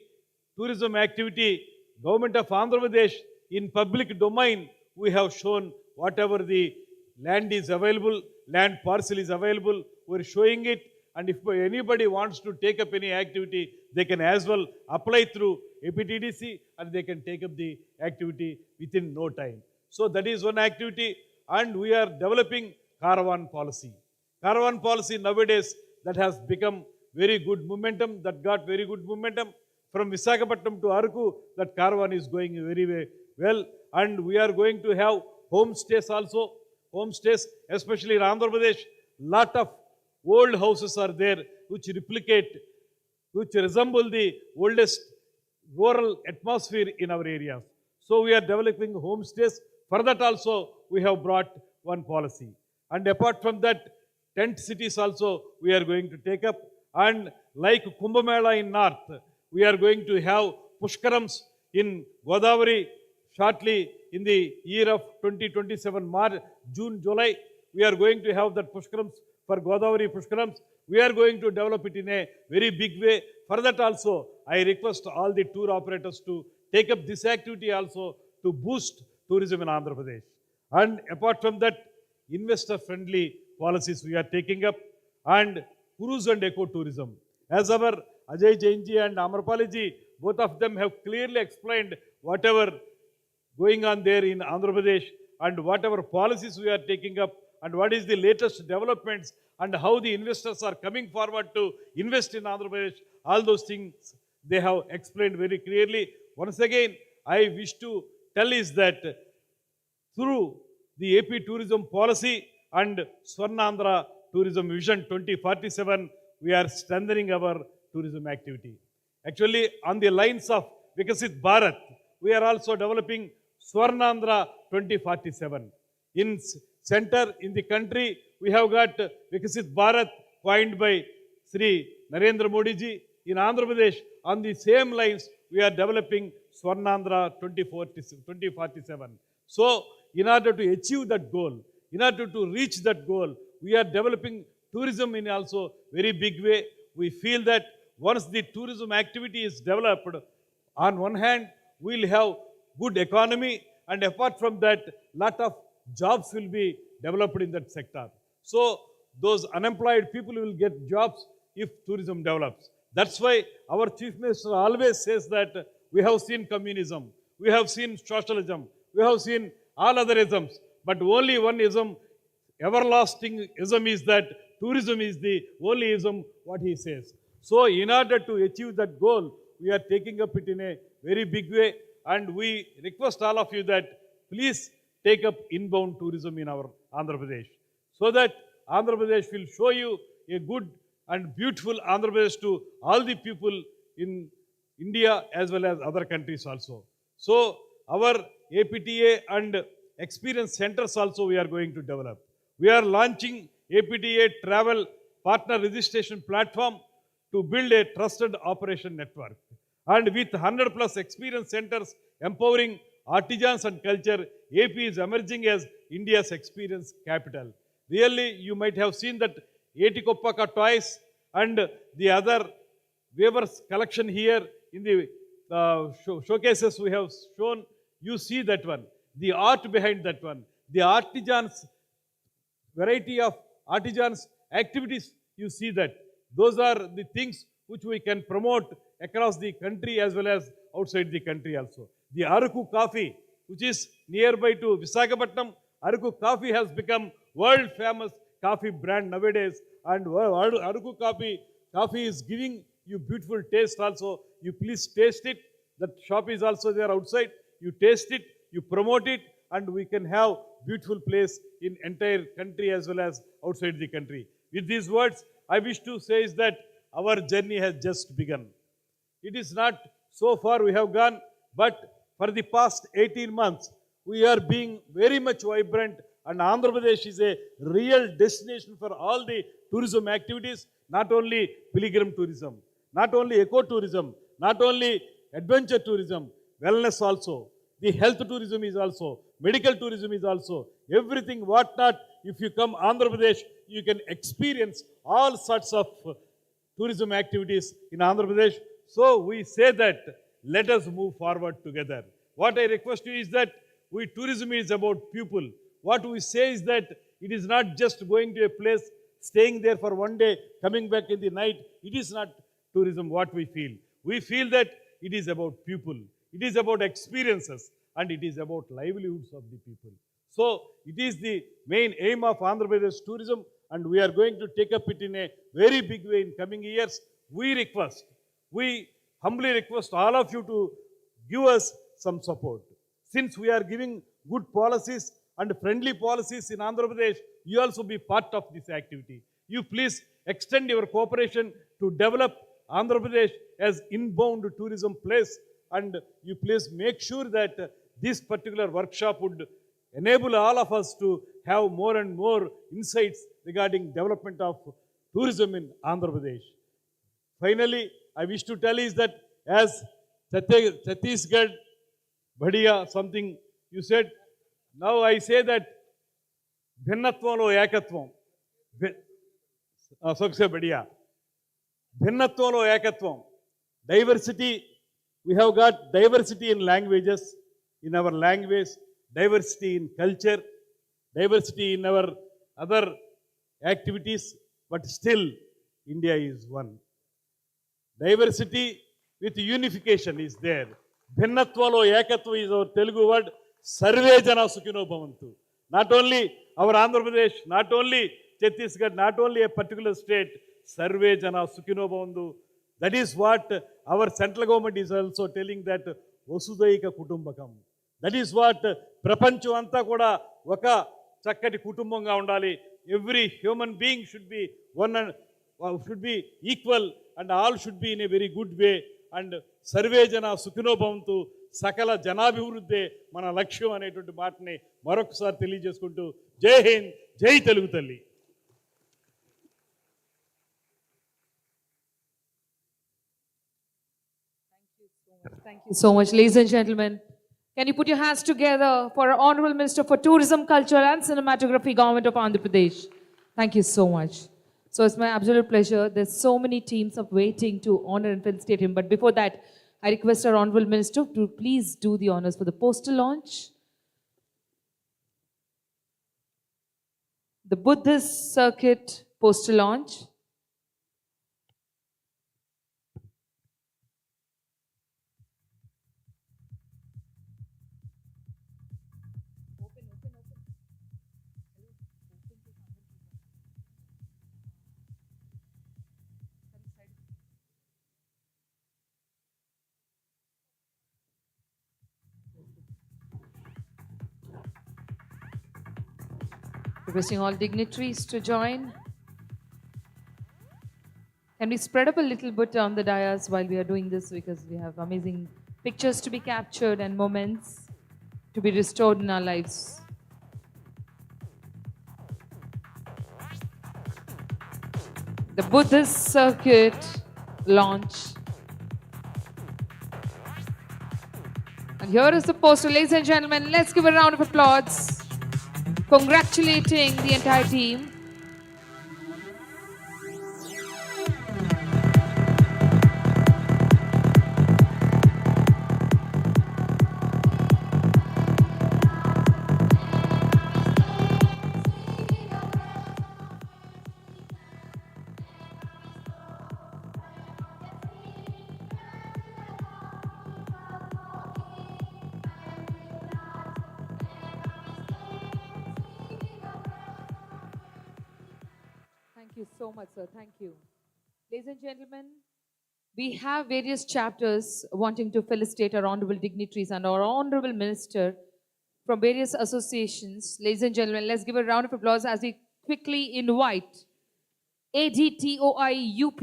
tourism activity, Government of Andhra Pradesh, in public domain, we have shown whatever the land is available, land parcel is available, we're showing it. And if anybody wants to take up any activity, they can as well apply through APTDC and they can take up the activity within no time. So that is one activity, and we are developing caravan policy. Caravan policy nowadays that has become very good momentum, that got very good momentum. From Visakhapatnam to Araku, that caravan is going very well, and we are going to have homestays also. Homestays, especially in Andhra Pradesh, lot of old houses are there which resemble the oldest rural atmosphere in our areas. So we are developing homestays. For that also, we have brought one policy. And apart from that, tent cities also we are going to take up. And like Kumbh Mela in North, we are going to have Pushkarams in Godavari shortly in the year of 2027, March, June, July. We are going to have that Pushkarams for Godavari Pushkarams. We are going to develop it in a very big way. For that also, I request all the tour operators to take up this activity also to boost tourism in Andhra Pradesh. And apart from that, investor-friendly policies we are taking up, and cruise and eco-tourism. As our Ajay Jainji and Amrapaliji, both of them have clearly explained whatever going on there in Andhra Pradesh and whatever policies we are taking up and what is the latest developments and how the investors are coming forward to invest in Andhra Pradesh. All those things they have explained very clearly. Once again, I wish to tell is that through the AP tourism policy and Swarnandhra Tourism Vision 2047, we are strengthening our tourism activity. Actually, on the lines of Vikasit Bharat, we are also developing Swarnandhra 2047. In center in the country, we have got Vikasit Bharat coined by Sri Narendra Modi ji. In Andhra Pradesh, on the same lines, we are developing Swarnandhra 2047. So, in order to achieve that goal, in order to reach that goal, we are developing tourism in also very big way. We feel that once the tourism activity is developed, on one hand, we will have good economy, and apart from that, lot of jobs will be developed in that sector. So, those unemployed people will get jobs if tourism develops. That's why our Chief Minister always says that we have seen communism, we have seen socialism, we have seen all other isms, but only one ism, everlasting ism is that tourism is the only ism what he says. So in order to achieve that goal, we are taking up it in a very big way, and we request all of you that please take up inbound tourism in our Andhra Pradesh, so that Andhra Pradesh will show you a good and beautiful Andhra Pradesh to all the people in India as well as other countries also. So our APTA and experience centers also we are going to develop. We are launching APTA travel partner registration platform to build a trusted operation network. And with 100 plus experience centers empowering artisans and culture, AP is emerging as India's experience capital. Really, you might have seen that ADTOI toys and the other Weaver's collection here in the showcases we have shown. You see that one, the art behind that one, the artisans, variety of artisans activities, you see that. Those are the things which we can promote across the country as well as outside the country also. The Araku coffee, which is nearby to Visakhapatnam, Araku coffee has become world famous coffee brand nowadays, and Araku coffee is giving you beautiful taste also. You please taste it. That shop is also there outside. You taste it, you promote it, and we can have beautiful place in entire country as well as outside the country. With these words, I wish to say is that our journey has just begun. It is not so far we have gone, but for the past 18 months, we are being very much vibrant, and Andhra Pradesh is a real destination for all the tourism activities, not only pilgrim tourism, not only eco-tourism, not only adventure tourism, wellness also. The health tourism is also, medical tourism is also, everything what not. If you come Andhra Pradesh, you can experience all sorts of tourism activities in Andhra Pradesh. So we say that let us move forward together. What I request you is that tourism is about people. What we say is that it is not just going to a place, staying there for one day, coming back in the night. It is not tourism what we feel. We feel that it is about people. It is about experiences, and it is about livelihoods of the people. So it is the main aim of Andhra Pradesh tourism, and we are going to take up it in a very big way in coming years. We humbly request all of you to give us some support. Since we are giving good policies and friendly policies in Andhra Pradesh, you also be part of this activity. You please extend your cooperation to develop Andhra Pradesh as inbound tourism place, and you please make sure that this particular workshop would enable all of us to have more and more insights regarding development of tourism in Andhra Pradesh. Finally, I wish to tell is that as Chhattisgarh, Bhadia, something you said, now I say that Bhinnatvanlo Ekatvam. Sakse Bhadia. Bhinnatvanlo Ekatvam. Diversity, we have got diversity in languages, in our language, diversity in culture, diversity in our other activities, but still India is one. Diversity with unification is there. Bhinnatwalo Ekatva is our Telugu word. Sarve Jana Sukhino Bhavantu. Not only our Andhra Pradesh, not only Chhattisgarh, not only a particular state, Sarve Jana Sukhino Bhavantu. That is what our central government is also telling, that Vasudaika Kutumbakam. That is what Prapancham anta kuda oka chakkati kutumbanga undali. Every human being should be one and should be equal, and all should be in a very good way. And Sarve Jana Sukhino Bhavantu, Sakala Janabhivrudhe mana laksham అనేటువంటి మాటని మరొకసారి తెలియజేసుకుంటూ జై హింద్, జై తెలుగు తల్లి. Thank you so much, ladies and gentlemen. Can you put your hands together for our Honorable Minister for Tourism, Culture and Cinematography, Government of Andhra Pradesh. Thank you so much. So it's my absolute pleasure. There's so many teams of waiting to honor and felicitate him. But before that, I request our Honorable Minister to please do the honors for the poster launch. The Buddhist Circuit poster launch. Requesting all dignitaries to join. Can we spread up a little bit on the dais while we are doing this, because we have amazing pictures to be captured and moments to be restored in our lives. The Buddhist Circuit launch. And here is the poster, ladies and gentlemen. Let's give a round of applause, congratulating the entire team. Thank you so much, sir. Thank you. Ladies and gentlemen, we have various chapters wanting to felicitate our honorable dignitaries and our honorable minister from various associations. Ladies and gentlemen, let's give a round of applause as we quickly invite ADTOI UP.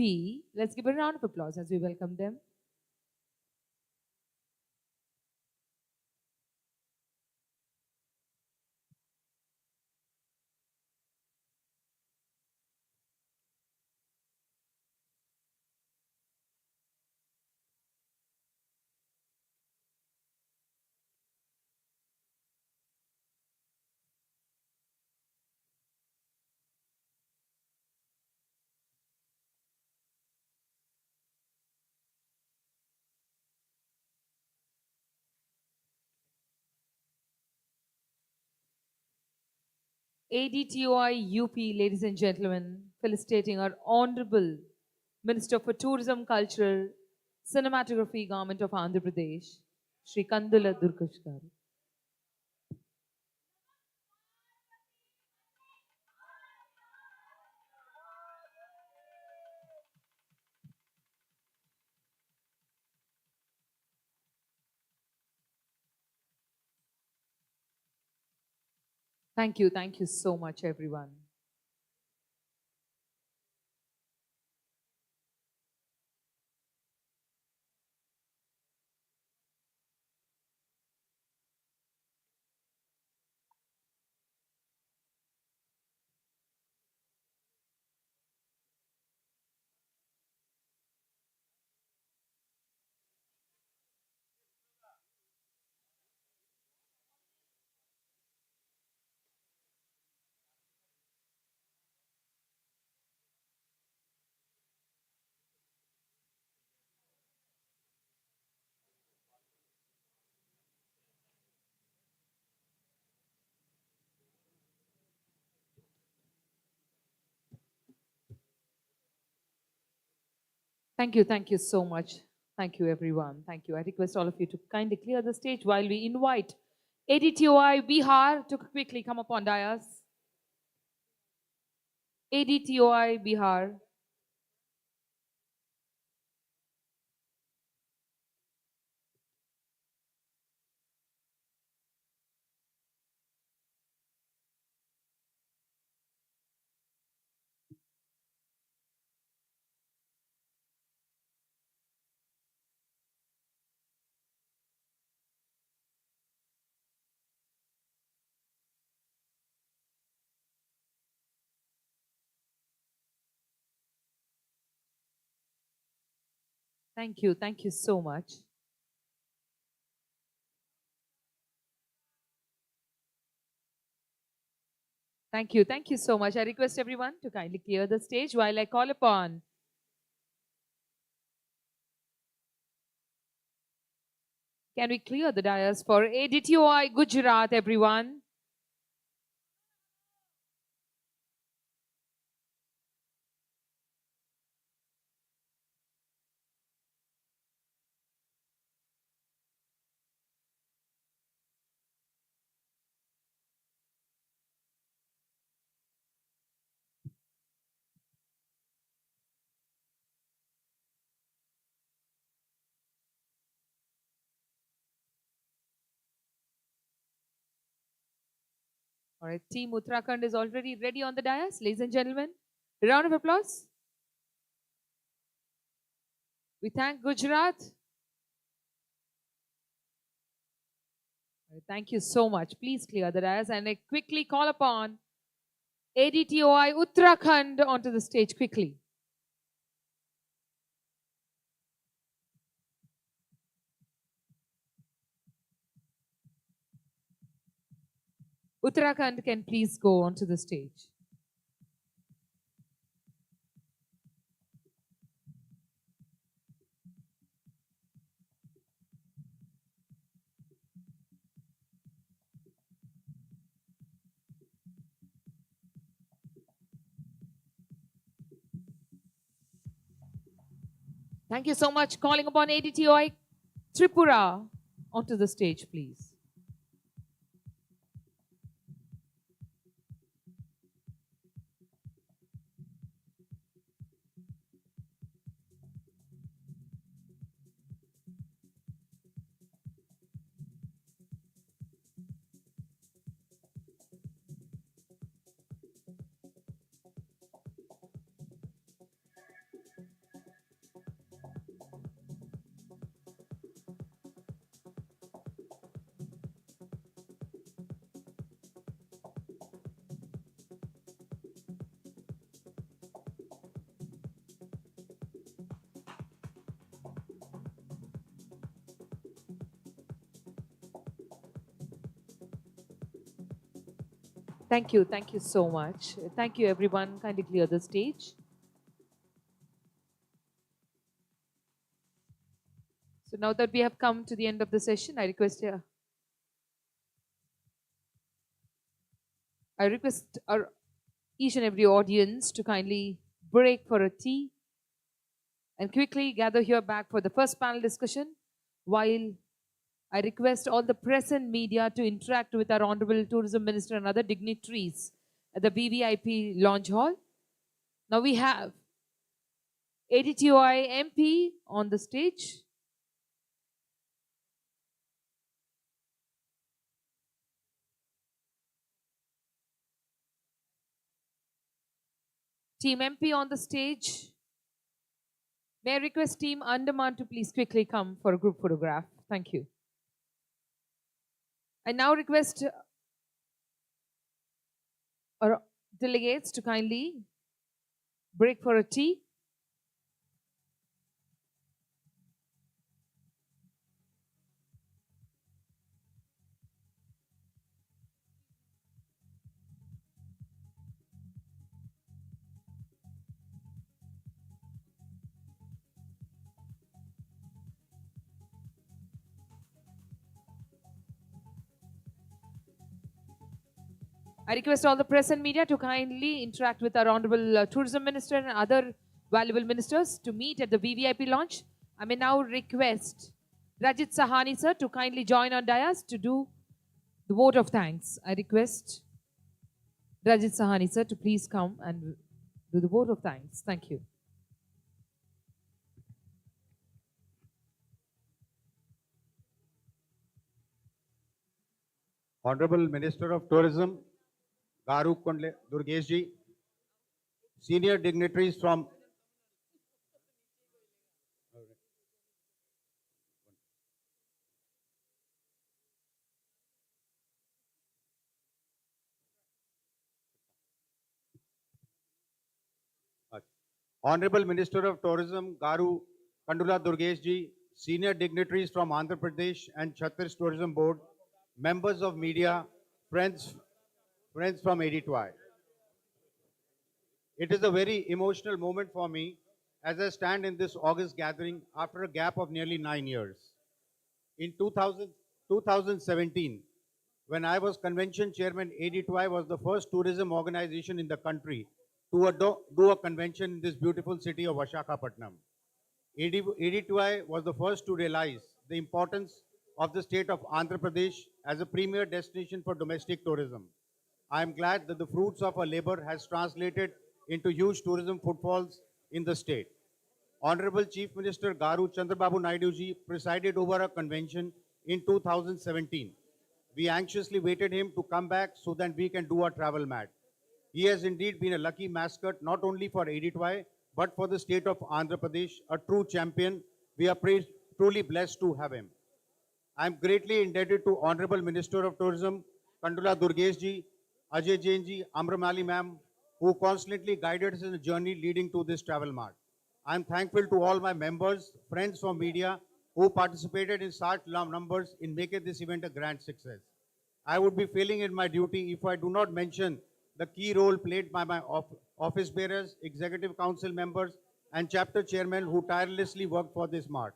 Let's give a round of applause as we welcome them. ADTOI UP, ladies and gentlemen, felicitating our Honorable Minister for Tourism, Culture, Cinematography, Government of Andhra Pradesh, Shri Kandula Durgesh garu. Thank you so much, everyone. Thank you so much. Thank you, everyone. Thank you. I request all of you to kindly clear the stage while we invite ADTOI Bihar to quickly come up on dais. ADTOI Bihar. Thank you so much. Thank you so much. I request everyone to kindly clear the stage while I call upon Can we clear the dais for ADTOI Gujarat, everyone? All right, Team Uttarakhand is already ready on the dais. Ladies and gentlemen, a round of applause. We thank Gujarat. Thank you so much. Please clear the dais and I quickly call upon ADTOI Uttarakhand onto the stage quickly. Uttarakhand can please go onto the stage. Thank you so much. Calling upon ADTOI Tripura onto the stage, please. Thank you. Thank you so much. Thank you, everyone. Kindly clear the stage. So now that we have come to the end of the session, I request each and every audience to kindly break for a tea and quickly gather here back for the first panel discussion, while I request all the press and media to interact with our Honorable Tourism Minister and other dignitaries at the VVIP Lounge Hall. Now we have ADTOI MP on the stage. Team MP on the stage. May I request Team Andaman to please quickly come for a group photograph. Thank you. I now request our delegates to kindly break for a tea. I request all the press and media to kindly interact with our Honorable Tourism Minister and other valuable ministers to meet at the VVIP launch. I may now request Rajit Sahani sir to kindly join on dais to do the vote of thanks. I request Rajit Sahani sir to please come and do the vote of thanks. Thank you. Honorable Minister of Tourism, Garu Kundle Durgesh ji, senior dignitaries from Honorable Minister of Tourism, Garu Kandula Durgesh ji, senior dignitaries from Andhra Pradesh and Chhattisgarh Tourism Board, members of media, friends from ADTOI. It is a very emotional moment for me as I stand in this August gathering after a gap of nearly 9 years. In 2017, when I was convention chairman, ADTOI was the first tourism organization in the country to do a convention in this beautiful city of Visakhapatnam. ADTOI was the first to realize the importance of the state of Andhra Pradesh as a premier destination for domestic tourism. I am glad that the fruits of our labor has translated into huge tourism footfalls in the state. Honorable Chief Minister Garu Chandrababu Naidu ji presided over a convention in 2017, We anxiously waited him to come back so that we can do our travel mat. He has indeed been a lucky mascot not only for ADTOI but for the state of Andhra Pradesh, a true champion. We are truly blessed to have him. I am greatly indebted to Honorable Minister of Tourism, Kandula Durgesh ji, Ajay Jain ji, Amramali ma'am, who constantly guided us in the journey leading to this travel mart. I am thankful to all my members, friends from media who participated in such numbers in making this event a grand success. I would be failing in my duty if I do not mention the key role played by my office bearers, executive council members, and chapter chairmen who tirelessly worked for this mart.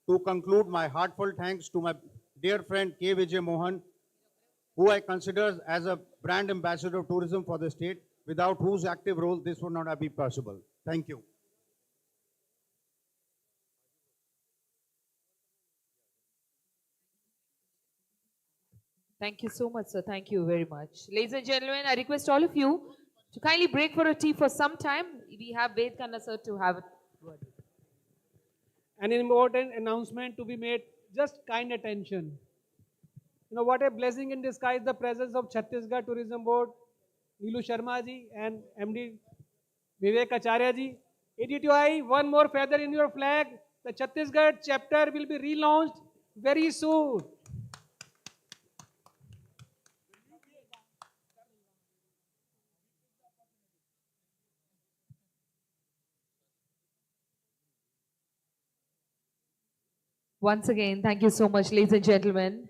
To conclude, my heartfelt thanks to my dear friend K. Vijay Mohan, who I consider as a brand ambassador of tourism for the state, without whose active role this would not have been possible. Thank you. Thank you so much, sir. Thank you very much. Ladies and gentlemen, I request all of you to kindly break for a tea for some time. We have Ved Khanna sir to have a word. An important announcement to be made, just kind attention. You know, what a blessing in disguise, the presence of Chhattisgarh Tourism Board, Neelu Sharma ji and MD Vivek Acharya ji. ADTOI, one more feather in your flag. The Chhattisgarh chapter will be relaunched very soon. Once again, thank you so much, ladies and gentlemen.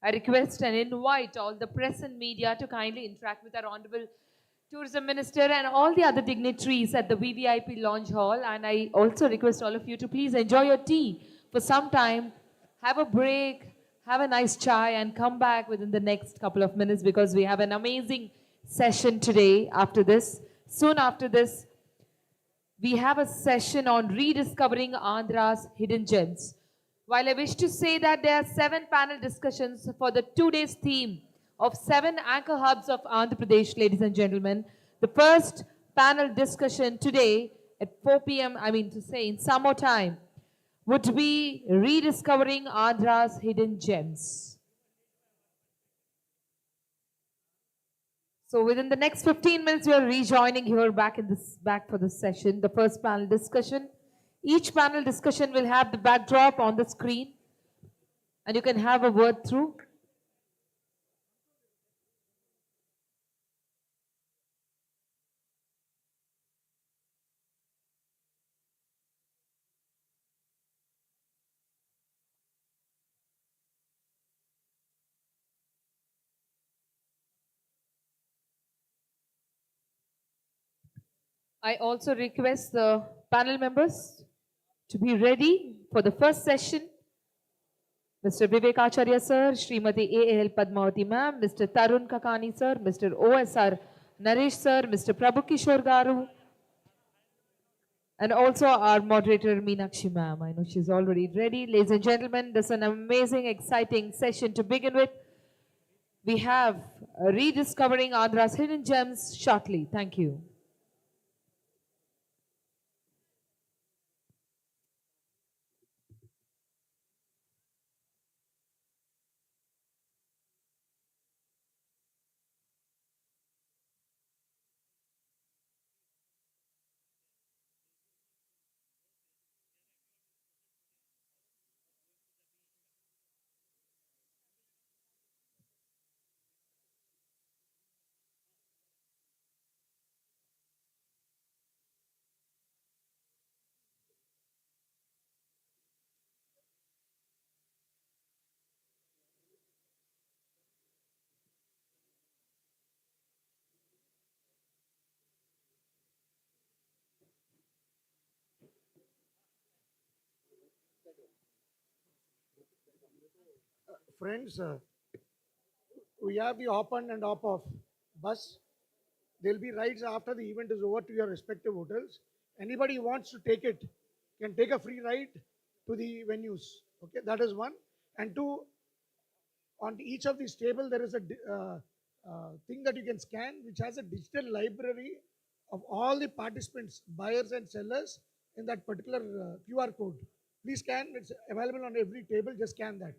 I request and invite all the press and media to kindly interact with our Honorable Tourism Minister and all the other dignitaries at the VVIP Lounge Hall. And I also request all of you to please enjoy your tea for some time, have a break, have a nice chai, and come back within the next couple of minutes because we have an amazing session today after this. Soon after this, we have a session on rediscovering Andhra's hidden gems. While I wish to say that there are 7 panel discussions for the 2 days theme of 7 anchor hubs of Andhra Pradesh, ladies and gentlemen. The first panel discussion today at 4 p.m., I mean to say in some more time, would be rediscovering Andhra's hidden gems. So within the next 15 minutes, we are rejoining here back for this session, the first panel discussion. Each panel discussion will have the backdrop on the screen and you can have a word through. I also request the panel members to be ready for the first session. Mr. Vivek Acharya sir, Srimati A.L. Padmavati ma'am, Mr. Tarun Kakani sir, Mr. O.S.R. Naresh sir, Mr. Prabhu Kishore Garu, and also our moderator Meenakshi ma'am. I know she's already ready. Ladies and gentlemen, this is an amazing, exciting session to begin with. We have rediscovering Andhra's hidden gems shortly. Thank you. Friends, we have the hop on and hop off bus. There'll be rides after the event is over to your respective hotels. Anybody who wants to take it can take a free ride to the venues. Okay, that is one. And two, on each of these table there is a thing that you can scan, which has a digital library of all the participants, buyers and sellers in that particular QR code. Please scan. It's available on every table. Just scan that.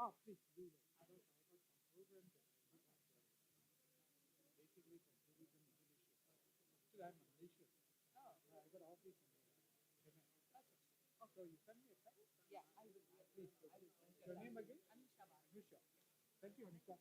Your name again? Anisha. Thank you, Anisha.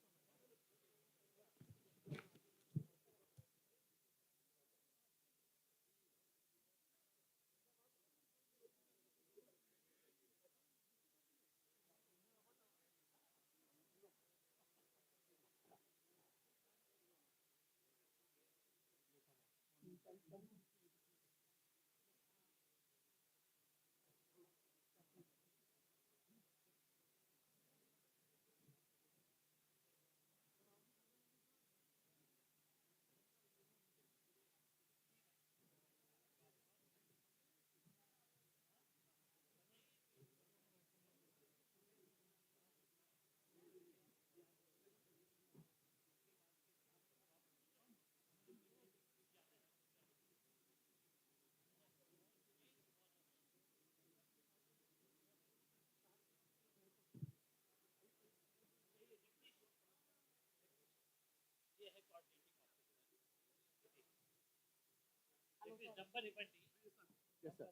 Yes, sir.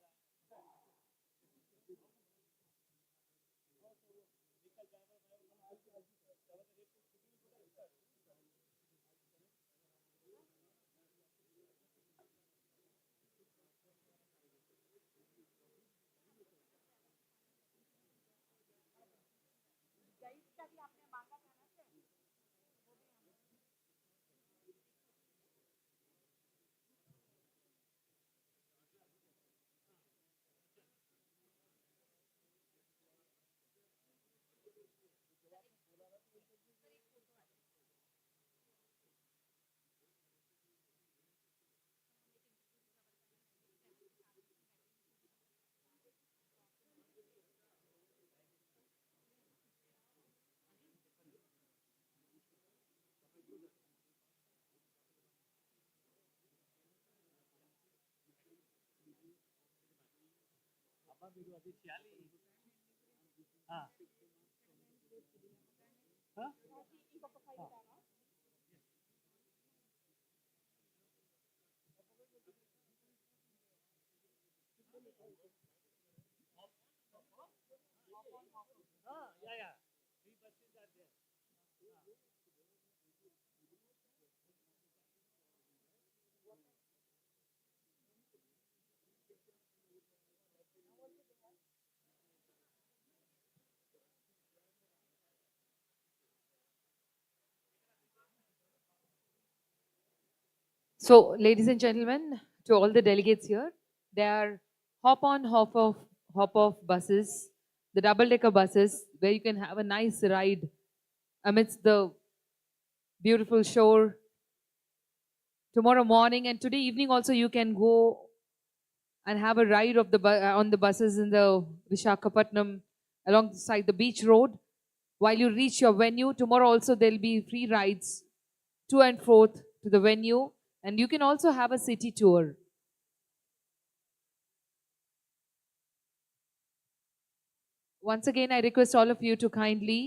అమ్మ మీరు అది చేయాలి. Yeah, yeah. 3 buses are there. So, ladies and gentlemen, to all the delegates here, there are hop off buses, the double-decker buses, where you can have a nice ride amidst the beautiful shore. Tomorrow morning and today evening also you can go and have a ride of the on the buses in the Vishakhapatnam alongside the beach road. While you reach your venue, tomorrow also there will be free rides to and forth to the venue, and you can also have a city tour. Once again, I request all of you to kindly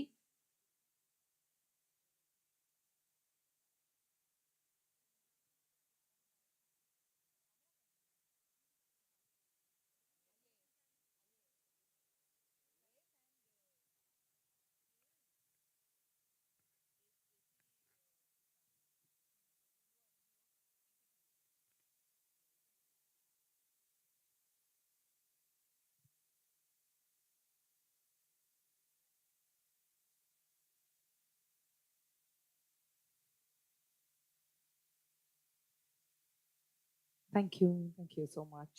thank you so much.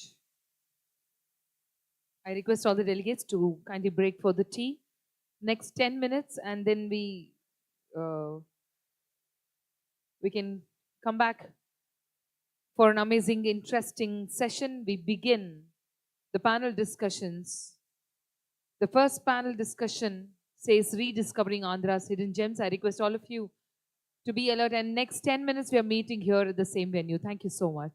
I request all the delegates to kindly break for the tea. Next 10 minutes, and then we can come back for an amazing, interesting session. We begin the panel discussions. The first panel discussion says Rediscovering Andhra's Hidden Gems. I request all of you to be alert, and next 10 minutes we are meeting here at the same venue. Thank you so much.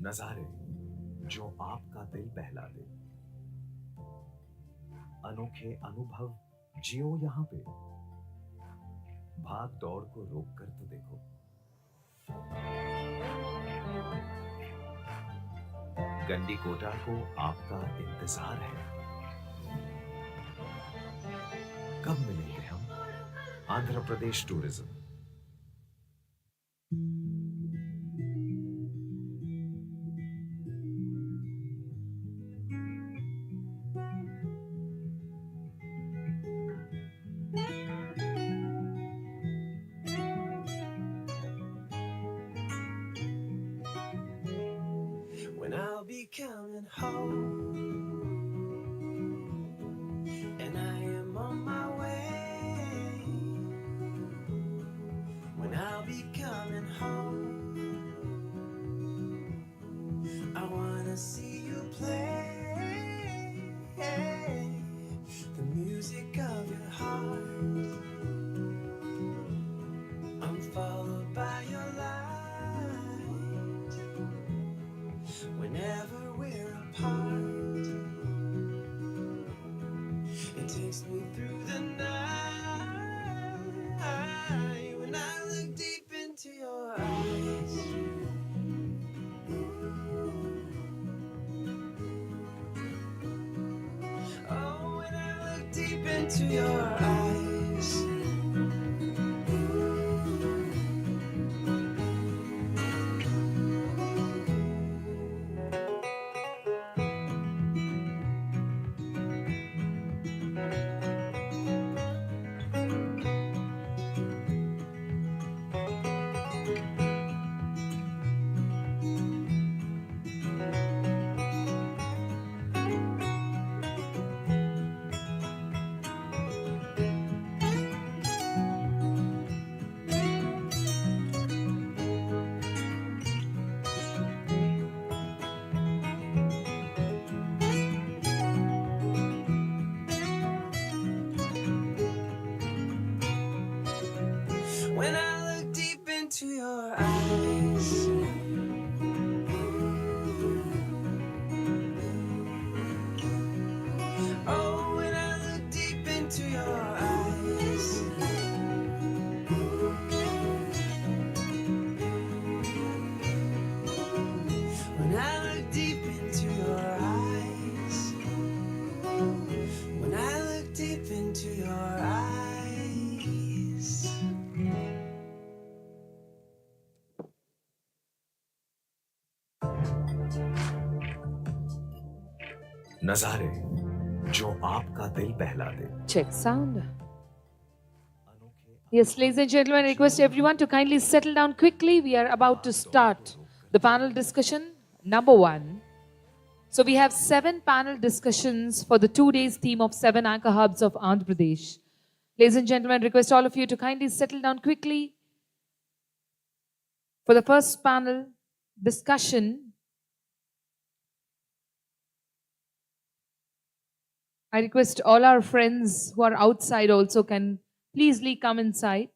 नजारे जो आपका दिल बहला दे, अनोखे अनुभव जियो यहां पे, भाग दौड़ को रोक कर तो देखो। गंडीकोटा को आपका इंतजार है। कब मिलेंगे हम? Andhra Pradesh tourism. When I'll be coming home, and I am on my way. When I'll be coming home, I wanna see you play the music of your heart. I'm followed by your light. Whenever we're apart, it takes me through the night. When I look deep into your eyes, oh, when I look deep into your eyes. When I look deep into your eyes, oh, when I look deep into your eyes, when I look deep into your eyes, when I look deep into your eyes. नजारे जो आपका दिल बहला दे। Check sound. Yes, ladies and gentlemen, I request everyone to kindly settle down quickly. We are about to start the panel discussion number 1. So we have 7 panel discussions for the 2 days theme of 7 anchor hubs of Andhra Pradesh. Ladies and gentlemen, I request all of you to kindly settle down quickly. For the first panel discussion, I request all our friends who are outside also can pleasely come inside.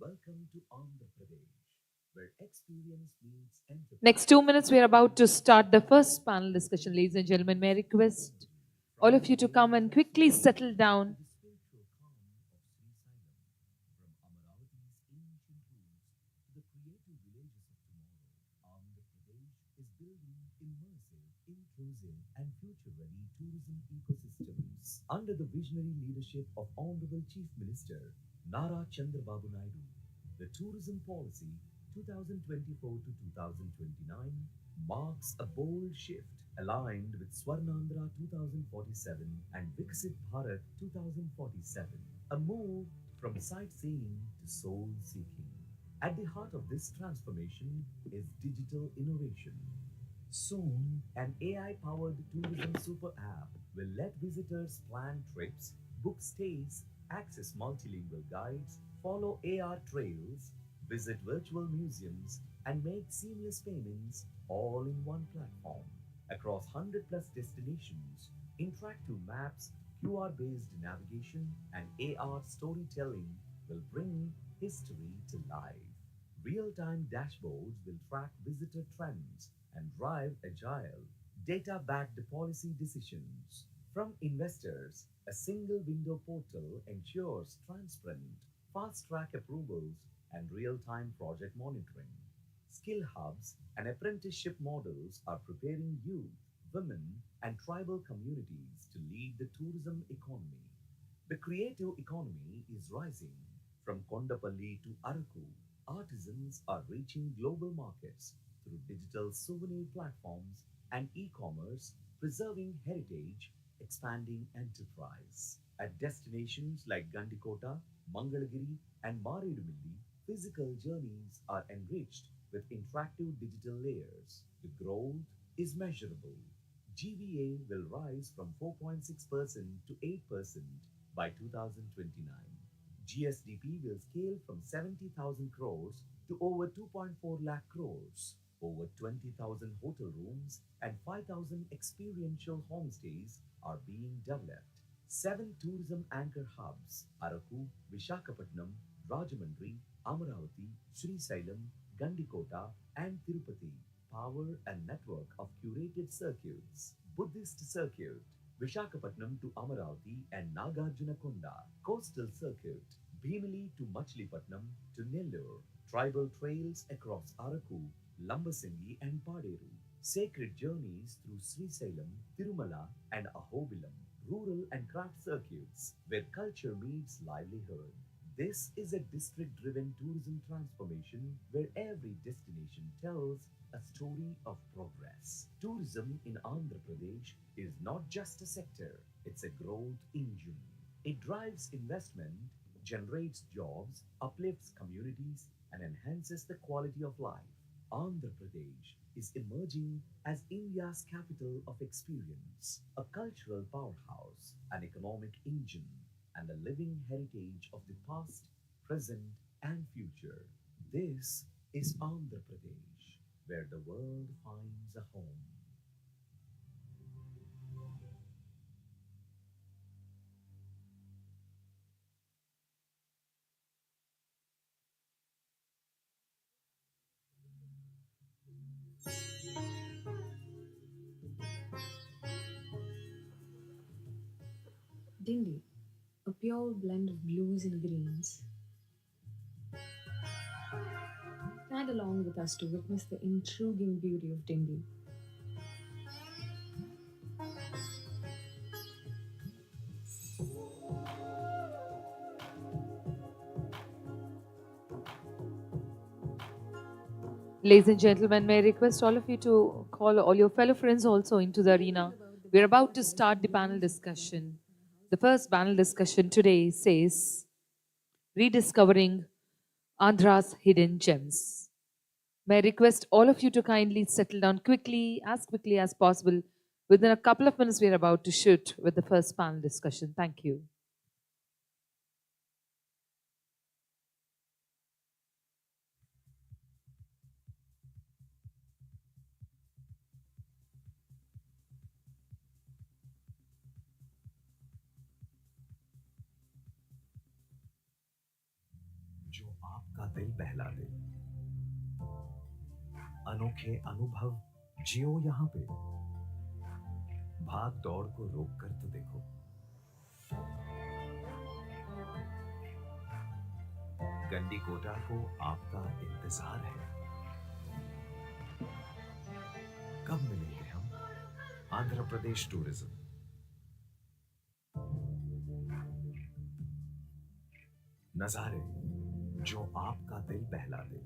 Welcome to Andhra Pradesh, where experience meets enterprise. Next 2 minutes, we are about to start the first panel discussion. Ladies and gentlemen, may I request all of you to come and quickly settle down. The creative villages of tomorrow, Andhra Pradesh is building immersive, inclusive, and future-ready tourism ecosystems under the visionary leadership of Honorable Chief Minister Nara Chandrababu Naidu. The tourism policy 2024 to 2029 marks a bold shift aligned with Swarnandhra 2047 and Viksit Bharat 2047, a move from sightseeing to soul seeking. At the heart of this transformation is digital innovation. Soon, an AI-powered tourism super app will let visitors plan trips, book stays, access multilingual guides, follow AR trails, visit virtual museums, and make seamless payments all in one platform. Across 100 plus destinations, interactive maps, QR-based navigation, and AR storytelling will bring history to life. Real-time dashboards will track visitor trends and drive agile, data-backed policy decisions. From investors, a single window portal ensures transparent, fast-track approvals and real-time project monitoring. Skill hubs and apprenticeship models are preparing youth, women, and tribal communities to lead the tourism economy. The creative economy is rising. From Kondapalli to Araku, artisans are reaching global markets through digital souvenir platforms and e-commerce, preserving heritage, expanding enterprise. At destinations like Gandikota, Mangalagiri, and Maridumilli, physical journeys are enriched with interactive digital layers. The growth is measurable. GVA will rise from 4.6% to 8% by 2029. GSDP will scale from 70,000 crores to over 2.4 lakh crores. Over 20,000 hotel rooms and 5,000 experiential homestays are being developed. 7 tourism anchor hubs, Araku, Vishakhapatnam, Rajamandri, Amaravati, Srisailam, Gandikota, and Tirupati, power a network of curated circuits. Buddhist Circuit, Vishakhapatnam to Amaravati and Nagarjunakonda, Coastal Circuit, Bhimili to Machilipatnam to Nellore, tribal trails across Araku, Lambasingi and Paderu, sacred journeys through Srisailam, Tirumala and Ahobilam, rural and craft circuits where culture meets livelihood. This is a district-driven tourism transformation where every destination tells a story of progress. Tourism in Andhra Pradesh is not just a sector, it's a growth engine. It drives investment, generates jobs, uplifts communities, and enhances the quality of life. Andhra Pradesh is emerging as India's capital of experience, a cultural powerhouse, an economic engine, and a living heritage of the past, present, and future. This is Andhra Pradesh, where the world finds a home. Dindi, a pure blend of blues and greens. Tag along with us to witness the intriguing beauty of Dindi. Ladies and gentlemen, may I request all of you to call all your fellow friends also into the arena. We're about to start the panel discussion. The first panel discussion today says, Rediscovering Andhra's Hidden Gems. May I request all of you to kindly settle down quickly as possible. Within a couple of minutes, we're about to shoot with the first panel discussion. Thank you. जो आपका दिल बहला दे। अनोखे अनुभव जियो यहां पे, भाग दौड़ को रोक कर तो देखो। गंडीकोटा को आपका इंतजार है। कब मिलेंगे हम? आंध्र प्रदेश टूरिज्म। नजारे जो आपका दिल बहला दे।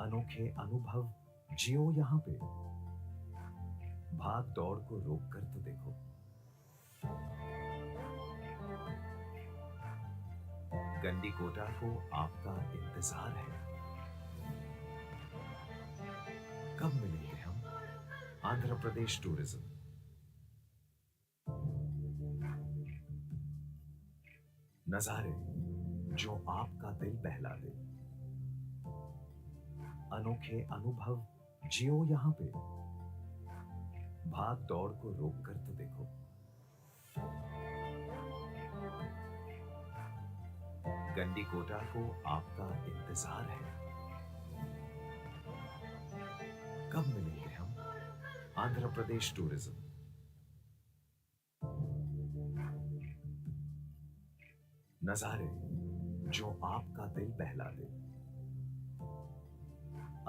अनोखे अनुभव जियो यहां पे, भाग दौड़ को रोक कर तो देखो। गंडीकोटा को आपका इंतजार है। कब मिलेंगे हम? आंध्र प्रदेश टूरिज्म। नजारे जो आपका दिल बहला दे। अनोखे अनुभव जियो यहां पे, भाग दौड़ को रोक कर तो देखो। गंडीकोटा को आपका इंतजार है। कब मिलेंगे हम? आंध्र प्रदेश टूरिज्म। नजारे जो आपका दिल बहला दे।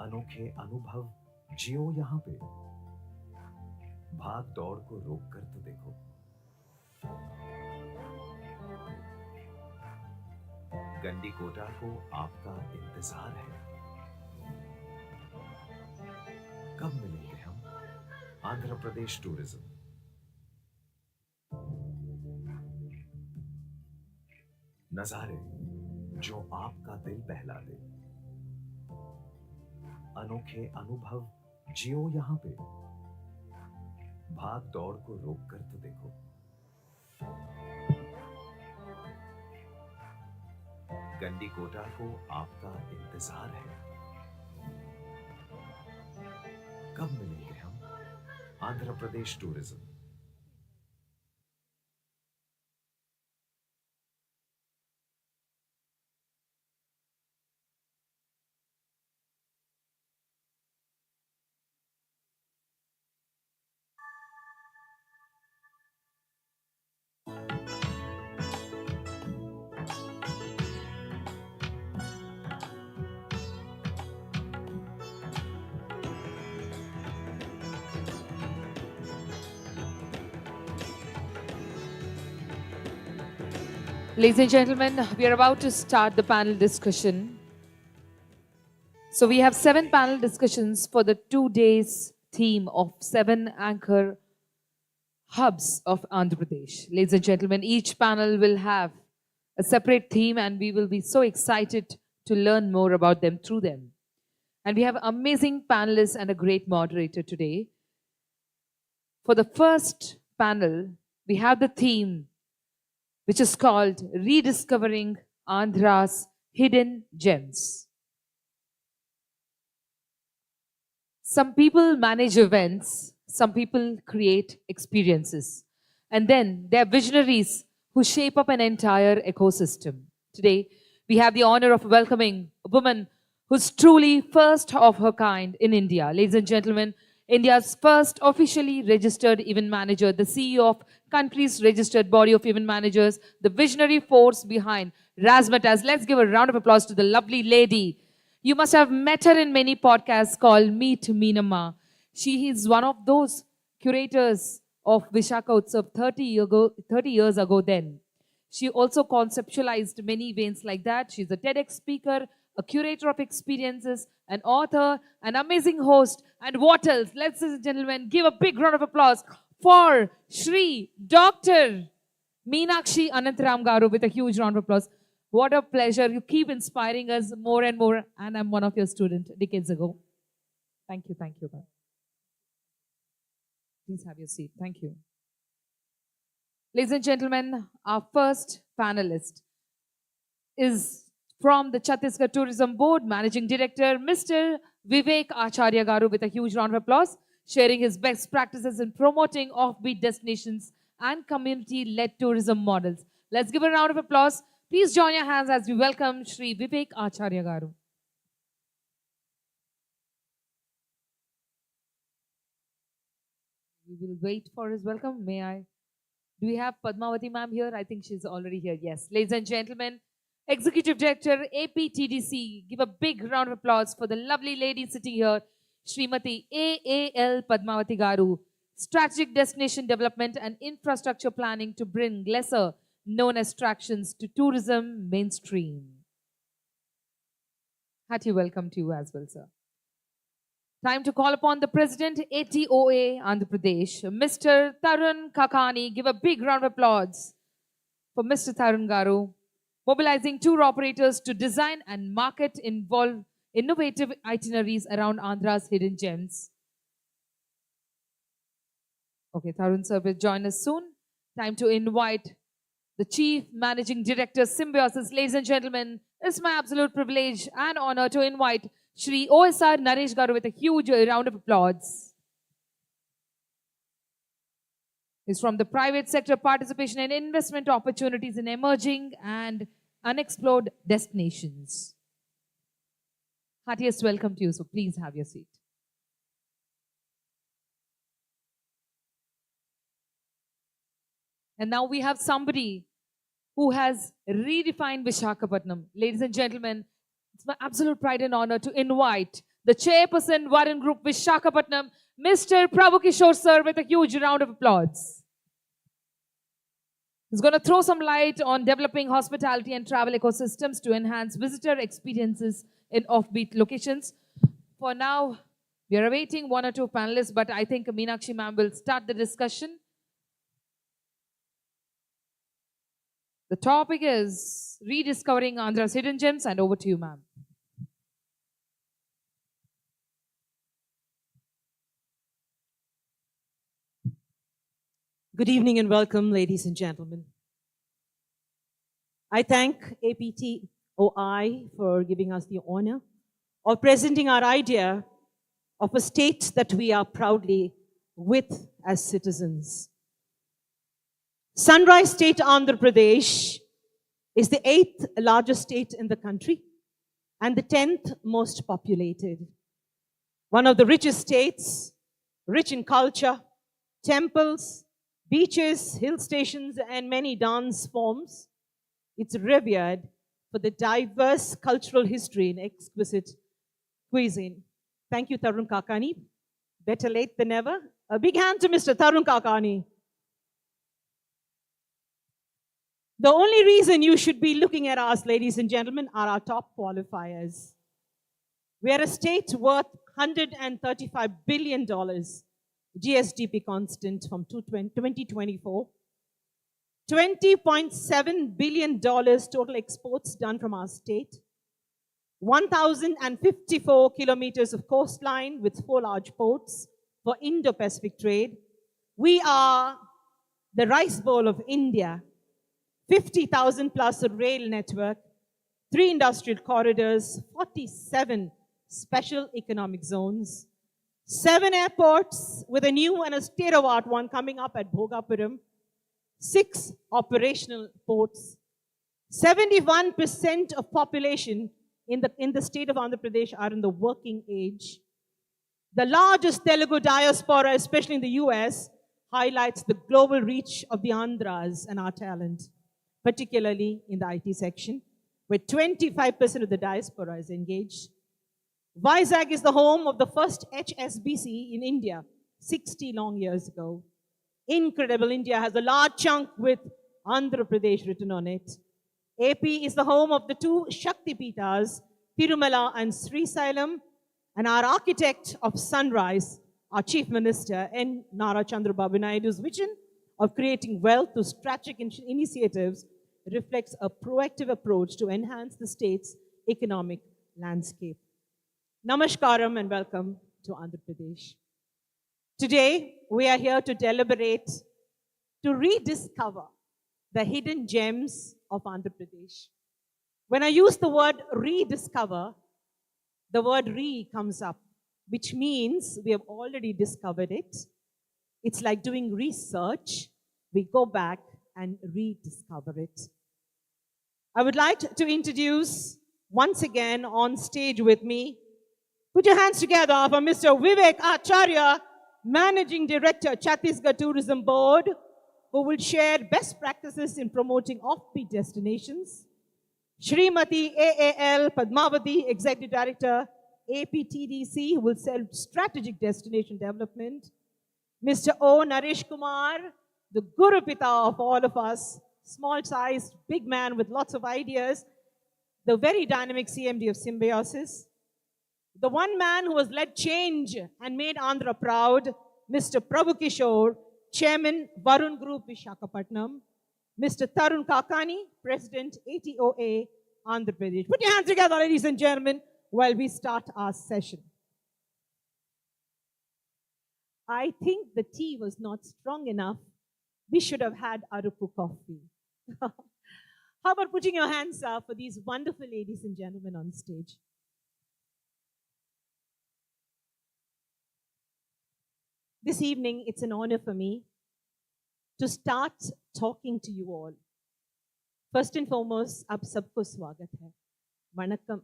अनोखे अनुभव जियो यहां पे, भाग दौड़ को रोक कर तो देखो। गंडीकोटा को आपका इंतजार है। कब मिलेंगे हम? आंध्र प्रदेश टूरिज्म। नजारे जो आपका दिल बहला दे। अनोखे अनुभव जियो यहां पे, भाग दौड़ को रोक कर तो देखो। गंडीकोटा को आपका इंतजार है। कब मिलेंगे हम? Andhra Pradesh tourism. Ladies and gentlemen, we are about to start the panel discussion. So we have 7 panel discussions for the 2 days theme of 7 anchor hubs of Andhra Pradesh. Ladies and gentlemen, each panel will have a separate theme and we will be so excited to learn more about them through them. And we have amazing panelists and a great moderator today. For the first panel, we have the theme which is called Rediscovering Andhra's Hidden Gems. Some people manage events, some people create experiences, and then there are visionaries who shape up an entire ecosystem. Today, we have the honor of welcoming a woman who's truly first of her kind in India. Ladies and gentlemen, India's first officially registered event manager, the CEO of country's registered body of event managers, the visionary force behind Razzmatazz. Let's give a round of applause to the lovely lady. You must have met her in many podcasts called Meet Meenamma. She is one of those curators of Vishaka Utsav 30 years ago then. She also conceptualized many events like that. She's a TEDx speaker, a curator of experiences, an author, an amazing host, and what else? Ladies and gentlemen, give a big round of applause for Shri Dr. Meenakshi Anantharam Garu with a huge round of applause. What a pleasure. You keep inspiring us more and more, and I'm one of your students decades ago. Thank you. Please have your seat. Thank you. Ladies and gentlemen, our first panelist is from the Chhattisgarh Tourism Board, Managing Director, Mr. Vivek Acharya Garu with a huge round of applause, sharing his best practices in promoting offbeat destinations and community-led tourism models. Let's give a round of applause Please join your hands as we welcome Shri Vivek Acharya Garu. We will wait for his welcome. May I? Do we have Padmavati ma'am here? I think she's already here. Yes. Ladies and gentlemen, Executive Director, APTDC. Give a big round of applause for the lovely lady sitting here, Srimati AAL Padmavati Garu. Strategic Destination Development and Infrastructure Planning to bring lesser known attractions to tourism mainstream. Hearty welcome to you as well, sir. Time to call upon the President, ADTOI, Andhra Pradesh, Mr. Tarun Kakani. Give a big round of applause for Mr. Tarun Garu, mobilizing tour operators to design and market innovative itineraries around Andhra's hidden gems. Okay, Tarun sir will join us soon. Time to invite the Chief Managing Director, Symbiosis. Ladies and gentlemen, it's my absolute privilege and honor to invite Shri OSR Naresh Garu with a huge round of applause. He's from the private sector participation and investment opportunities in emerging and unexplored destinations. Heartiest welcome to you, so please have your seat. And now we have somebody who has redefined Visakhapatnam. Ladies and gentlemen, it's my absolute pride and honor to invite the Chairperson, Varun Group, Visakhapatnam, Mr. Prabhu Kishore sir, with a huge round of applause. He's going to throw some light on developing hospitality and travel ecosystems to enhance visitor experiences in offbeat locations. For now, we are awaiting one or two panelists, but I think Meenakshi ma'am will start the discussion. The topic is rediscovering Andhra's hidden gems, and over to you, ma'am. Good evening and welcome, ladies and gentlemen. I thank APTOI for giving us the honor of presenting our idea of a state that we are proudly with as citizens. Sunrise State, Andhra Pradesh is the 8th largest state in the country and the 10th most populated. One of the richest states, rich in culture, temples, beaches, hill stations, and many dance forms. It's revered for the diverse cultural history and exquisite cuisine. Thank you, Tarun Kakani. Better late than never. A big hand to Mr. Tarun Kakani. The only reason you should be looking at us, ladies and gentlemen, are our top qualifiers. We are a state worth $135 billion GSDP constant from 2024. $20.7 billion total exports done from our state. 1,054 kilometers of coastline with 4 large ports for Indo-Pacific trade. We are the rice bowl of India. 50,000 plus a rail network, 3 industrial corridors, 47 special economic zones, 7 airports with a new and a state-of-the-art one coming up at Bhogapuram, 6 operational ports, 71% of population in the state of Andhra Pradesh are in the working age. The largest Telugu diaspora, especially in the US, highlights the global reach of the Andhras and our talent, particularly in the IT section, where 25% of the diaspora is engaged. Vizag is the home of the first HSBC in India, 60 long years ago. Incredible, India has a large chunk with Andhra Pradesh written on it. AP is the home of the 2 Shakti Pitas, Tirumala and Srisailam, and our architect of Sunrise, our Chief Minister, N. Nara Chandrababu Naidu's vision of creating wealth through strategic initiatives reflects a proactive approach to enhance the state's economic landscape. Namaskaram and welcome to Andhra Pradesh. Today, we are here to deliberate, to rediscover the hidden gems of Andhra Pradesh. When I use the word rediscover, the word re comes up, which means we have already discovered it. It's like doing research. We go back and rediscover it. I would like to introduce once again on stage with me, put your hands together for Mr. Vivek Acharya, Managing Director, Chhattisgarh Tourism Board, who will share best practices in promoting offbeat destinations. Shrimati AAL Padmavati, Executive Director, APTDC, who will sell strategic destination development. Mr. O. Naresh Kumar, the Guru Pita of all of us, small-sized, big man with lots of ideas, the very dynamic CMD of Symbiosis. The one man who has led change and made Andhra proud, Mr. Prabhu Kishore, Chairman, Varun Group, Visakhapatnam. Mr. Tarun Kakani, President, ATOA, Andhra Pradesh. Put your hands together, ladies and gentlemen, while we start our session. I think the tea was not strong enough. We should have had Aruku coffee. How about putting your hands up for these wonderful ladies and gentlemen on stage? This evening, it's an honor for me to start talking to you all. First and foremost, आप सबको स्वागत है. वणक्कम.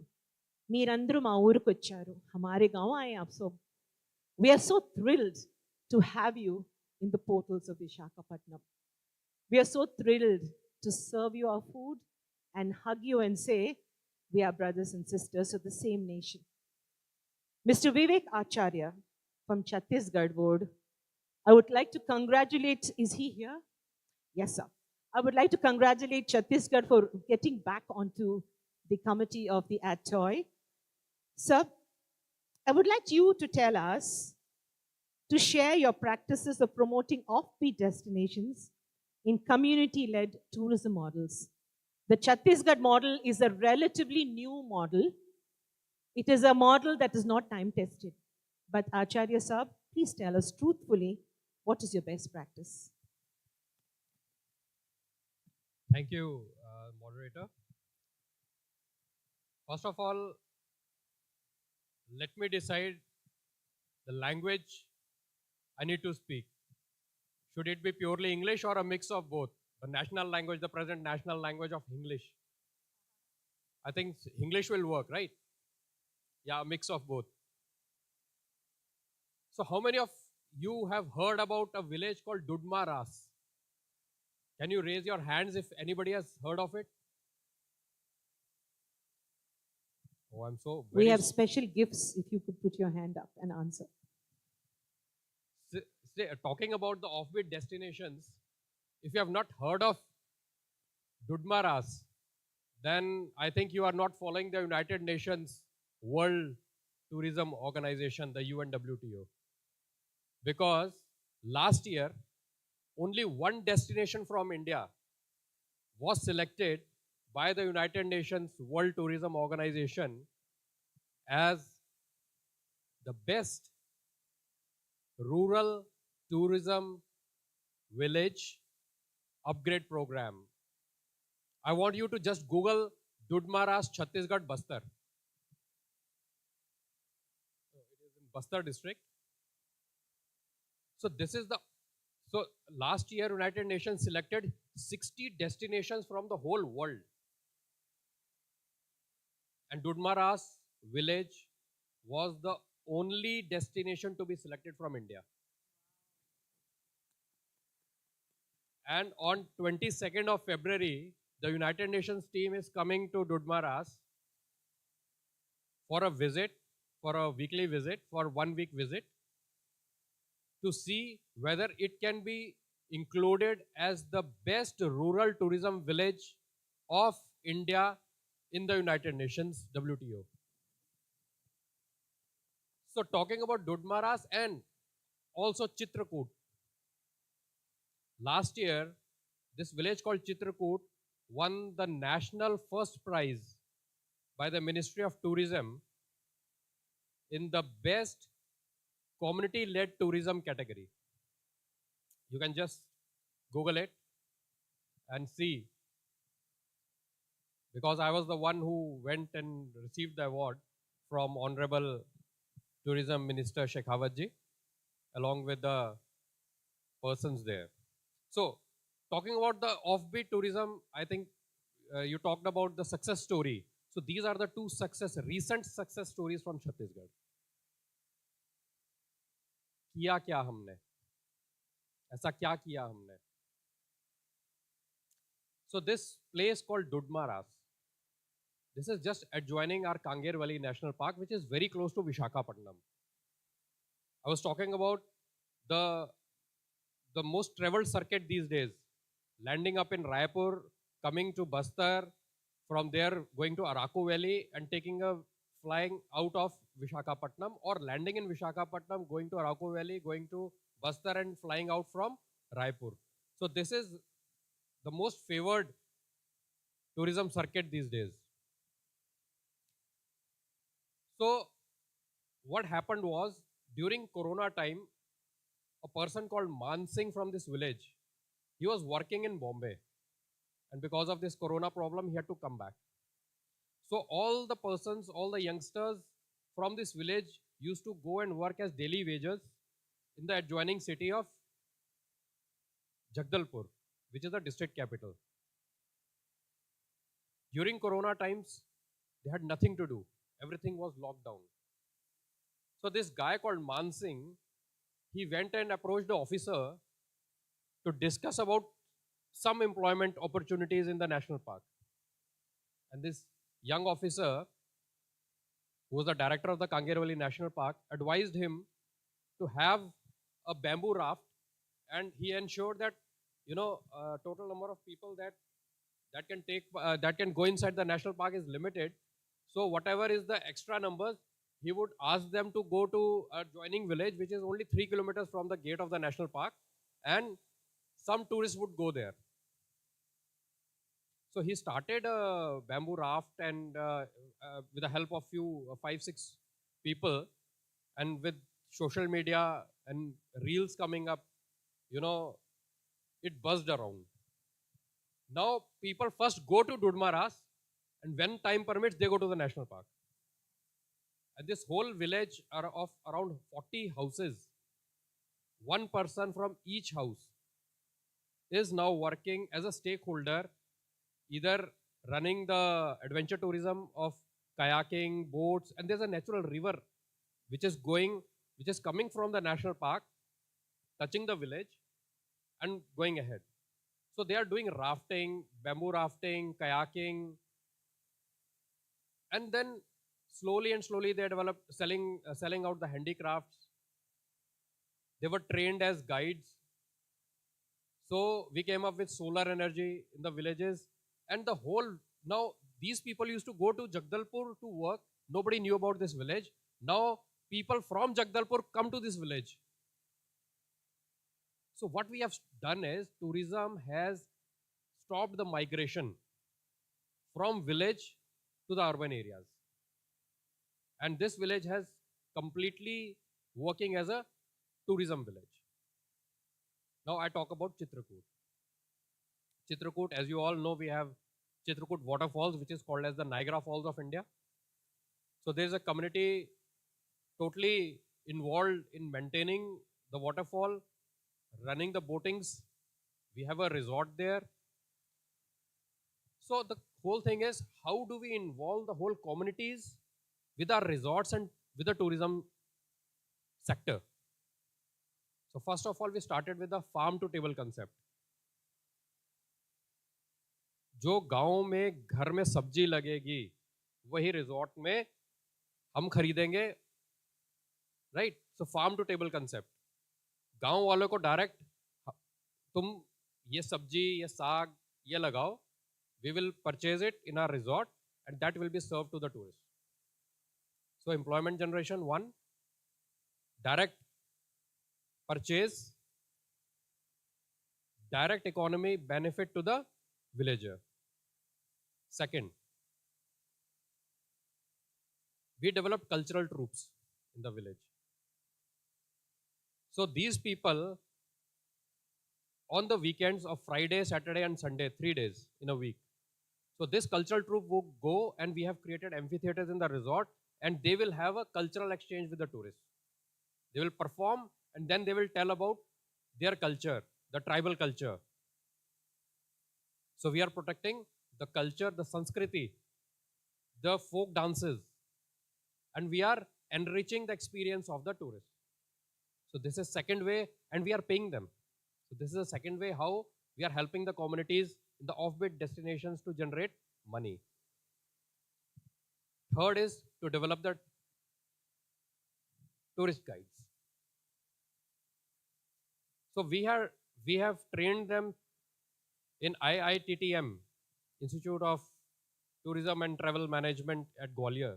మీరందరూ మా ఊరికి వచ్చారు. हमारे गांव आए आप सब. We are so thrilled to have you in the portals of Visakhapatnam. We are so thrilled to serve you our food and hug you and say, we are brothers and sisters of the same nation. Mr. Vivek Acharya from Chhattisgarh Board, I would like to congratulate, is he here? Yes, sir. I would like to congratulate Chhattisgarh for getting back onto the committee of the ADTOI. Sir, I would like you to tell us, to share your practices of promoting offbeat destinations in community-led tourism models. The Chhattisgarh model is a relatively new model. It is a model that is not time-tested. But Acharya Saab, please tell us truthfully, what is your best practice? Thank you, moderator. First of all, let me decide the language I need to speak. Should it be purely English or a mix of both? The national language, the present national language of English. I think English will work, right? Yeah, a mix of both. So how many of you have heard about a village called Dudmaras? Can you raise your hands if anybody has heard of it? Oh, I'm so We have special gifts if you could put your hand up and answer. Talking about the offbeat destinations, if you have not heard of Dudmaras, then I think you are not following the United Nations World Tourism Organization, the UNWTO. Because last year, only one destination from India was selected by the United Nations World Tourism Organization as the best rural tourism village upgrade program. I want you to just Google Dudmaras, Chhattisgarh, Bastar. It is in Bastar district. So this is the, so last year United Nations selected 60 destinations from the whole world. And Dudmaras village was the only destination to be selected from India. And on 22nd of February, the United Nations team is coming to Dudmaras for a visit, for a weekly visit, for 1 week visit, to see whether it can be included as the best rural tourism village of India in the United Nations WTO. So talking about Dudmaras and also Chitrakoot. Last year, this village called Chitrakoot won the national first prize by the Ministry of Tourism in the best community-led tourism category. You can just Google it and see, because I was the one who went and received the award from Honorable Tourism Minister Shekhawat ji, along with the persons there. So, talking about the offbeat tourism, I think you talked about the success story. So these are the two recent success stories from Chhattisgarh. किया क्या हमने, ऐसा क्या किया हमने? So this place called Dudmaras, this is just adjoining our Kanger Valley National Park, which is very close to Vishakhapatnam. I was talking about the most traveled circuit these days, landing up in Raipur, coming to Bastar, from there going to Araku Valley and taking a flying out of Vishakhapatnam, or landing in Vishakhapatnam, going to Araku Valley, going to Bastar and flying out from Raipur. So this is the most favored tourism circuit these days. So what happened was, during Corona time, a person called Man Singh from this village, he was working in Bombay. And because of this Corona problem, he had to come back. So all the persons, all the youngsters from this village used to go and work as daily wages in the adjoining city of Jagdalpur, which is the district capital. During Corona times, they had nothing to do. Everything was locked down. So this guy called Man Singh, he went and approached the officer to discuss about some employment opportunities in the national park. And this young officer, who was the director of the Kanger Valley National Park, advised him to have a bamboo raft, and he ensured that, you know, total number of people that can go inside the national park is limited. So whatever is the extra numbers, he would ask them to go to a adjoining village, which is only 3 kilometers from the gate of the national park, and some tourists would go there. So he started a bamboo raft, and with the help of 5-6 people, and with social media and reels coming up, you know, it buzzed around. Now people first go to Dudmaras, and when time permits, they go to the national park. And this whole village are of around 40 houses. One person from each house is now working as a stakeholder, either running the adventure tourism of kayaking, boats, and there's a natural river which is coming from the national park, touching the village and going ahead. So they are doing rafting, bamboo rafting, kayaking, and then slowly they developed selling out the handicrafts. They were trained as guides. So we came up with solar energy in the villages, and now these people used to go to Jagdalpur to work. Nobody knew about this village. Now people from Jagdalpur come to this village. So what we have done is, tourism has stopped the migration from village to the urban areas. And this village has completely working as a tourism village. Now I talk about Chitrakoot. Chitrakoot, as you all know, we have Chitrakoot waterfalls, which is called as the Niagara Falls of India. So there is a community totally involved in maintaining the waterfall, running the boatings. We have a resort there. So the whole thing is, how do we involve the whole communities with our resorts and with the tourism sector? So first of all, we started with the farm to table concept. जो गांव में घर में सब्जी लगेगी, वही resort में हम खरीदेंगे, right? So farm to table concept. गांव वालों को डायरेक्ट तुम ये सब्जी, ये साग, ये लगाओ, we will purchase it in our resort, and that will be served to the tourists. So employment generation, one, direct purchase, direct economy benefit to the villager. Second, we developed cultural troops in the village. So these people, on the weekends of Friday, Saturday and Sunday, 3 days in a week. So this cultural troupe will go, and we have created amphitheaters in the resort, and they will have a cultural exchange with the tourists. They will perform, and then they will tell about their culture, the tribal culture. So we are protecting the culture, the Sanskriti, the folk dances, and we are enriching the experience of the tourists. So this is second way, and we are paying them. So this is the second way how we are helping the communities in the offbeat destinations to generate money. Third is to develop the tourist guides. So we have trained them in IITTM, Institute of Tourism and Travel Management at Gwalior.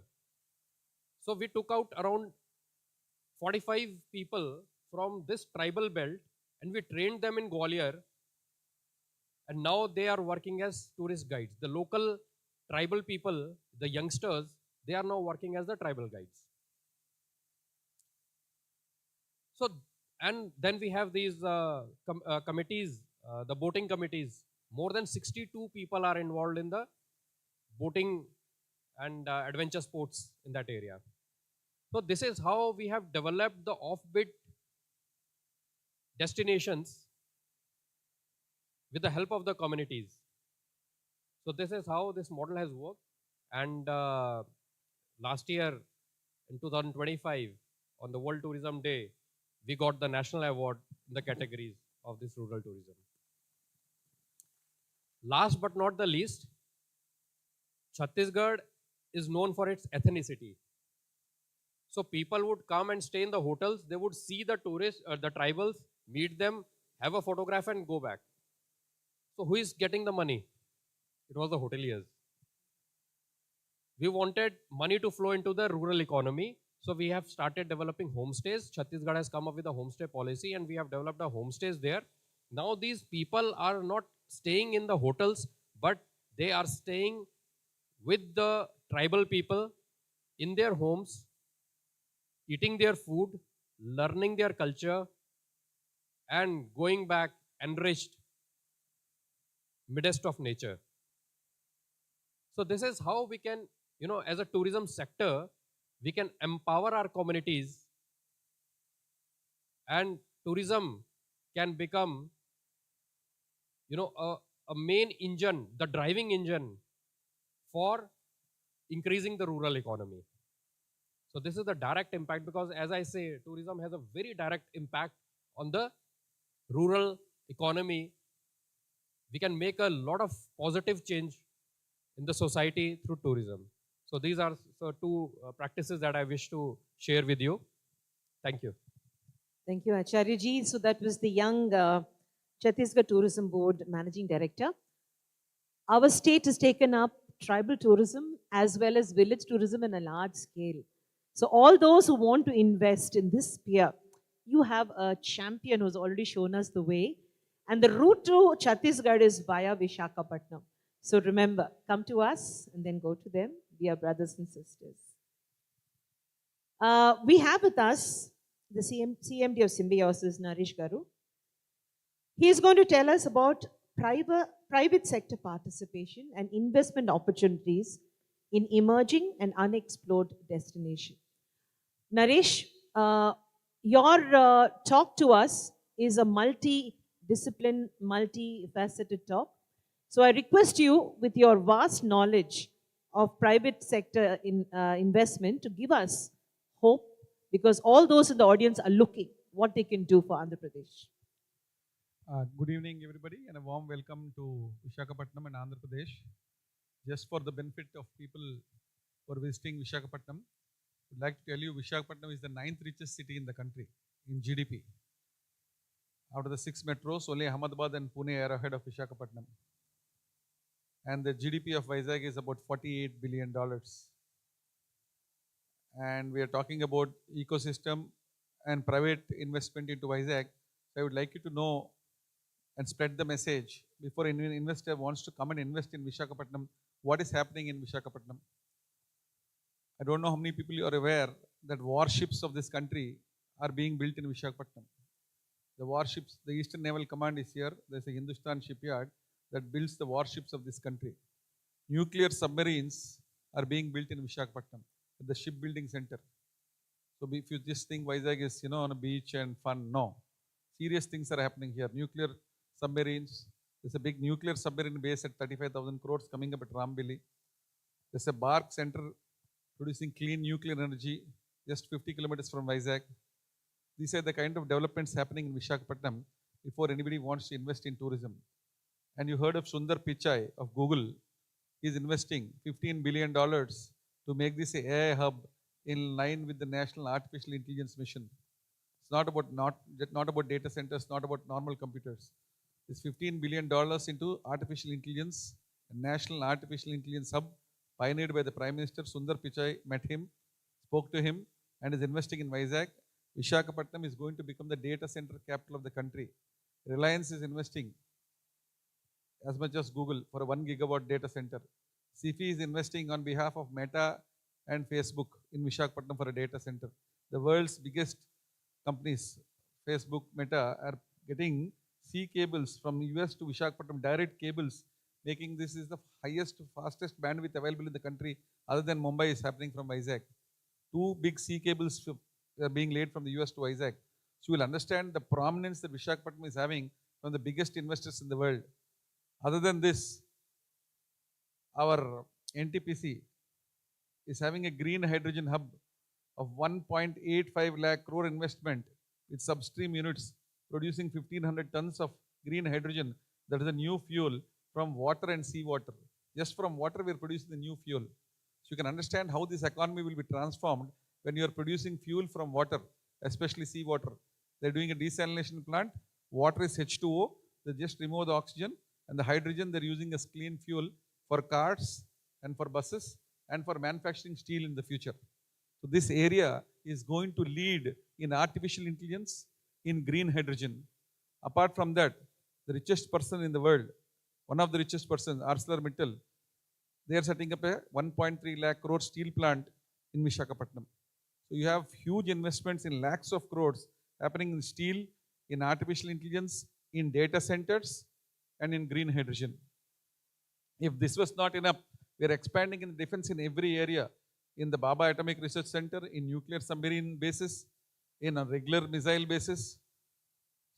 So we took out around 45 people from this tribal belt and we trained them in Gwalior, and now they are working as tourist guides. The local tribal people, the youngsters, they are now working as the tribal guides. So, and then we have these committees, the boating committees. More than 62 people are involved in the boating and adventure sports in that area. So this is how we have developed the offbeat destinations with the help of the communities. So this is how this model has worked. And last year in 2025, on the World Tourism Day, we got the national award in the categories of this rural tourism. Last but not the least, Chhattisgarh is known for its ethnicity. So people would come and stay in the hotels, they would see the tourists, the tribals, meet them, have a photograph and go back. So who is getting the money? It was the hoteliers. We wanted money to flow into the rural economy. So we have started developing homestays. Chhattisgarh has come up with a homestay policy and we have developed a homestays there. Now these people are not staying in the hotels, but they are staying with the tribal people in their homes, eating their food, learning their culture, and going back enriched midst of nature. So this is how we can, as a tourism sector, we can empower our communities and tourism can become, a main engine, the driving engine for increasing the rural economy. So this is the direct impact, because as I say, tourism has a very direct impact on the rural economy. We can make a lot of positive change in the society through tourism. So these are two practices that I wish to share with you. Thank you. Thank you, Acharya ji. So that was the young Chhattisgarh Tourism Board Managing Director. Our state has taken up tribal tourism as well as village tourism in a large scale. So all those who want to invest in this sphere, you have a champion who's already shown us the way. And the route to Chhattisgarh is via Visakhapatnam. So remember, come to us and then go to them. We are brothers and sisters. We have with us the CMD of Symbiosis, Naresh Garu. He is going to tell us about private sector participation and investment opportunities in emerging and unexplored destinations. Naresh, your talk to us is a multi-discipline, multi-faceted talk. So I request you, with your vast knowledge of private sector investment, to give us hope, because all those in the audience are looking what they can do for Andhra Pradesh. Good evening, everybody, and a warm welcome to Visakhapatnam and Andhra Pradesh. Just for the benefit of people who are visiting Visakhapatnam, I'd like to tell you Visakhapatnam is the 9th richest city in the country in GDP. Out of the 6 metros, only Ahmedabad and Pune are ahead of Visakhapatnam. And the GDP of Vizag is about $48 billion. And we are talking about ecosystem and private investment into Vizag. So I would like you to know and spread the message before an investor wants to come and invest in Visakhapatnam, what is happening in Visakhapatnam. I don't know how many people you are aware that warships of this country are being built in Visakhapatnam. The warships, the Eastern Naval Command is here. There's a Hindustan shipyard that builds the warships of this country. Nuclear submarines are being built in Visakhapatnam at the shipbuilding center. So if you just think Vizag is, on a beach and fun, no. Serious things are happening here. Nuclear submarines, There's a big nuclear submarine base at 35,000 crores coming up at Rambili. There's a bark center producing clean nuclear energy just 50 kilometers from Vizag. These are the kind of developments happening in Visakhapatnam before anybody wants to invest in tourism. And you heard of Sundar Pichai of Google. He's investing $15 billion to make this a AI hub in line with the National Artificial Intelligence Mission. It's not about data centers, not about normal computers. It's $15 billion into artificial intelligence, a National Artificial Intelligence Hub pioneered by the Prime Minister. Sundar Pichai met him, spoke to him, and is investing in Vizag. Visakhapatnam is going to become the data center capital of the country. Reliance is investing as much as Google for a 1 gigawatt data center. CFI is investing on behalf of Meta and Facebook in Visakhapatnam for a data center. The world's biggest companies, Facebook, Meta, are getting sea cables from US to Visakhapatnam, direct cables, making this is the highest, fastest bandwidth available in the country other than Mumbai is happening from Vizag. 2 big sea cables are being laid from the US to Vizag. So you will understand the prominence that Visakhapatnam is having from the biggest investors in the world. Other than this, our NTPC is having a green hydrogen hub of 1.85 lakh crore investment with substream units producing 1,500 tons of green hydrogen. That is a new fuel from water and seawater. Just from water, we are producing the new fuel. So you can understand how this economy will be transformed when you are producing fuel from water, especially seawater. They're doing a desalination plant. Water is H2O. They just remove the oxygen, and the hydrogen they're using as clean fuel for cars and for buses and for manufacturing steel in the future. So this area is going to lead in artificial intelligence, in green hydrogen. Apart from that, the richest person in the world, one of the richest persons, ArcelorMittal, they are setting up a 1.3 lakh crore steel plant in Visakhapatnam. So you have huge investments in lakhs of crores happening in steel, in artificial intelligence, in data centers, and in green hydrogen. If this was not enough, we are expanding in defense in every area, in the Baba Atomic Research Center, in nuclear submarine bases, in a regular missile bases.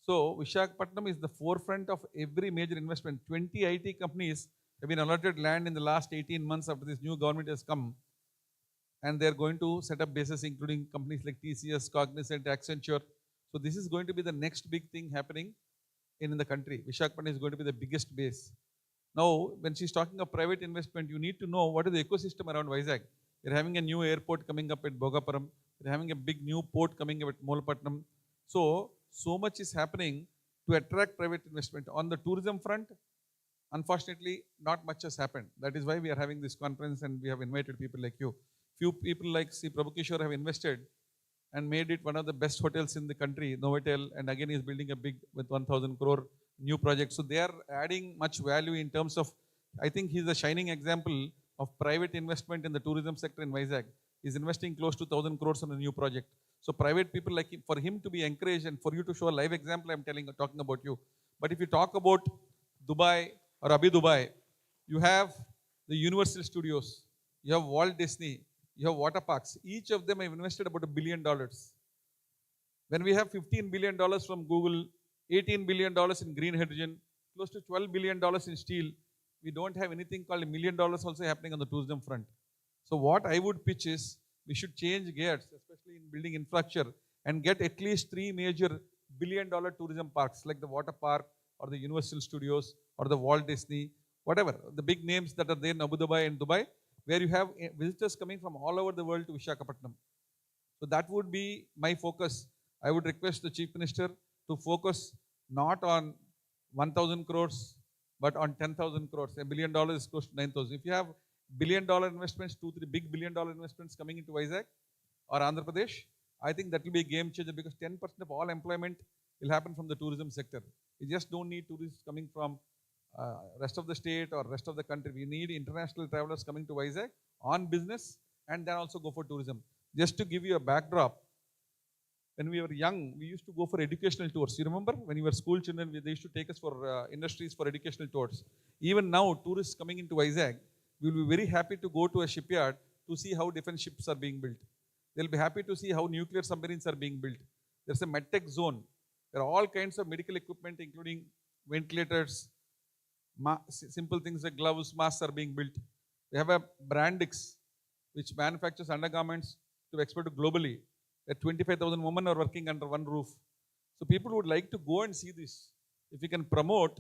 So Visakhapatnam is the forefront of every major investment. 20 IT companies have been allotted land in the last 18 months after this new government has come. And they are going to set up bases, including companies like TCS, Cognizant, Accenture. So this is going to be the next big thing happening in the country. Visakhapatnam is going to be the biggest base. Now, when she's talking of private investment, you need to know what is the ecosystem around Vizag. We're having a new airport coming up at Bhogapuram. We're having a big new port coming up at Molapatnam. So much is happening to attract private investment. On the tourism front, unfortunately, not much has happened. That is why we are having this conference and we have invited people like you. Few people like C. Prabhukishore have invested and made it one of the best hotels in the country, Novotel, and again is building a big with 1,000 crore new project. So they are adding much value in terms of, I think he's a shining example of private investment in the tourism sector in Vizag. He's investing close to 1,000 crores on a new project. So private people like him, for him to be encouraged and for you to show a live example, I'm talking about you. But if you talk about Dubai or Abu Dubai, you have the Universal Studios, you have Walt Disney, you have water parks. Each of them have invested about $1 billion. When we have $15 billion from Google, $18 billion in green hydrogen, close to $12 billion in steel, we don't have anything called $1 million also happening on the tourism front. So what I would pitch is, we should change gears, especially in building infrastructure, and get at least 3 major billion-dollar tourism parks, like the water park, or the Universal Studios, or the Walt Disney, whatever, the big names that are there in Abu Dhabi and Dubai, where you have visitors coming from all over the world to Visakhapatnam. So that would be my focus. I would request the Chief Minister to focus not on 1,000 crores, but on 10,000 crores. $1 billion is close to 9,000. If you have billion-dollar investments, 2-3 big billion-dollar investments coming into Vizag or Andhra Pradesh, I think that will be a game changer because 10% of all employment will happen from the tourism sector. We just don't need tourists coming from rest of the state or rest of the country. We need international travelers coming to Vizag on business and then also go for tourism. Just to give you a backdrop, when we were young, we used to go for educational tours. You remember when you were school children, they used to take us for industries for educational tours. Even now, tourists coming into Vizag, we will be very happy to go to a shipyard to see how defense ships are being built. They'll be happy to see how nuclear submarines are being built. There's a medtech zone. There are all kinds of medical equipment, including ventilators, simple things like gloves, masks are being built. We have a Brandix, which manufactures undergarments to export globally. Where 25,000 women are working under one roof. So people would like to go and see this. If we can promote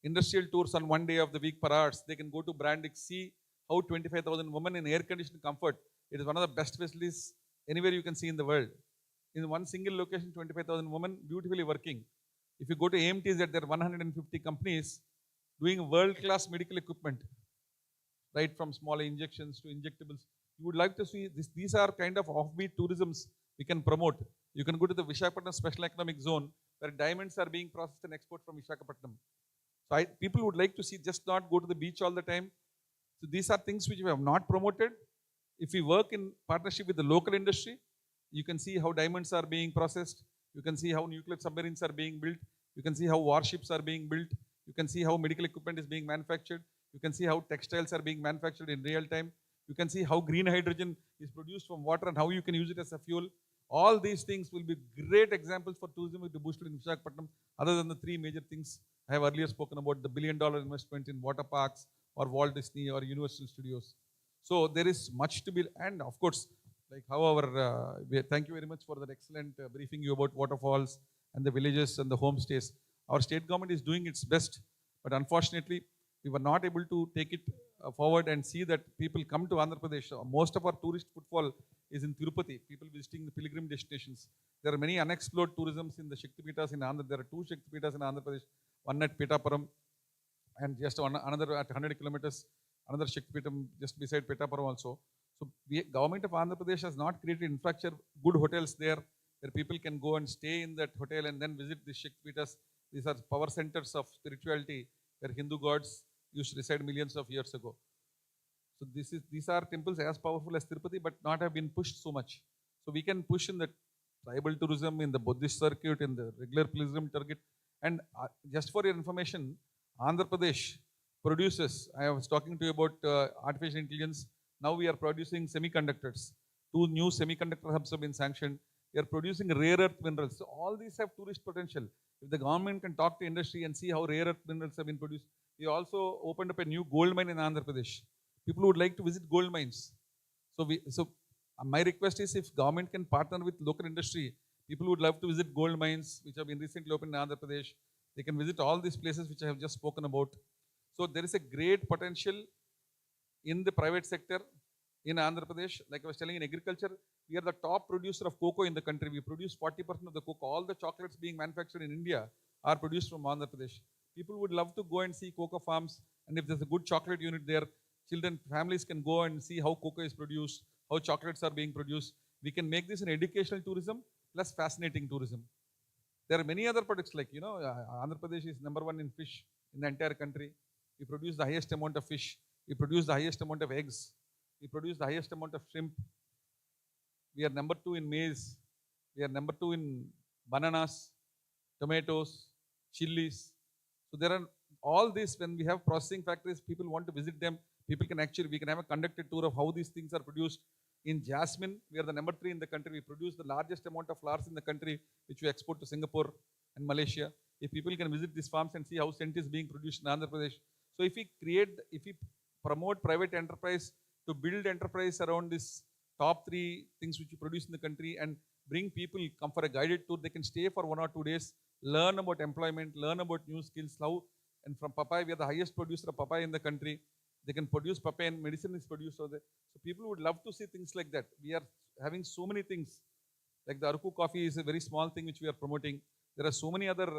industrial tours on one day of the week per hours, they can go to Brandix, see how 25,000 women in air-conditioned comfort. It is one of the best facilities anywhere you can see in the world. In one single location, 25,000 women beautifully working. If you go to AMTs, there are 150 companies doing world-class medical equipment, right from small injections to injectables. You would like to see this. These are kind of offbeat tourisms we can promote. You can go to the Visakhapatnam Special Economic Zone where diamonds are being processed and exported from Visakhapatnam. So people would like to see, just not go to the beach all the time. So these are things which we have not promoted. If we work in partnership with the local industry, you can see how diamonds are being processed. You can see how nuclear submarines are being built. You can see how warships are being built. You can see how medical equipment is being manufactured. You can see how textiles are being manufactured in real time. You can see how green hydrogen is produced from water and how you can use it as a fuel. All these things will be great examples for tourism to boost in Visakhapatnam, other than the three major things I have earlier spoken about, the $1 billion investment in water parks or Walt Disney or Universal Studios. So there is much to be, and of course, like however, thank you very much for that excellent briefing you about waterfalls and the villages and the homestays. Our state government is doing its best, but unfortunately, we were not able to take it forward and see that people come to Andhra Pradesh. Most of our tourist footfall is in Tirupati, people visiting the pilgrim destinations. There are many unexplored tourisms in the Shaktipeethas in Andhra. There are 2 Shaktipeethas in Andhra Pradesh, one at Petapuram and just another at 100 kilometers, another Shaktipeetham just beside Petapuram also. So government of Andhra Pradesh has not created infrastructure, good hotels there where people can go and stay in that hotel and then visit the Shaktipeethas. These are power centers of spirituality where Hindu gods used to reside millions of years ago. So these are temples as powerful as Tirupati, but not have been pushed so much. So we can push in the tribal tourism, in the Buddhist circuit, in the regular pilgrim circuit. And just for your information, Andhra Pradesh produces, I was talking to you about artificial intelligence. Now we are producing semiconductors. 2 new semiconductor hubs have been sanctioned. We are producing rare earth minerals. So all these have tourist potential. If the government can talk to industry and see how rare earth minerals have been produced. We also opened up a new gold mine in Andhra Pradesh. People would like to visit gold mines. So my request is, if government can partner with local industry, people would love to visit gold mines which have been recently opened in Andhra Pradesh. They can visit all these places which I have just spoken about. So there is a great potential in the private sector in Andhra Pradesh. Like I was telling, in agriculture, we are the top producer of cocoa in the country. We produce 40% of the cocoa. All the chocolates being manufactured in India are produced from Andhra Pradesh. People would love to go and see cocoa farms, and if there's a good chocolate unit there, families can go and see how cocoa is produced, how chocolates are being produced. We can make this an educational tourism plus fascinating tourism. There are many other products like, Andhra Pradesh is #1 in fish in the entire country. We produce the highest amount of fish. We produce the highest amount of eggs. We produce the highest amount of shrimp. We are #2 in maize. We are #2 in bananas, tomatoes, chilies. So there are all this. When we have processing factories, people want to visit them. We can have a conducted tour of how these things are produced. In jasmine, we are the #3 in the country. We produce the largest amount of flowers in the country, which we export to Singapore and Malaysia. If people can visit these farms and see how scent is being produced in Andhra Pradesh. So if we promote private enterprise to build enterprise around this top 3 things which we produce in the country and bring people, come for a guided tour, they can stay for 1 or 2 days, learn about employment, learn about new skills, and from papaya, we are the highest producer of papaya in the country. They can produce papaya and medicine is produced over there. So people would love to see things like that. We are having so many things. Like the Aruku coffee is a very small thing which we are promoting. There are so many other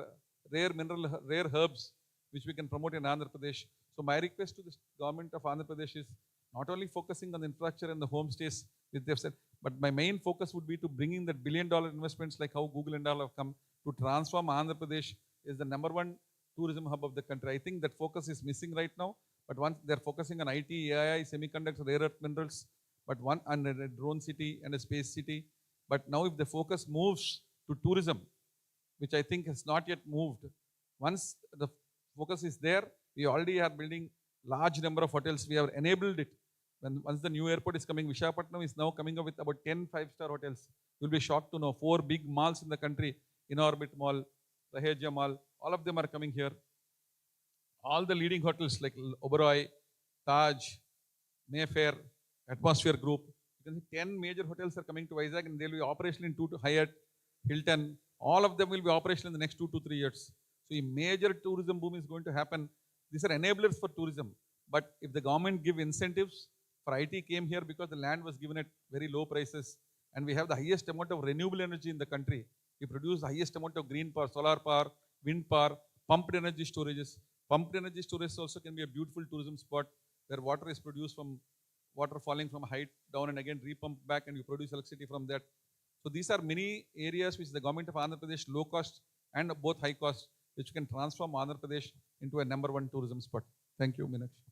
rare herbs which we can promote in Andhra Pradesh. So my request to the government of Andhra Pradesh is not only focusing on the infrastructure and the homestays, which they've said, but my main focus would be to bring in that $1 billion investments like how Google and all have come to transform Andhra Pradesh is the #1 tourism hub of the country. I think that focus is missing right now. But once they're focusing on IT, AI, semiconductors, rare earth minerals, and a drone city and a space city. But now if the focus moves to tourism, which I think has not yet moved, once the focus is there, we already are building large number of hotels. We have enabled it. Once the new airport is coming, Visakhapatnam is now coming up with about 10 5-star hotels. You'll be shocked to know 4 big malls in the country, In Orbit Mall, Raheja Mall, all of them are coming here. all the leading hotels like Oberoi, Taj, Mayfair, Atmosphere Group. You can see 10 major hotels are coming to Vizag and they will be operational in Hyatt, Hilton. All of them will be operational in the next 2 to 3 years. So a major tourism boom is going to happen. These are enablers for tourism. But if the government give incentives, for IT came here because the land was given at very low prices and we have the highest amount of renewable energy in the country. We produce the highest amount of green power, solar power, wind power, pumped energy storages. Pumped energy storage also can be a beautiful tourism spot where water is produced from water falling from height down and again repumped back and you produce electricity from that. So these are many areas which the government of Andhra Pradesh, low cost and both high cost, which can transform Andhra Pradesh into a #1 tourism spot. Thank you, Meenakshi.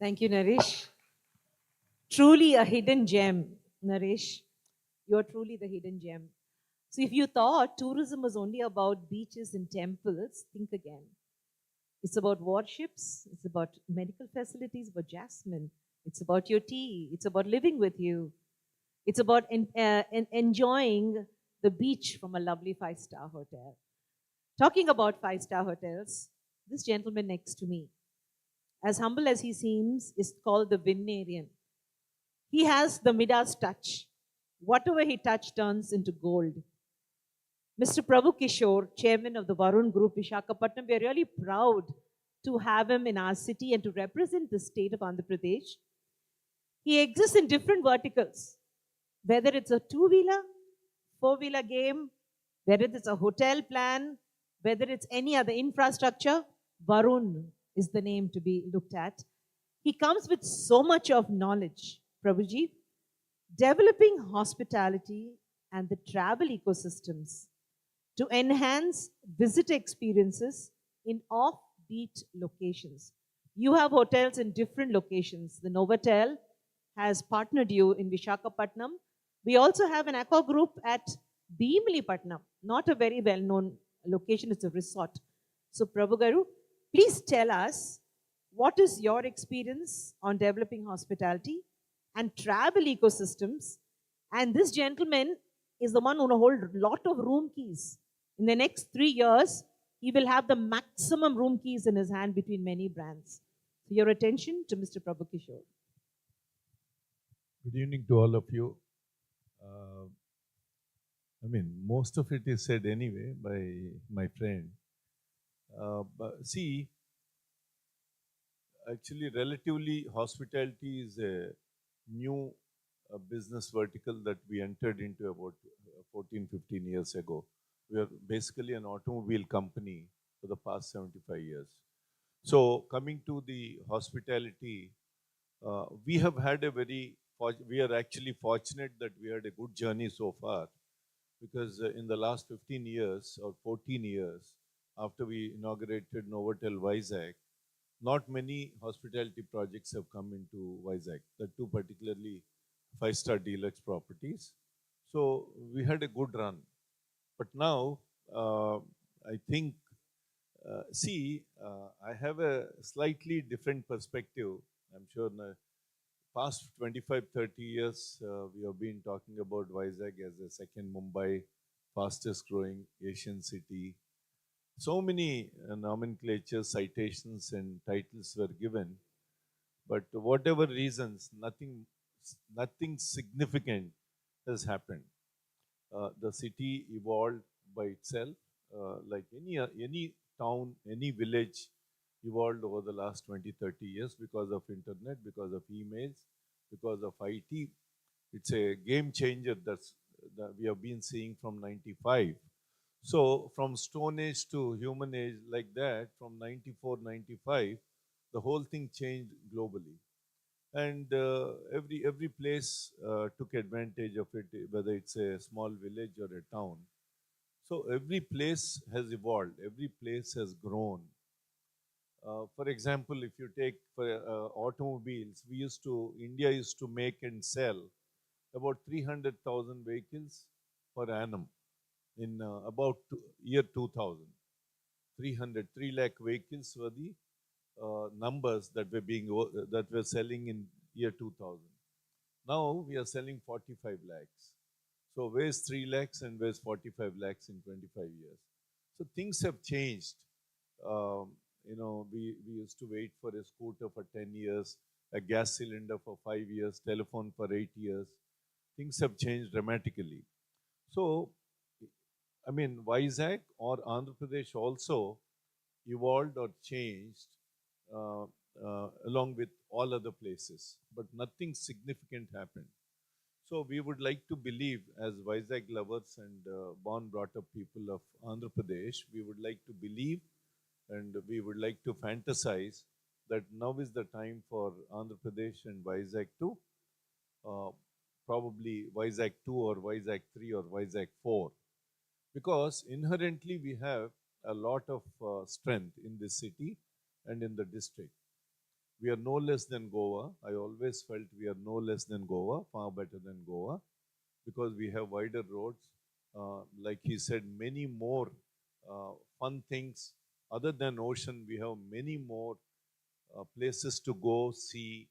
Thank you, Naresh. Truly a hidden gem, Naresh. You're truly the hidden gem. So if you thought tourism was only about beaches and temples, think again. It's about warships, it's about medical facilities, about jasmine, it's about your tea, it's about living with you, it's about enjoying the beach from a lovely 5-star hotel. Talking about 5-star hotels, this gentleman next to me, as humble as he seems, is called the Vinnarian. He has the Midas touch. Whatever he touches turns into gold. Mr. Prabhu Kishore, chairman of the Varun Group, Visakhapatnam, we are really proud to have him in our city and to represent the state of Andhra Pradesh. He exists in different verticals, whether it's a 2-wheeler, 4-wheeler game, whether it's a hotel plan, whether it's any other infrastructure, Varun is the name to be looked at. He comes with so much of knowledge, Prabhuji, developing hospitality and the travel ecosystems to enhance visitor experiences in offbeat locations. You have hotels in different locations. The Novotel has partnered you in Visakhapatnam. We also have an aqua group at Bhimlipatnam, not a very well-known location, it's a resort. So Prabhu Garu, please tell us what is your experience on developing hospitality and travel ecosystems. And this gentleman is the one who will hold a lot of room keys. In the next 3 years, he will have the maximum room keys in his hand between many brands. So your attention to Mr. Prabhu Kishore. Good evening to all of you. Most of it is said anyway by my friend. But see, actually, relatively, hospitality is a new business vertical that we entered into about 14, 15 years ago. We are basically an automobile company for the past 75 years. So coming to the hospitality, we have had we are actually fortunate that we had a good journey so far, because in the last 15 years or 14 years, after we inaugurated Novotel Vizag, not many hospitality projects have come into Vizag, the two particularly 5-star deluxe properties. So we had a good run. But now, I think, I have a slightly different perspective. I'm sure in the past 25, 30 years, we have been talking about Vizag as a second Mumbai, fastest growing Asian city. So many nomenclatures, citations and titles were given, but whatever reasons, nothing significant has happened. The city evolved by itself, like any town, any village evolved over the last 20, 30 years because of internet, because of emails, because of IT. It's a game changer that we have been seeing from 95. So from Stone Age to Human Age, like that, from 94, 95, the whole thing changed globally. And every place took advantage of it, whether it's a small village or a town. So every place has evolved, every place has grown. For example, if you take automobiles, India used to make and sell about 300,000 vehicles per annum in about year 2000. 3 lakh vehicles were the numbers that were selling in year 2000. Now we are selling 45 lakhs. So where's 3 lakhs and where's 45 lakhs in 25 years? So things have changed. we used to wait for a scooter for 10 years, a gas cylinder for 5 years, telephone for 8 years. Things have changed dramatically. So, I mean, Vizag or Andhra Pradesh also evolved or changed along with all other places, but nothing significant happened. So we would like to believe, as Vizag lovers and born brought up people of Andhra Pradesh, we would like to believe and we would like to fantasize that now is the time for Andhra Pradesh and Vizag to uh, probably Vizag 2 or Vizag 3 or Vizag 4, because inherently we have a lot of strength in this city and in the district. We are no less than Goa. I always felt we are no less than Goa, far better than Goa, because we have wider roads. Like he said, many more fun things. Other than ocean, we have many more places to go, see.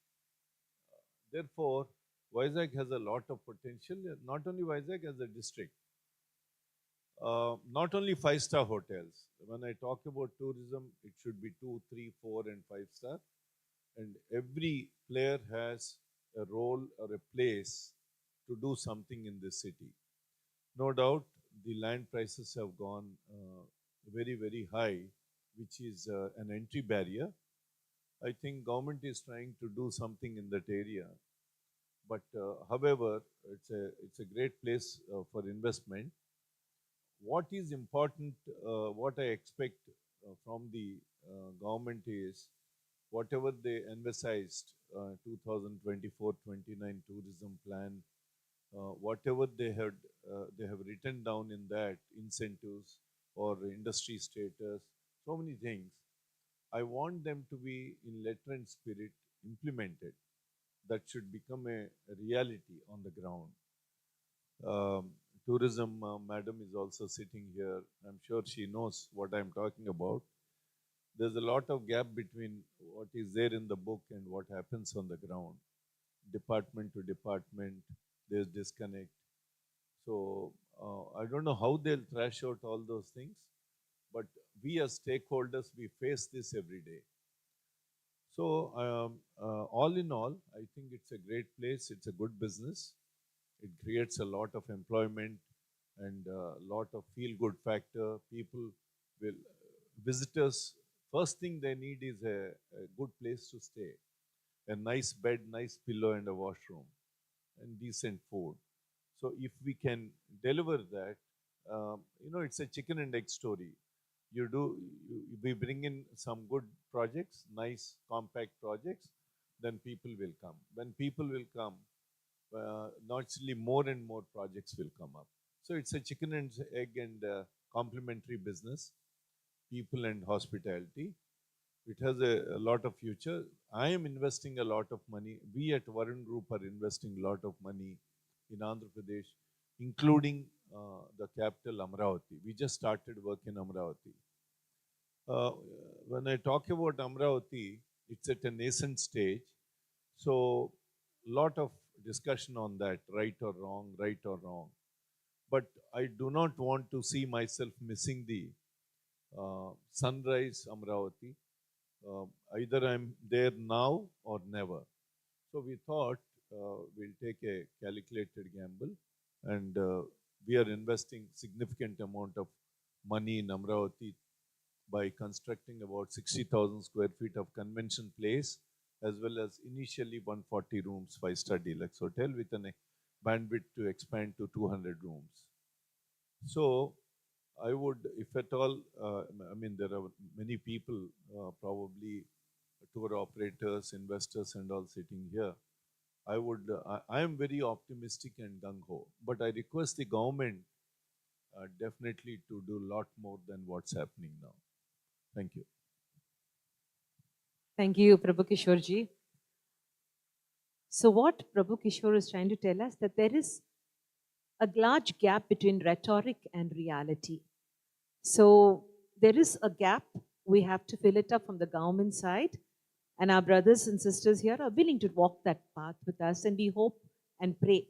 Therefore, Vizag has a lot of potential, not only Vizag as a district. Not only 5-star hotels. When I talk about tourism, it should be 2, 3, 4, and 5-star. And every player has a role or a place to do something in this city. No doubt, the land prices have gone very, very high, which is an entry barrier. I think government is trying to do something in that area. But however, it's a great place for investment. What is important, what I expect from the government is, whatever they emphasized, 2024-29 tourism plan, whatever they have written down in that, incentives or industry status, so many things. I want them to be in letter and spirit implemented. That should become a reality on the ground. Tourism, madam is also sitting here. I'm sure she knows what I'm talking about. There's a lot of gap between what is there in the book and what happens on the ground. Department to department, there's disconnect. So I don't know how they'll thrash out all those things, but we as stakeholders, we face this every day. So all in all, I think it's a great place. It's a good business. It creates a lot of employment and a lot of feel-good factor. People will, visitors, first thing they need is a good place to stay. A nice bed, nice pillow and a washroom and decent food. So if we can deliver that, it's a chicken and egg story. We bring in some good projects, nice compact projects, then people will come. When people will come, naturally more and more projects will come up. So it's a chicken and egg and complementary business, people and hospitality. It has a lot of future. I am investing a lot of money. We at Varun Group are investing a lot of money in Andhra Pradesh, including the capital Amravati. We just started work in Amravati. When I talk about Amravati, it's at a nascent stage. So lot of discussion on that, right or wrong, right or wrong. But I do not want to see myself missing the sunrise Amravati. Either I'm there now or never. So we thought we'll take a calculated gamble, and we are investing significant amount of money in Amravati by constructing about 60,000 square feet of convention place, as well as initially 140 rooms, 5-star deluxe hotel with a bandwidth to expand to 200 rooms. So I would, if at all, there are many people, probably tour operators, investors and all sitting here. I am very optimistic and gung-ho, but I request the government definitely to do a lot more than what's happening now. Thank you. Thank you, Prabhu Kishore. So what Prabhu Kishore is trying to tell us, that there is a large gap between rhetoric and reality. So there is a gap. We have to fill it up from the government side. And our brothers and sisters here are willing to walk that path with us, and we hope and pray.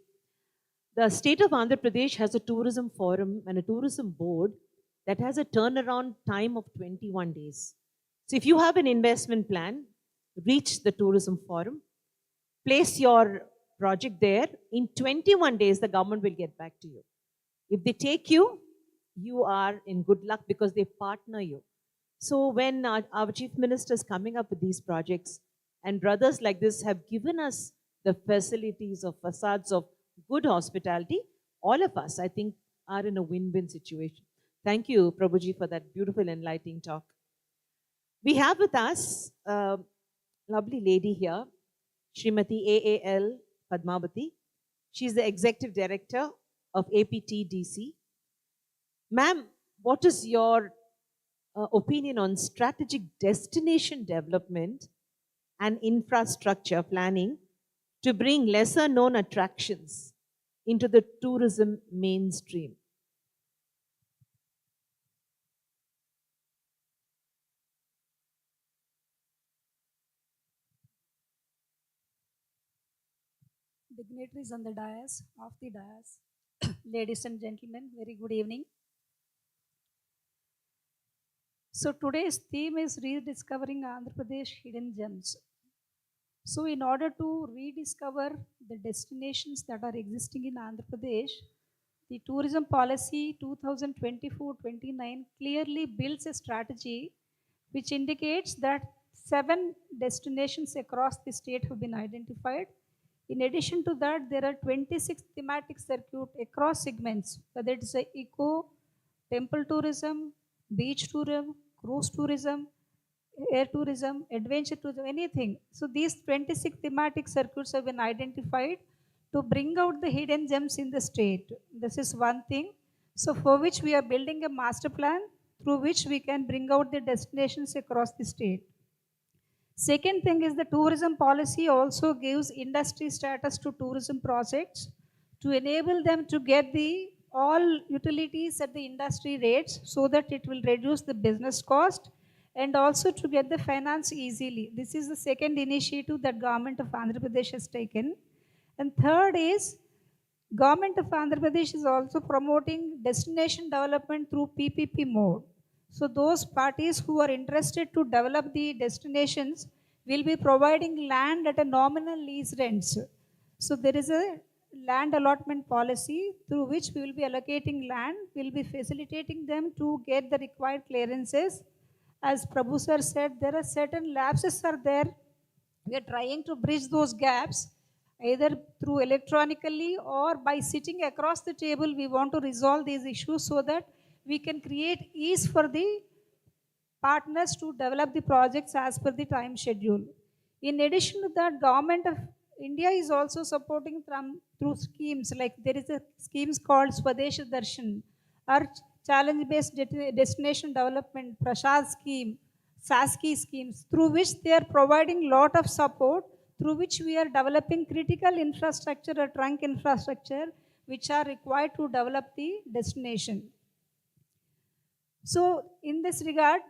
The state of Andhra Pradesh has a tourism forum and a tourism board that has a turnaround time of 21 days. So if you have an investment plan, reach the tourism forum, place your project there. In 21 days, the government will get back to you. If they take you, you are in good luck because they partner you. So when our chief minister is coming up with these projects, and brothers like this have given us the facilities of facades of good hospitality, all of us, I think, are in a win-win situation. Thank you, Prabhuji, for that beautiful, enlightening talk. We have with us a lovely lady here, Srimati AAL Padmavati. She's the Executive Director of APTDC. Ma'am, what is your opinion on strategic destination development and infrastructure planning to bring lesser known attractions into the tourism mainstream? Dignitaries on the dais, off the dais, ladies and gentlemen, very good evening. So today's theme is rediscovering Andhra Pradesh hidden gems. So in order to rediscover the destinations that are existing in Andhra Pradesh, the tourism policy 2024-29 clearly builds a strategy which indicates that 7 destinations across the state have been identified. In addition to that, there are 26 thematic circuits across segments, whether it is eco, temple tourism, beach tourism, cruise tourism, air tourism, adventure tourism, anything. So these 26 thematic circuits have been identified to bring out the hidden gems in the state. This is one thing. So for which we are building a master plan through which we can bring out the destinations across the state. Second thing is the tourism policy also gives industry status to tourism projects to enable them to get the all utilities at the industry rates so that it will reduce the business cost and also to get the finance easily. This is the second initiative that government of Andhra Pradesh has taken. And third is government of Andhra Pradesh is also promoting destination development through PPP mode. So those parties who are interested to develop the destinations will be providing land at a nominal lease rents. So there is a land allotment policy through which we will be allocating land, we will be facilitating them to get the required clearances. As Prabhu sir said, there are certain lapses are there. We are trying to bridge those gaps either through electronically or by sitting across the table. We want to resolve these issues so that we can create ease for the partners to develop the projects as per the time schedule. In addition to that, Government of India is also supporting through schemes like there is a schemes called Swadesh Darshan or challenge-based destination development, Prasad scheme, SASKI schemes, through which they are providing lot of support, through which we are developing critical infrastructure or trunk infrastructure which are required to develop the destination. So in this regard,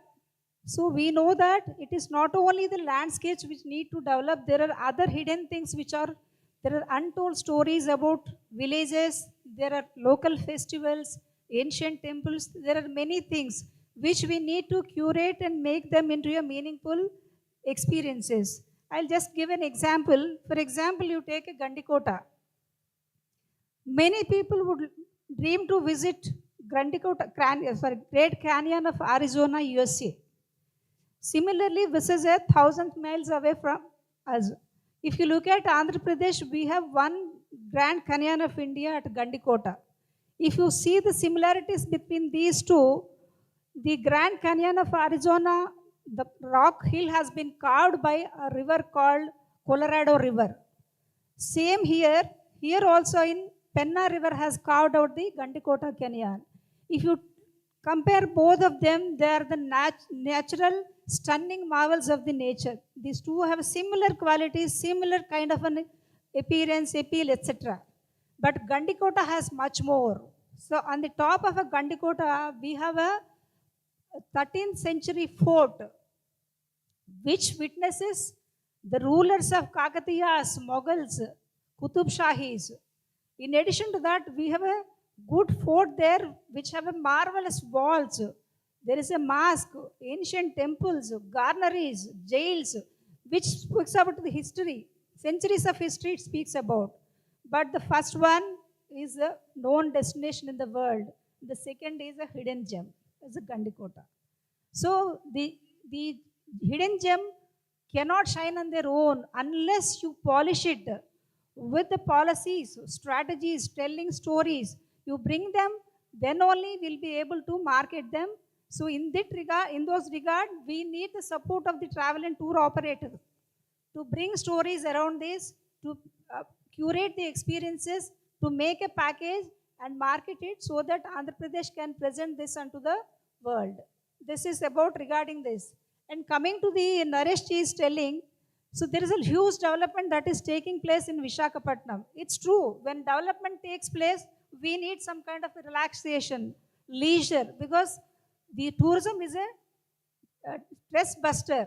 so we know that it is not only the landscapes which need to develop, there are other hidden things which are, there are untold stories about villages, there are local festivals, ancient temples, there are many things which we need to curate and make them into a meaningful experiences. I'll just give an example. For example, you take a Gandikota. Many people would dream to visit Great Canyon of Arizona, USA. Similarly, this is 1,000 miles away from us. If you look at Andhra Pradesh, we have one Grand Canyon of India at Gandikota. If you see the similarities between these two, the Grand Canyon of Arizona, the rock hill has been carved by a river called Colorado River. Same here, here also in Penna River has carved out the Gandikota Canyon. If you compare both of them, they are the natural, stunning marvels of the nature. These two have similar qualities, similar kind of an appearance, appeal, etc. But Gandikota has much more. So on the top of a Gandikota, we have a 13th century fort, which witnesses the rulers of Kakatiyas, Mughals, Qutub Shahis. In addition to that, we have a good fort there, which have a marvelous walls, There is a mosque, ancient temples, garneries, jails, which speaks about the history. Centuries of history it speaks about. But the first one is a known destination in the world. The second is a hidden gem, is a Gandikota. So the hidden gem cannot shine on their own unless you polish it with the policies, strategies, telling stories. You bring them, then only we'll be able to market them. So in those regard, we need the support of the travel and tour operators to bring stories around this, to curate the experiences, to make a package and market it so that Andhra Pradesh can present this unto the world. This is about regarding this. And coming to the Naresh ji is telling, so there is a huge development that is taking place in Vishakhapatnam. It's true, when development takes place, we need some kind of a relaxation, leisure, because the tourism is a stress buster.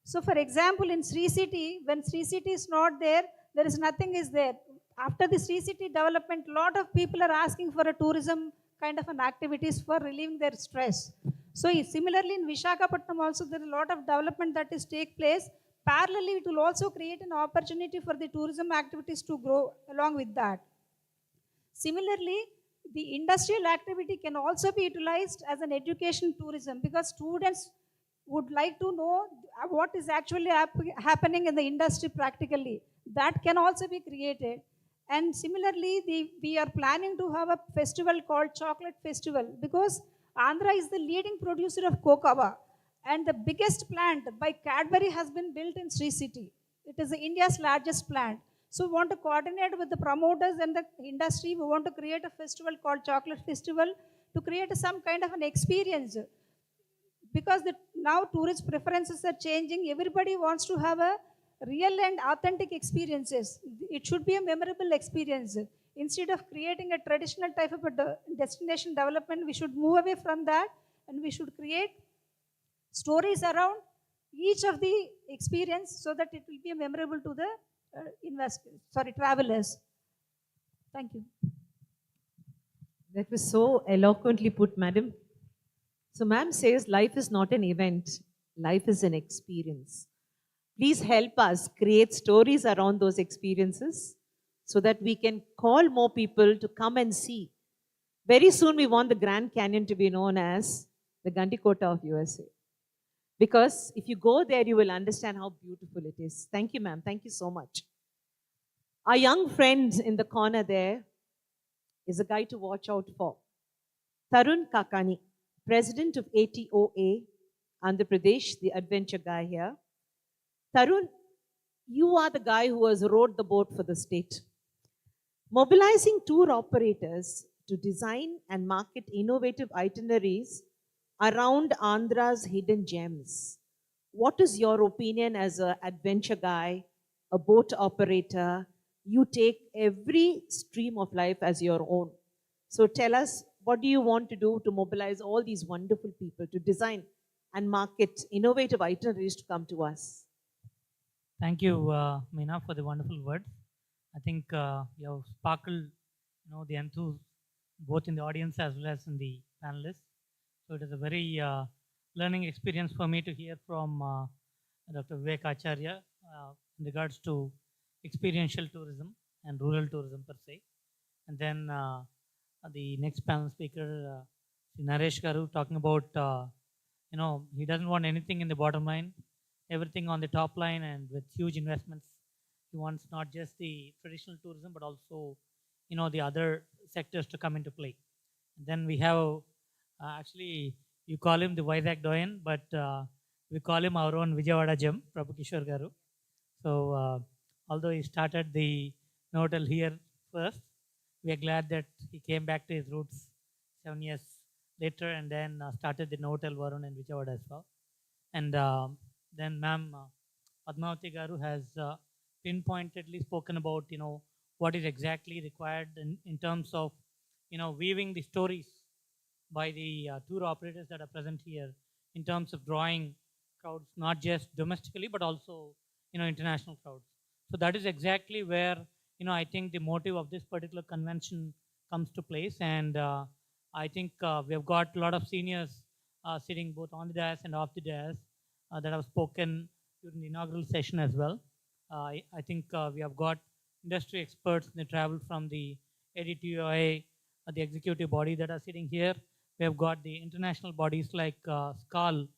So for example, in Sri City, when Sri City is not there, there is nothing is there. After the Sri City development, lot of people are asking for a tourism kind of an activities for relieving their stress. So similarly in Vishakhapatnam also there is a lot of development that is take place. Parallelly, it will also create an opportunity for the tourism activities to grow along with that. Similarly, the industrial activity can also be utilized as an education tourism because students would like to know what is actually happening in the industry practically. That can also be created. And similarly, we are planning to have a festival called Chocolate Festival because Andhra is the leading producer of cocoa. And the biggest plant by Cadbury has been built in Sri City. It is India's largest plant. So we want to coordinate with the promoters and the industry. We want to create a festival called Chocolate Festival to create some kind of an experience. Because now tourist preferences are changing. Everybody wants to have a real and authentic experiences. It should be a memorable experience. Instead of creating a traditional type of a destination development, we should move away from that and we should create stories around each of the experience so that it will be memorable to the travelers. Thank you. That was so eloquently put, madam. So ma'am says life is not an event, life is an experience. Please help us create stories around those experiences so that we can call more people to come and see. Very soon we want the Grand Canyon to be known as the Gandikota of USA. Because if you go there, you will understand how beautiful it is. Thank you, ma'am. Thank you so much. Our young friend in the corner there is a guy to watch out for. Tarun Kakani, president of ADTOI, Andhra Pradesh, the adventure guy here. Tarun, you are the guy who has rowed the boat for the state. Mobilizing tour operators to design and market innovative itineraries around Andhra's hidden gems. What is your opinion as an adventure guy, a boat operator? You take every stream of life as your own. So tell us, what do you want to do to mobilize all these wonderful people to design and market innovative itineraries to come to us? Thank you, Meena, for the wonderful words. I think you have sparkled, the enthused both in the audience as well as in the panelists. So it is a very learning experience for me to hear from Dr. Vivek Acharya in regards to experiential tourism and rural tourism per se. And then the next panel speaker, Naresh Garu, talking about, he doesn't want anything in the bottom line, everything on the top line and with huge investments. He wants not just the traditional tourism, but also, the other sectors to come into play. And then we have, actually, you call him the Vizag Doyen, but we call him our own Vijayawada Gem, Prabhu Kishore Garu. So, although he started the Novotel here first, we are glad that he came back to his roots 7 years later and then started the Novotel Varun in Vijayawada as well. And then Ma'am Padmavati Garu has pinpointedly spoken about, what is exactly required in terms of, weaving the stories by the tour operators that are present here in terms of drawing crowds, not just domestically, but also, international crowds. So that is exactly where, I think the motive of this particular convention comes to place. And I think we have got a lot of seniors sitting both on the dais and off the dais that have spoken during the inaugural session as well. I think we have got industry experts in the travel from the ADTOI, the executive body that are sitting here. We have got the international bodies like SCAL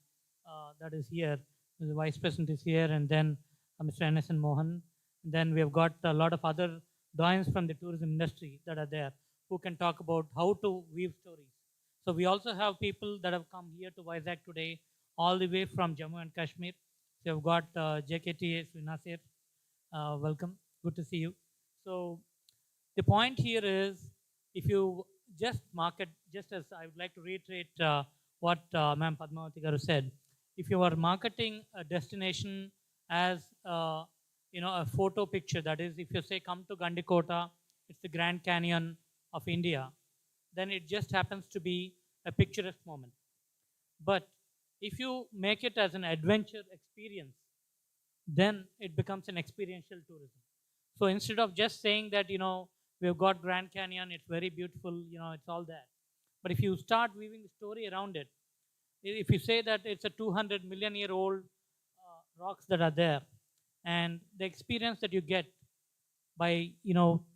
that is here. The vice president is here, and then Mr. N.S.N. Mohan. And then we have got a lot of other doyens from the tourism industry that are there who can talk about how to weave stories. So we also have people that have come here to Vizag today, all the way from Jammu and Kashmir. So we've got JKTA Sri Nasir. Welcome, good to see you. So the point here is, if you just market, just as I would like to reiterate what Ma'am Padmavati Garu said, if you are marketing a destination as a photo picture, that is, if you say come to Gandikota, it's the Grand Canyon of India, then it just happens to be a picturesque moment. But if you make it as an adventure experience, then it becomes an experiential tourism. So instead of just saying that, we've got Grand Canyon, it's very beautiful, it's all that. But if you start weaving the story around it, if you say that it's a 200 million year old rocks that are there, and the experience that you get by,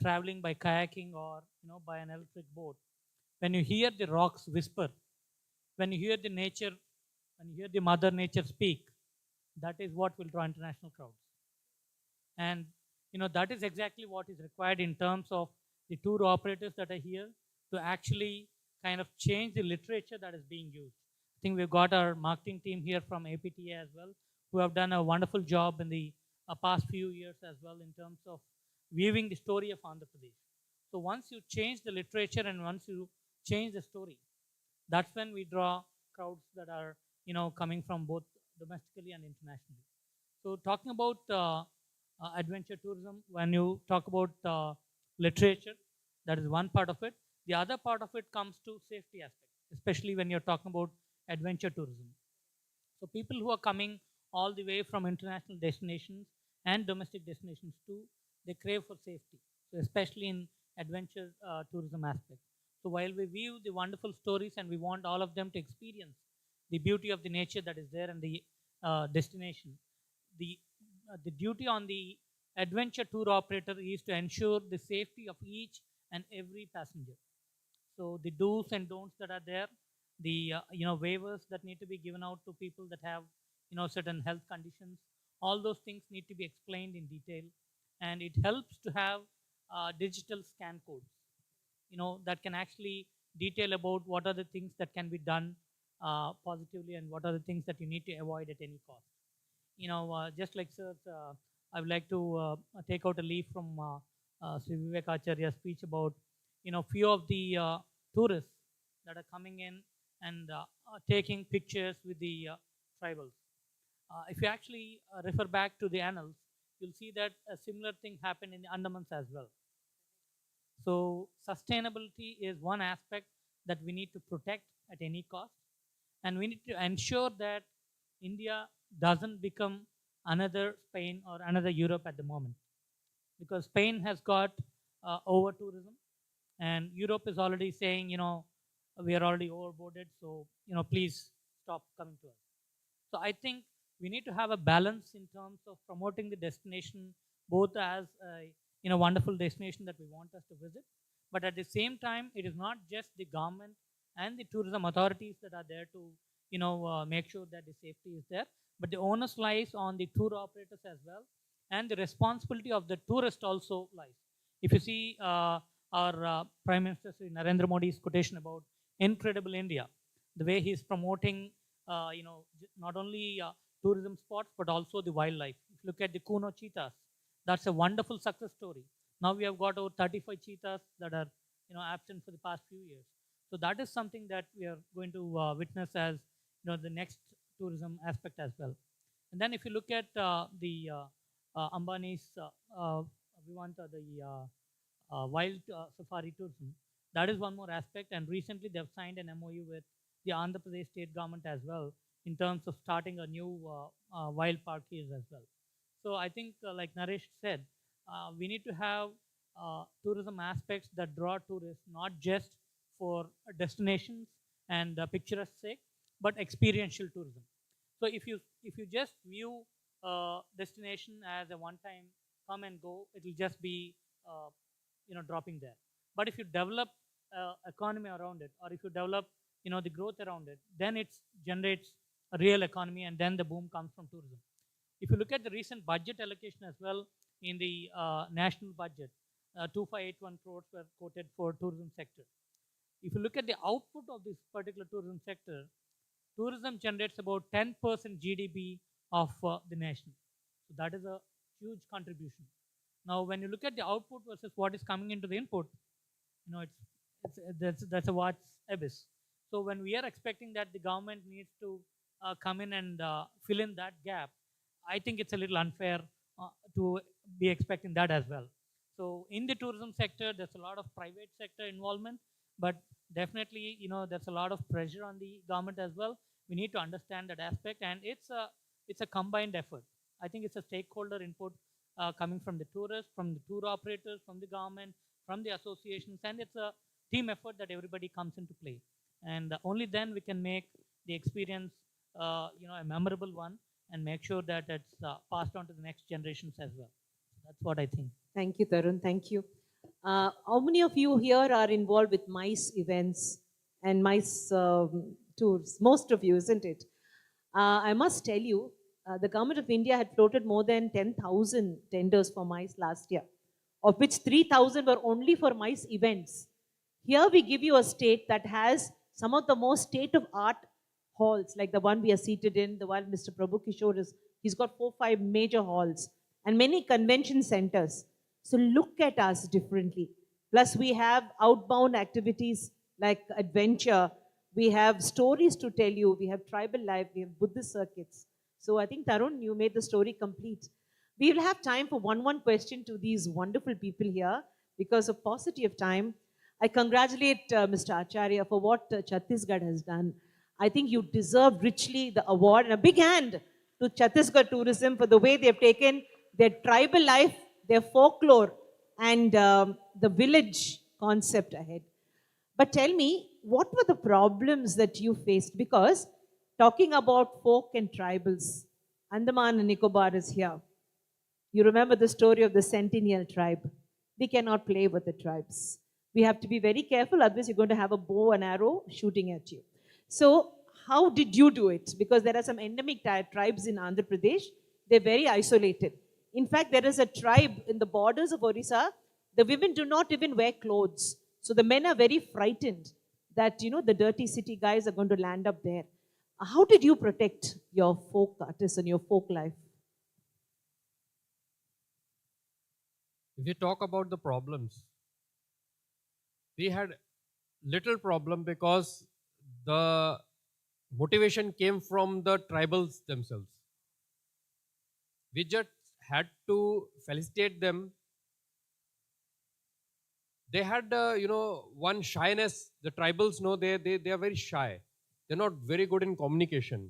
traveling by kayaking or, by an electric boat, when you hear the rocks whisper, when you hear the nature, when you hear the mother nature speak, that is what will draw international crowds. And that is exactly what is required in terms of the tour operators that are here to actually kind of change the literature that is being used. I think we've got our marketing team here from APTA as well, who have done a wonderful job in the past few years as well in terms of weaving the story of Andhra Pradesh. So once you change the literature and once you change the story, that's when we draw crowds that are coming from both domestically and internationally. So talking about adventure tourism, when you talk about literature, that is one part of it. The other part of it comes to safety aspect, especially when you're talking about adventure tourism. So people who are coming all the way from international destinations and domestic destinations too, they crave for safety. So especially in adventure tourism aspect. So while we view the wonderful stories and we want all of them to experience the beauty of the nature that is there in the destination, the duty on the adventure tour operator is to ensure the safety of each and every passenger. So the do's and don'ts that are there, the waivers that need to be given out to people that have certain health conditions, all those things need to be explained in detail, and it helps to have digital scan codes that can actually detail about what are the things that can be done positively and what are the things that you need to avoid at any cost. Just like sir, I would like to take out a leaf from Sri Vivek Acharya's speech about few of the tourists that are coming in and taking pictures with the tribals. If you actually refer back to the annals, you'll see that a similar thing happened in the Andamans as well. So sustainability is one aspect that we need to protect at any cost, and we need to ensure that India doesn't become another Spain or another Europe at the moment, because Spain has got over tourism, and Europe is already saying, we are already overboarded, so please stop coming to us. So I think we need to have a balance in terms of promoting the destination both as a wonderful destination that we want us to visit, but at the same time, it is not just the government and the tourism authorities that are there to make sure that the safety is there, but the onus lies on the tour operators as well, and the responsibility of the tourist also lies. If you see our Prime Minister Sri Narendra Modi's quotation about Incredible India, the way he is promoting not only tourism spots but also the wildlife. If you look at the Kuno cheetahs, that's a wonderful success story. Now we have got over 35 cheetahs that are absent for the past few years. So that is something that we are going to witness as the next tourism aspect as well. And then if you look at the Ambani's, we want the wild safari tourism. That is one more aspect. And recently they've signed an MOU with the Andhra Pradesh state government as well in terms of starting a new wild park here as well. So I think, like Naresh said, we need to have tourism aspects that draw tourists, not just for destinations and picturesque sake, but experiential tourism. So if you just view destination as a one-time come and go, it will just be dropping there. But if you develop economy around it, or if you develop the growth around it, then it generates a real economy, and then the boom comes from tourism. If you look at the recent budget allocation as well, in the national budget, 2581 crores were quoted for tourism sector. If you look at the output of this particular tourism sector, tourism generates about 10% GDP of the nation. So that is a huge contribution. Now, when you look at the output versus what is coming into the input, that's a vast abyss. So when we are expecting that the government needs to come in and fill in that gap, I think it's a little unfair to be expecting that as well. So in the tourism sector, there's a lot of private sector involvement, but definitely, there's a lot of pressure on the government as well. We need to understand that aspect, and it's a combined effort. I think it's a stakeholder input coming from the tourists, from the tour operators, from the government, from the associations, and it's a team effort that everybody comes into play. And only then we can make the experience, a memorable one, and make sure that it's passed on to the next generations as well. That's what I think. Thank you, Tarun. Thank you. How many of you here are involved with MICE events and MICE tours? Most of you, isn't it? I must tell you, the government of India had floated more than 10,000 tenders for MICE last year, of which 3,000 were only for MICE events. Here we give you a state that has some of the most state-of-art halls, like the one we are seated in, the one Mr. Prabhu Kishore is. He's got 4-5 major halls and many convention centers. So look at us differently. Plus we have outbound activities like adventure. We have stories to tell you. We have tribal life. We have Buddhist circuits. So I think, Tarun, you made the story complete. We will have time for one question to these wonderful people here. Because of paucity of time, I congratulate Mr. Acharya for what Chhattisgarh has done. I think you deserve richly the award, and a big hand to Chhattisgarh tourism for the way they have taken their tribal life, their folklore, and the village concept ahead. But tell me, what were the problems that you faced? Because talking about folk and tribals, Andaman and Nicobar is here. You remember the story of the Centennial tribe. We cannot play with the tribes. We have to be very careful, otherwise you're going to have a bow and arrow shooting at you. So how did you do it? Because there are some endemic tribes in Andhra Pradesh. They're very isolated. In fact, there is a tribe in the borders of Orissa. The women do not even wear clothes. So the men are very frightened that, the dirty city guys are going to land up there. How did you protect your folk artists and your folk life? If you talk about the problems, we had little problem because the motivation came from the tribals themselves. We just had to felicitate them. They had, one shyness. The tribals know they are very shy. They're not very good in communication.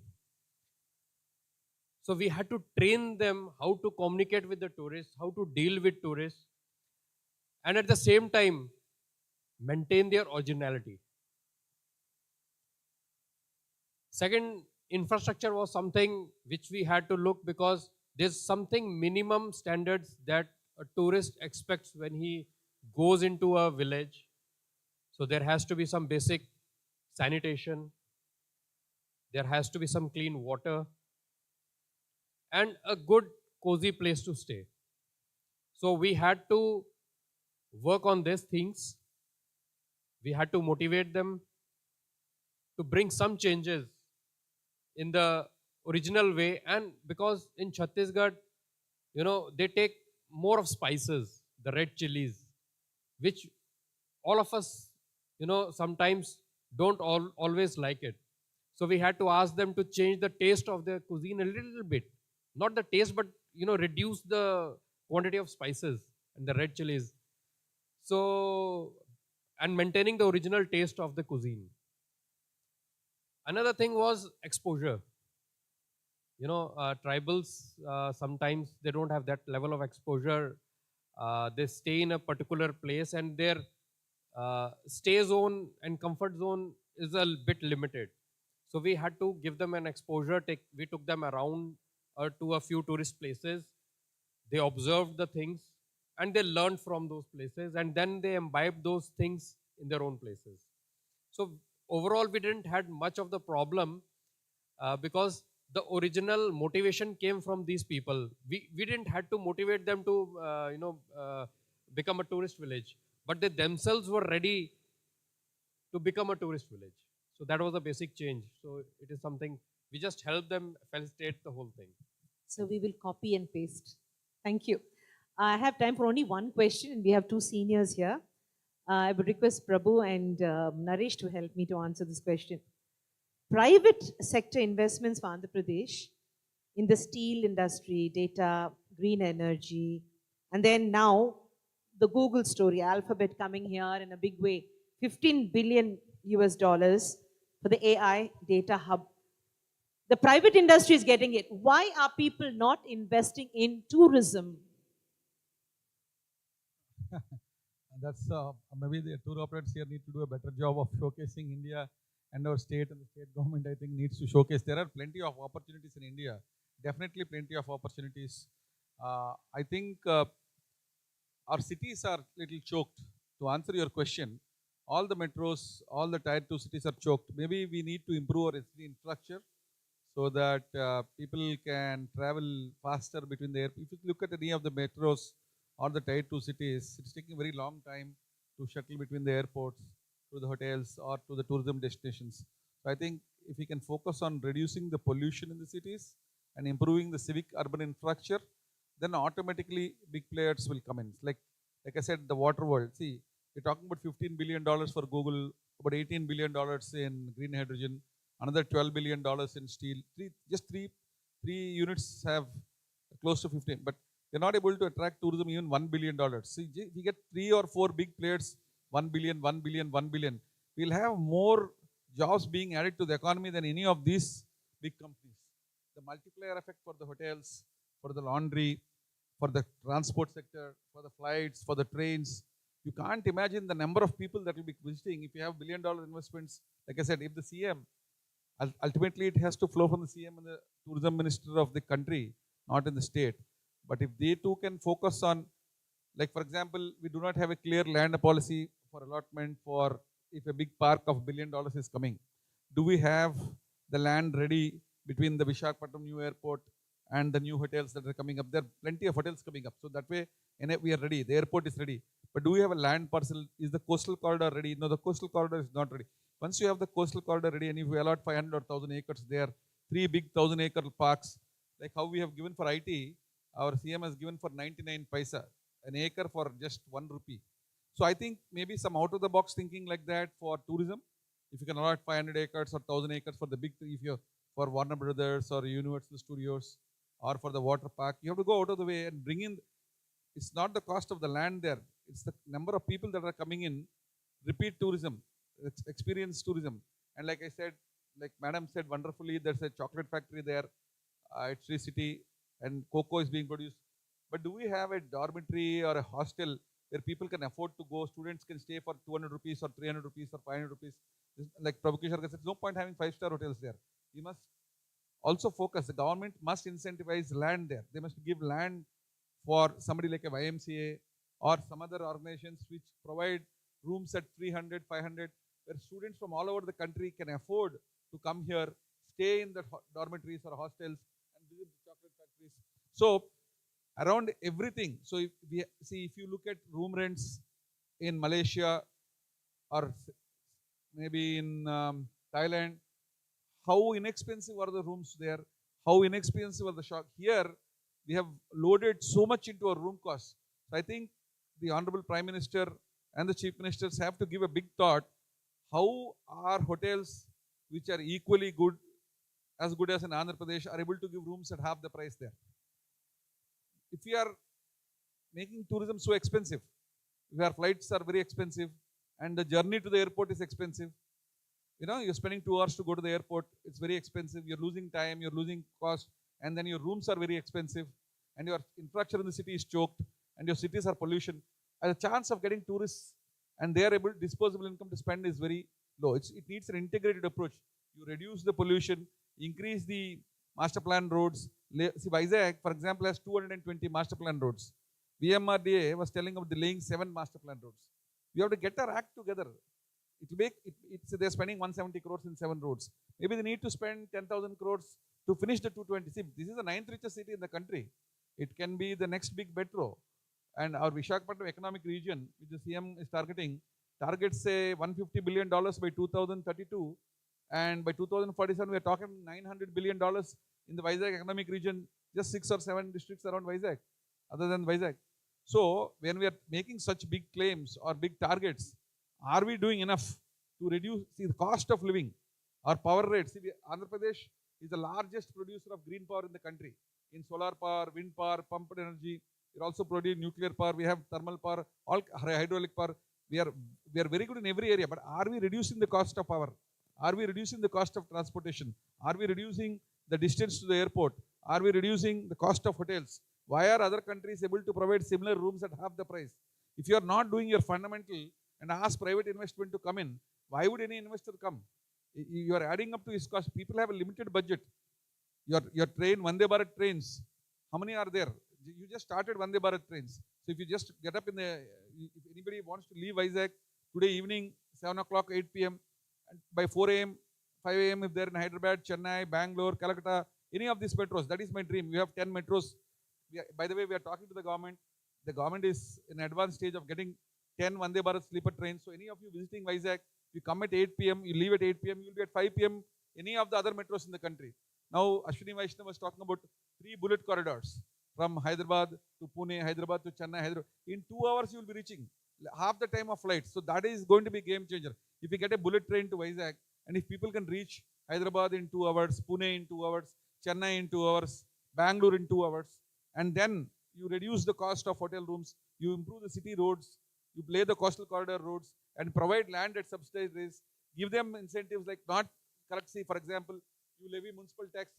So we had to train them how to communicate with the tourists, how to deal with tourists, and at the same time, maintain their originality. Second, infrastructure was something which we had to look, because there's something minimum standards that a tourist expects when he goes into a village. So there has to be some basic sanitation. There has to be some clean water and a good cozy place to stay. So we had to work on these things. We had to motivate them to bring some changes in the original way. And because in Chhattisgarh, they take more of spices, the red chilies, which all of us, sometimes don't always like it. So we had to ask them to change the taste of their cuisine a little bit. Not the taste, but, reduce the quantity of spices and the red chilies. So, and maintaining the original taste of the cuisine. Another thing was exposure. Tribals, sometimes they don't have that level of exposure. They stay in a particular place and their stay zone and comfort zone is a bit limited. So we had to give them an exposure. We took them around to a few tourist places. They observed the things and they learned from those places, and then they imbibed those things in their own places. So overall, we didn't had much of the problem because the original motivation came from these people. We didn't had to motivate them to become a tourist village, but they themselves were ready to become a tourist village. So that was a basic change. So it is something we just help them facilitate the whole thing. So we will copy and paste. Thank you. I have time for only one question, and we have two seniors here. I would request Prabhu and Naresh to help me to answer this question. Private sector investments for Andhra Pradesh in the steel industry, data, green energy, and then now the Google story, Alphabet coming here in a big way, $15 billion for the AI data hub. The private industry is getting it. Why are people not investing in tourism? That's maybe the tour operators here need to do a better job of showcasing India, and our state and the state government, I think, needs to showcase. There are plenty of opportunities in India, definitely plenty of opportunities. I think our cities are little choked. To answer your question, all the metros, all the tier 2 cities are choked. Maybe we need to improve our infrastructure so that people can travel faster between there. If you look at any of the metros or the tier 2 cities, it's taking a very long time to shuttle between the airports to the hotels or to the tourism destinations. So I think if we can focus on reducing the pollution in the cities and improving the civic urban infrastructure, then automatically big players will come in. Like I said, the water world. See, we're talking about $15 billion for Google, about $18 billion in green hydrogen, another $12 billion in steel. Three units have close to 15, but they're not able to attract tourism even $1 billion. See, we get 3 or 4 big players, 1 billion, 1 billion, 1 billion. We'll have more jobs being added to the economy than any of these big companies. The multiplier effect for the hotels, for the laundry, for the transport sector, for the flights, for the trains. You can't imagine the number of people that will be visiting if you have $1 billion investments. Like I said, if the CM, ultimately it has to flow from the CM and the tourism minister of the country, not in the state. But if they too can focus on, like for example, we do not have a clear land policy for allotment for if a big park of $1 billion is coming. Do we have the land ready between the Visakhapatnam new airport and the new hotels that are coming up? There are plenty of hotels coming up. So that way, we are ready. The airport is ready. But do we have a land parcel? Is the coastal corridor ready? No, the coastal corridor is not ready. Once you have the coastal corridor ready and if you allot 500 or 1,000 acres there, 3 big 1,000-acre parks, like how we have given for IT, our CM has given for 99 paisa, an acre for just 1 rupee. So I think maybe some out-of-the-box thinking like that for tourism. If you can allot 500 acres or 1,000 acres for the big, if you're for Warner Brothers or Universal Studios or for the water park, you have to go out of the way and bring in. It's not the cost of the land there. It's the number of people that are coming in. Repeat tourism, experience tourism. And like I said, like Madam said wonderfully, there's a chocolate factory there. It's Sri City and cocoa is being produced. But do we have a dormitory or a hostel where people can afford to go? Students can stay for 200 rupees or 300 rupees or 500 rupees. Like Prabhu Kishore said, there's no point having 5-star hotels there. You must also focus. The government must incentivize land there. They must give land for somebody like a YMCA or some other organizations which provide rooms at 300, 500, where students from all over the country can afford to come here, stay in the dormitories or hostels and visit the chocolate factories. So around everything. So if you look at room rents in Malaysia or maybe in Thailand, how inexpensive are the rooms there? How inexpensive are the shop? Here, we have loaded so much into our room costs. So I think the Honorable Prime Minister and the Chief Ministers have to give a big thought. How our hotels, which are equally good, as good as in Andhra Pradesh, are able to give rooms at half the price there? If we are making tourism so expensive, if our flights are very expensive and the journey to the airport is expensive, you're spending 2 hours to go to the airport, it's very expensive, you're losing time, you're losing cost, and then your rooms are very expensive, and your infrastructure in the city is choked, and your cities are pollution. And the chance of getting tourists and their disposable income to spend is very low. It needs an integrated approach. you reduce the pollution, increase the master plan roads. See, Vizag, for example, has 220 master plan roads. VMRDA was telling of delaying 7 master plan roads. We have to get our act together. They're spending 170 crores in 7 roads. Maybe they need to spend 10,000 crores to finish the 220. See, this is the 9th richest city in the country. It can be the next big metro. And our Visakhapatnam economic region, which the CM is targets say $150 billion by 2032. And by 2047, we are talking $900 billion in the Vizag economic region, just 6 or 7 districts around Vizag, other than Vizag. So, when we are making such big claims or big targets, are we doing enough to reduce the cost of living? Our power rates. See, Andhra Pradesh is the largest producer of green power in the country. In solar power, wind power, pumped energy. We also produce nuclear power. We have thermal power, all hydraulic power. We are very good in every area. But are we reducing the cost of power? Are we reducing the cost of transportation? Are we reducing the distance to the airport? Are we reducing the cost of hotels? Why are other countries able to provide similar rooms at half the price? If you are not doing your fundamental and ask private investment to come in, why would any investor come? You are adding up to his cost. People have a limited budget. Your train, Vande Bharat trains, how many are there? You just started Vande Bharat trains. So if you just get up if anybody wants to leave Vizag today evening, 7 o'clock, 8 p.m., and by 4 a.m., 5 a.m. if they're in Hyderabad, Chennai, Bangalore, Calcutta, any of these metros, that is my dream. We have 10 metros. By the way, we are talking to the government. The government is in advanced stage of getting 10 Vande Bharat sleeper trains. So any of you visiting Vizag, you come at 8 p.m., you leave at 8 p.m., you'll be at 5 p.m. any of the other metros in the country. Now, Ashwini Vaishnav was talking about 3 bullet corridors from Hyderabad to Pune, Hyderabad to Chennai, Hyderabad. In 2 hours, you will be reaching half the time of flights. So that is going to be a game changer. If you get a bullet train to Vizag, and if people can reach Hyderabad in 2 hours, Pune in 2 hours, Chennai in 2 hours, Bangalore in 2 hours, and then you reduce the cost of hotel rooms, you improve the city roads, you lay the coastal corridor roads, and provide land at subsidized rates, give them incentives like not correct. See, for example, you levy municipal tax.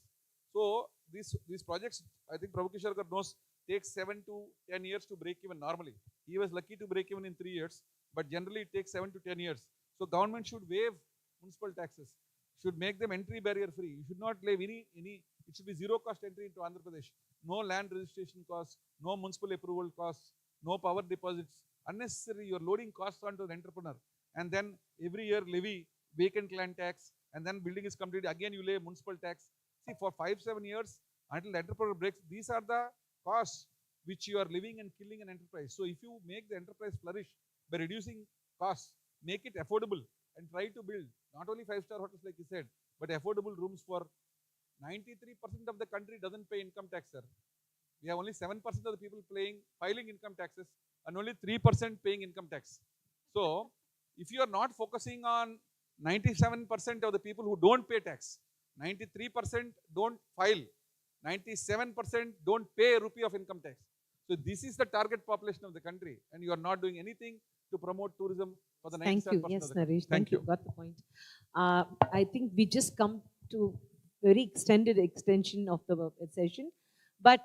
So these projects, I think Prabhu Kishore knows, takes 7 to 10 years to break even normally. He was lucky to break even in 3 years, but generally it takes 7 to 10 years. So government should waive municipal taxes, should make them entry barrier free. You should not leave it should be zero cost entry into Andhra Pradesh. No land registration costs, no municipal approval costs, no power deposits. Unnecessary, you're loading costs onto the entrepreneur. And then every year levy vacant land tax, and then building is completed, again you lay municipal tax. See, for 5-7 years until the entrepreneur breaks, these are the costs which you are living and killing an enterprise. So if you make the enterprise flourish by reducing costs, make it affordable, and try to build not only 5-star hotels like you said, but affordable rooms for 93% of the country doesn't pay income tax, sir. We have only 7% of the people filing income taxes, and only 3% paying income tax. So if you are not focusing on 97% of the people who don't pay tax, 93% don't file, 97% don't pay a rupee of income tax. So this is the target population of the country, and you are not doing anything to promote tourism for the 97% Thank you. Yes, Yes, Naresh. Thank you. Got the point. I think we just come to very extended extension of the session. But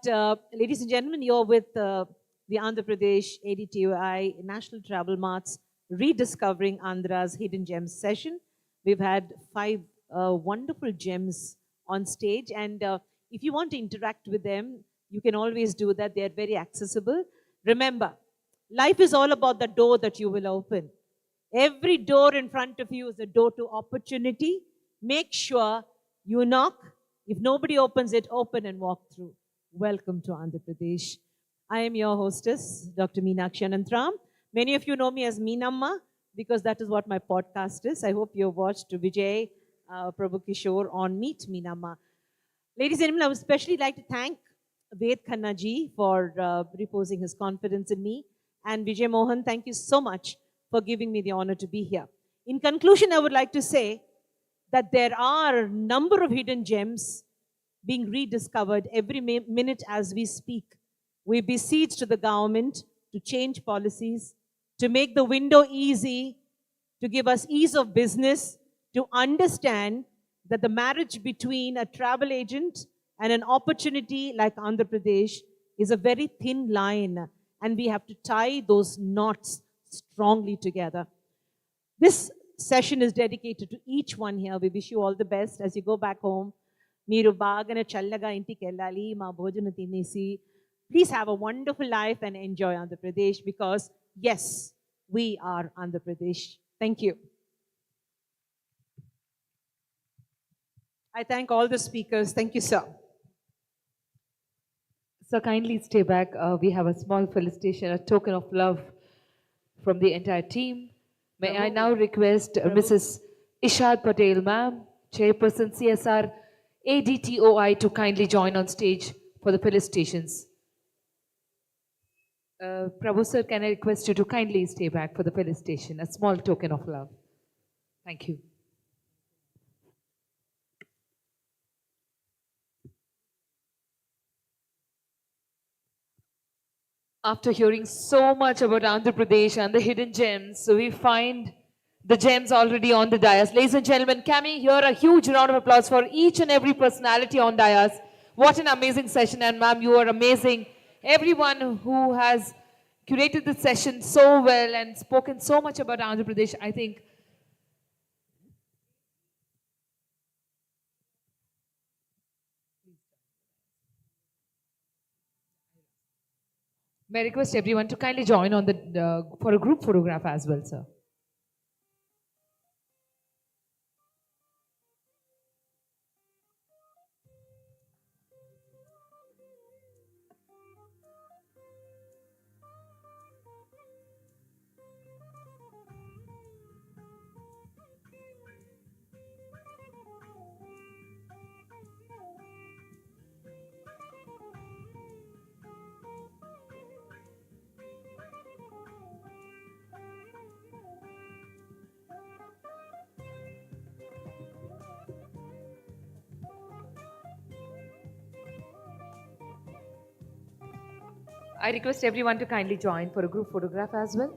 ladies and gentlemen, you're with the Andhra Pradesh ADTOI National Travel Mart's Rediscovering Andhra's Hidden Gems session. We've had 5 wonderful gems on stage, and if you want to interact with them, you can always do that. They're very accessible. Remember, life is all about the door that you will open. Every door in front of you is a door to opportunity. Make sure you knock. If nobody opens it, open and walk through. Welcome to Andhra Pradesh. I am your hostess, Dr. Meenakshi Anantram. Many of you know me as Meenamma because that is what my podcast is. I hope you watched Vijay Prabhu Kishore on Meet Meenamma. Ladies and gentlemen, I would especially like to thank Ved Khanna ji for reposing his confidence in me. And Vijay Mohan, thank you so much for giving me the honor to be here. In conclusion, I would like to say that there are a number of hidden gems being rediscovered every minute as we speak. We beseech to the government to change policies, to make the window easy, to give us ease of business, to understand that the marriage between a travel agent and an opportunity like Andhra Pradesh is a very thin line, and we have to tie those knots strongly together. This session is dedicated to each one here. We wish you all the best as you go back home. మీరు బాగానే చల్లగా ఇంటికి వెళ్ళాలి మా భోజనం తినేసి. Please have a wonderful life and enjoy Andhra Pradesh because yes, we are Andhra Pradesh. Thank you. I thank all the speakers. Thank you, sir. So kindly stay back. We have a small felicitation, a token of love from the entire team. May I now request Mrs. Ishad Patel, ma'am, Chairperson CSR ADTOI, to kindly join on stage for the felicitations. Prabhu sir, can I request you to kindly stay back for the felicitation, a small token of love. Thank you. After hearing so much about Andhra Pradesh and the hidden gems, so we find the gems already on the dais. Ladies and gentlemen, can we hear a huge round of applause for each and every personality on dais? What an amazing session, and ma'am, you are amazing. Everyone who has curated the session so well and spoken so much about Andhra Pradesh, I think. May I request everyone to kindly join on the for a group photograph as well, sir. I request everyone to kindly join for a group photograph as well.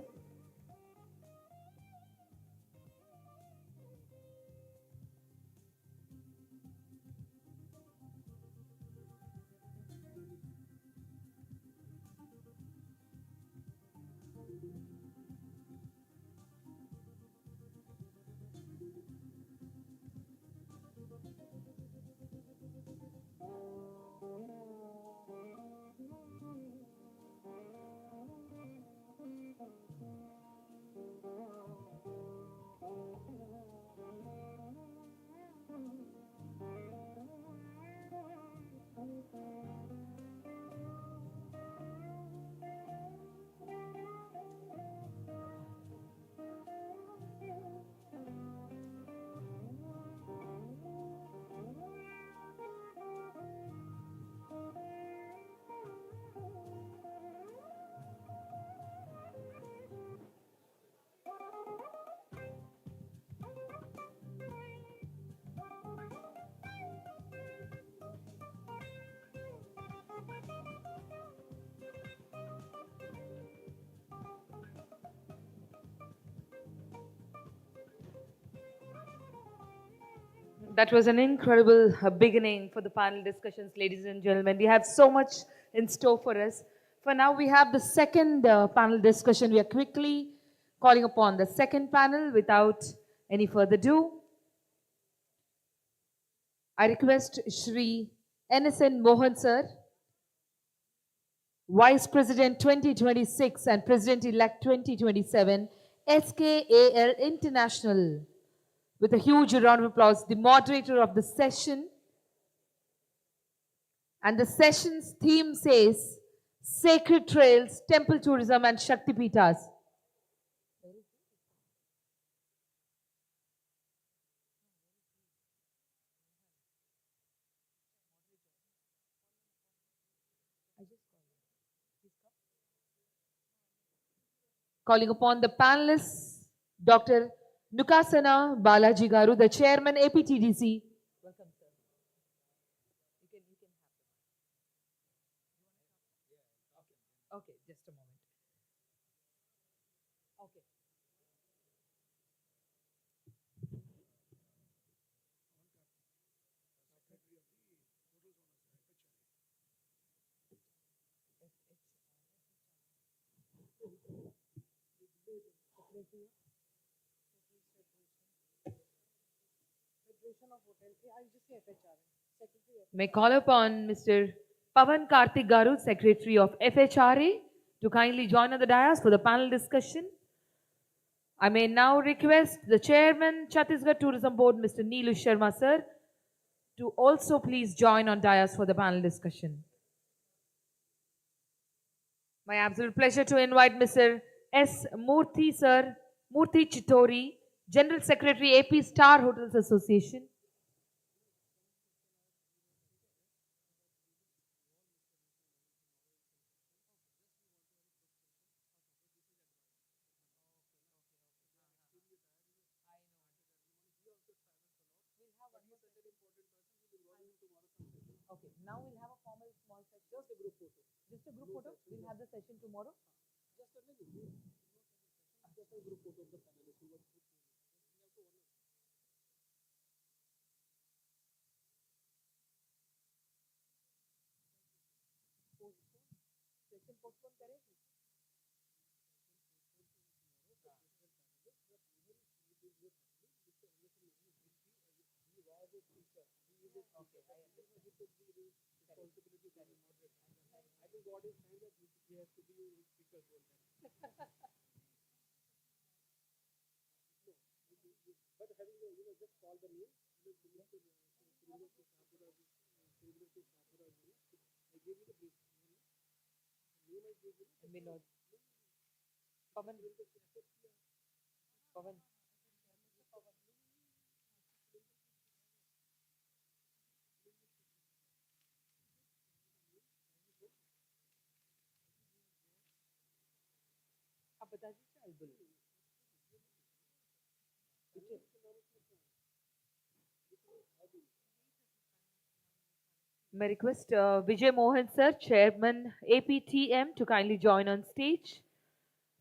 That was an incredible beginning for the panel discussions, ladies and gentlemen. We have so much in store for us. For now, we have the second panel discussion. We are quickly calling upon the second panel without any further ado. I request Shri NSN Mohan sir, Vice President 2026 and President-elect 2027, SKAL International. With a huge round of applause, the moderator of the session. And the session's theme says, Sacred Trails, Temple Tourism and Shakti Pitas. Calling upon the panelists, Dr. Nukasana Balaji Garu, the Chairman, APTDC. Welcome, sir. You can have them. Okay, just a moment. Okay. May call upon Mr. Pavan Karthik Garu, Secretary of FHRA, to kindly join on the dais for the panel discussion. I may now request the Chairman, Chhattisgarh Tourism Board, Mr. Neelu Sharma sir, to also please join on dais for the panel discussion. My absolute pleasure to invite Mr. S. Murthy sir, Murthy Chitori, General Secretary, AP Star Hotels Association. Okay, now we'll have a formal small session. Just a group photo. Just a group photo. We'll have the session tomorrow. Just a group photo of the panelists. Session postpone करें? Okay, I understand. I think what is saying that he has to be speaker role. But having just call the name. I gave you the brief. Name I gave you. Vinod. Pavan. Pavan. आप बता दीजिए बोलो. May I request Vijay Mohan sir, Chairman APTM, to kindly join on stage.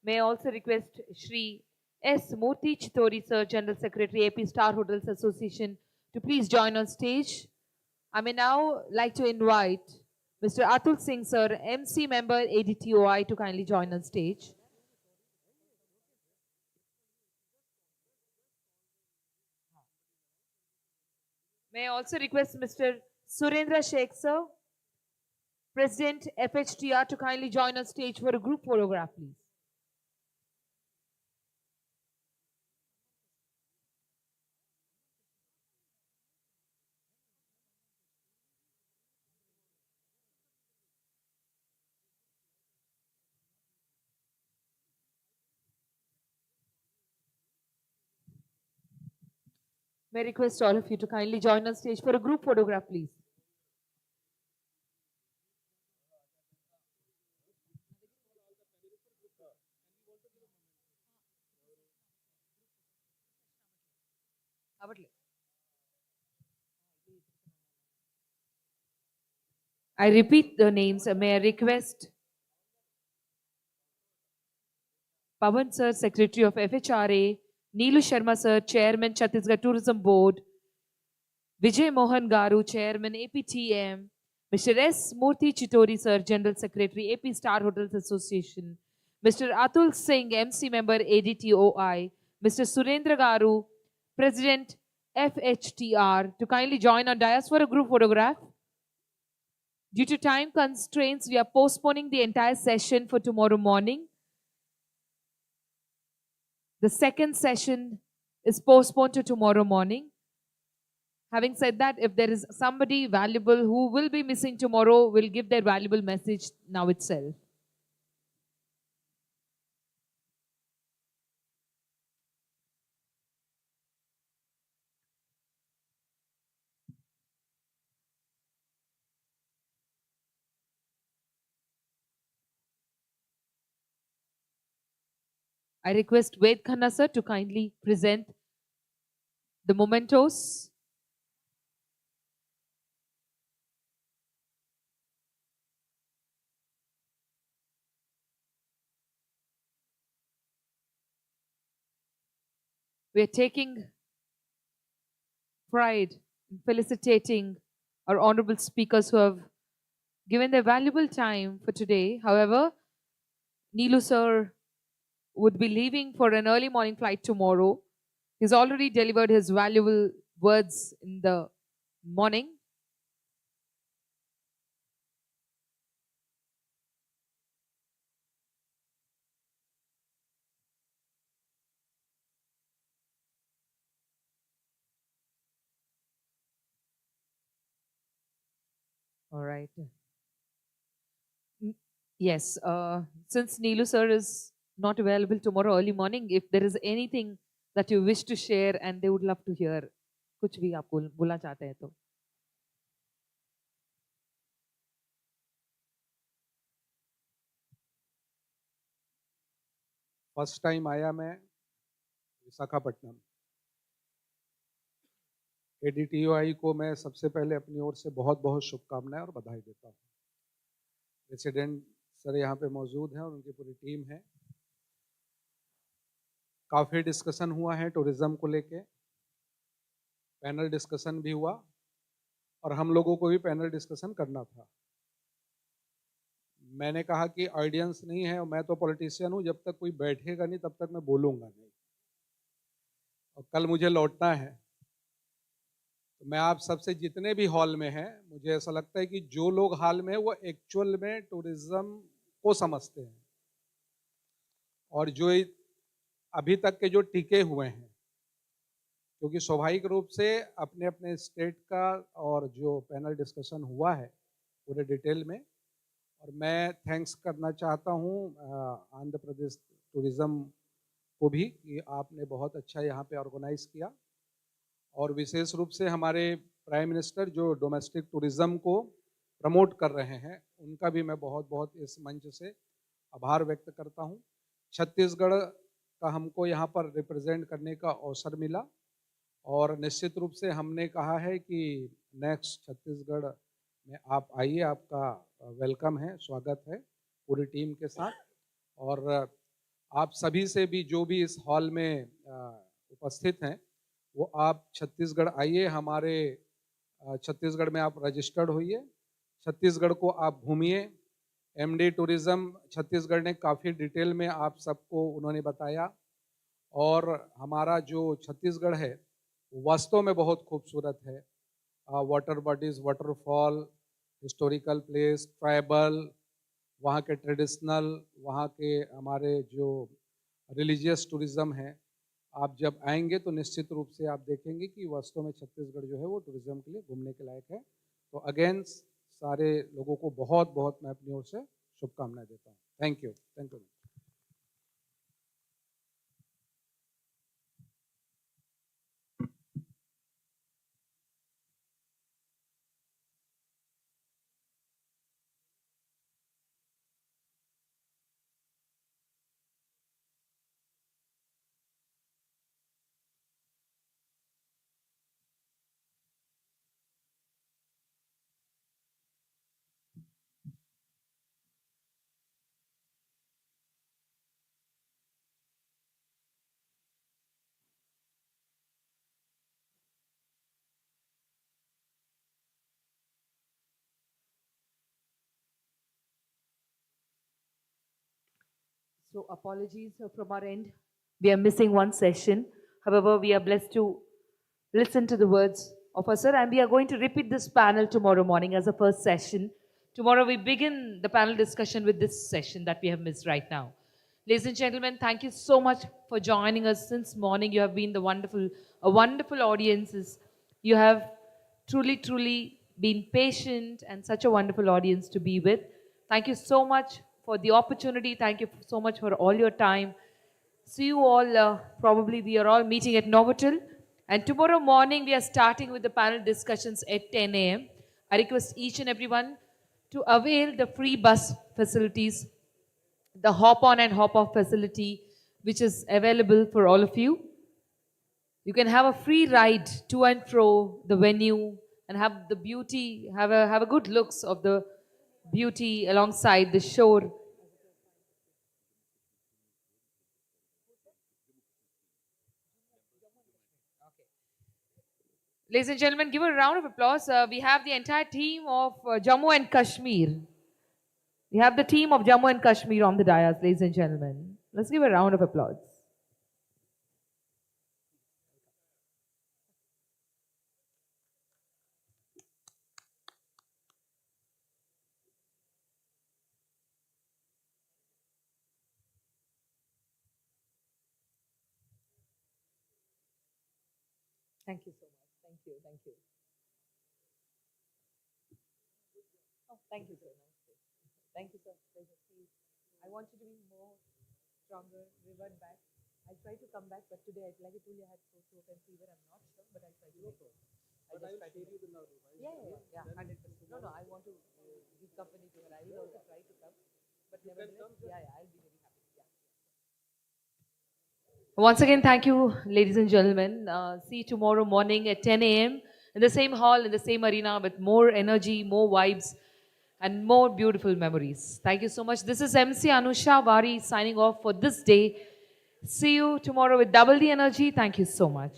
May I also request Shri S. Murthy Chitori sir, General Secretary AP Star Hotels Association, to please join on stage. I may now like to invite Mr. Atul Singh sir, MC member ADTOI, to kindly join on stage. May I also request Mr. Surendra Sheikh sir, President FHTR, to kindly join on stage for a group photograph, please. May I request all of you to kindly join on stage for a group photograph, please. I repeat the names. May I request Pavan sir, Secretary of FHRA, Neelu Sharma sir, Chairman, Chhattisgarh Tourism Board, Vijay Mohan Garu, Chairman, APTM, Mr. S. Murthy Chitori sir, General Secretary, AP Star Hotels Association, Mr. Atul Singh, MC member, ADTOI, Mr. Surendra Garu, President, FHTR, to kindly join on dais for a group photograph. Due to time constraints, we are postponing the entire session for tomorrow morning. The second session is postponed to tomorrow morning. Having said that, if there is somebody valuable who will be missing tomorrow, we'll give their valuable message now itself. I request Ved Khanna sir to kindly present the mementos. We are taking pride in felicitating our honorable speakers who have given their valuable time for today. However, Neelu sir would be leaving for an early morning flight tomorrow. He's already delivered his valuable words in the morning. All right. Yes, since Neelu sir is not available tomorrow early morning, if there is anything that you wish to share and they would love to hear, कुछ भी आप बोलना चाहते हैं तो. First time आया मैं Visakhapatnam. ADTOI को मैं सबसे पहले अपनी ओर से बहुत बहुत शुभकामनाएं और बधाई देता हूँ। प्रेसिडेंट सर यहाँ पे मौजूद हैं और उनकी पूरी टीम है। काफ़ी डिस्कशन हुआ है टूरिज़्म को लेके, पैनल डिस्कशन भी हुआ और हम लोगों को भी पैनल डिस्कशन करना था। मैंने कहा कि ऑडियंस नहीं है और मैं तो पॉलिटिशियन हूँ, जब तक कोई बैठेगा नहीं तब तक मैं बोलूँगा नहीं, और कल मुझे लौटना है। तो मैं आप सबसे जितने भी हॉल में हैं, मुझे ऐसा लगता है कि जो लोग हॉल में वो एक्चुअल में टूरिज़्म को समझते हैं और जो अभी तक के जो टिके हुए हैं, क्योंकि स्वाभाविक रूप से अपने अपने स्टेट का और जो पैनल डिस्कशन हुआ है पूरे डिटेल में, और मैं थैंक्स करना चाहता हूँ आंध्र प्रदेश टूरिज़्म को भी कि आपने बहुत अच्छा यहाँ पे ऑर्गेनाइज़ किया, और विशेष रूप से हमारे प्राइम मिनिस्टर जो डोमेस्टिक टूरिज़्म को प्रमोट कर रहे हैं, उनका भी मैं बहुत बहुत इस मंच से आभार व्यक्त करता हूँ। छत्तीसगढ़ का हमको यहाँ पर रिप्रेजेंट करने का अवसर मिला और निश्चित रूप से हमने कहा है कि नेक्स्ट छत्तीसगढ़ में आप आइए, आपका वेलकम है, स्वागत है पूरी टीम के साथ। और आप सभी से भी जो भी इस हॉल में उपस्थित हैं वो आप छत्तीसगढ़ आइए, हमारे छत्तीसगढ़ में आप रजिस्टर्ड होइए, छत्तीसगढ़ को आप घूमिए। MD टूरिज़्म छत्तीसगढ़ ने काफ़ी डिटेल में आप सबको उन्होंने बताया, और हमारा जो छत्तीसगढ़ है वास्तव में बहुत खूबसूरत है। Water bodies, waterfall, historical place, tribal, वहाँ के ट्रेडिशनल, वहाँ के हमारे जो रिलीजियस टूरिज़्म है, आप जब आएंगे तो निश्चित रूप से आप देखेंगे कि वास्तव में छत्तीसगढ़ जो है वो टूरिज़्म के लिए घूमने के लायक है। तो अगेन सारे लोगों को बहुत बहुत मैं अपनी ओर से शुभकामनाएं देता हूँ। Thank you, thank you. So apologies from our end. We are missing one session. However, we are blessed to listen to the words of our sir, and we are going to repeat this panel tomorrow morning as a first session. Tomorrow we begin the panel discussion with this session that we have missed right now. Ladies and gentlemen, thank you so much for joining us since morning. You have been a wonderful audiences. You have truly been patient and such a wonderful audience to be with. Thank you so much for the opportunity. Thank you so much for all your time. See you all, probably we are all meeting at Novotel. And tomorrow morning we are starting with the panel discussions at 10 a.m. I request each and everyone to avail the free bus facilities, the hop-on and hop-off facility, which is available for all of you. You can have a free ride to and fro the venue and have the beauty, have a good looks of the beauty alongside the shore. Ladies and gentlemen, give a round of applause. We have the entire team of Jammu and Kashmir. We have the team of Jammu and Kashmir on the dais, ladies and gentlemen. Let's give a round of applause. Thank you so much. Thank you. Thank you. Oh, thank you, sir. Namaste. Thank you, sir. Pleasure. Please. I want you to be more stronger, revert back. I try to come back, but today, like I told you, I had sore throat and fever. I'm not sure, but I'll try to make it. I just try to make it. Yeah, 100%. No, I want to give company to her. I will also try to come, but nevertheless, I'll be very happy. Yeah. Once again, thank you, ladies and gentlemen. See you tomorrow morning at 10 a.m. in the same hall, in the same arena with more energy, more vibes, and more beautiful memories. Thank you so much. This is MC Anusha Vari signing off for this day. See you tomorrow with double the energy. Thank you so much.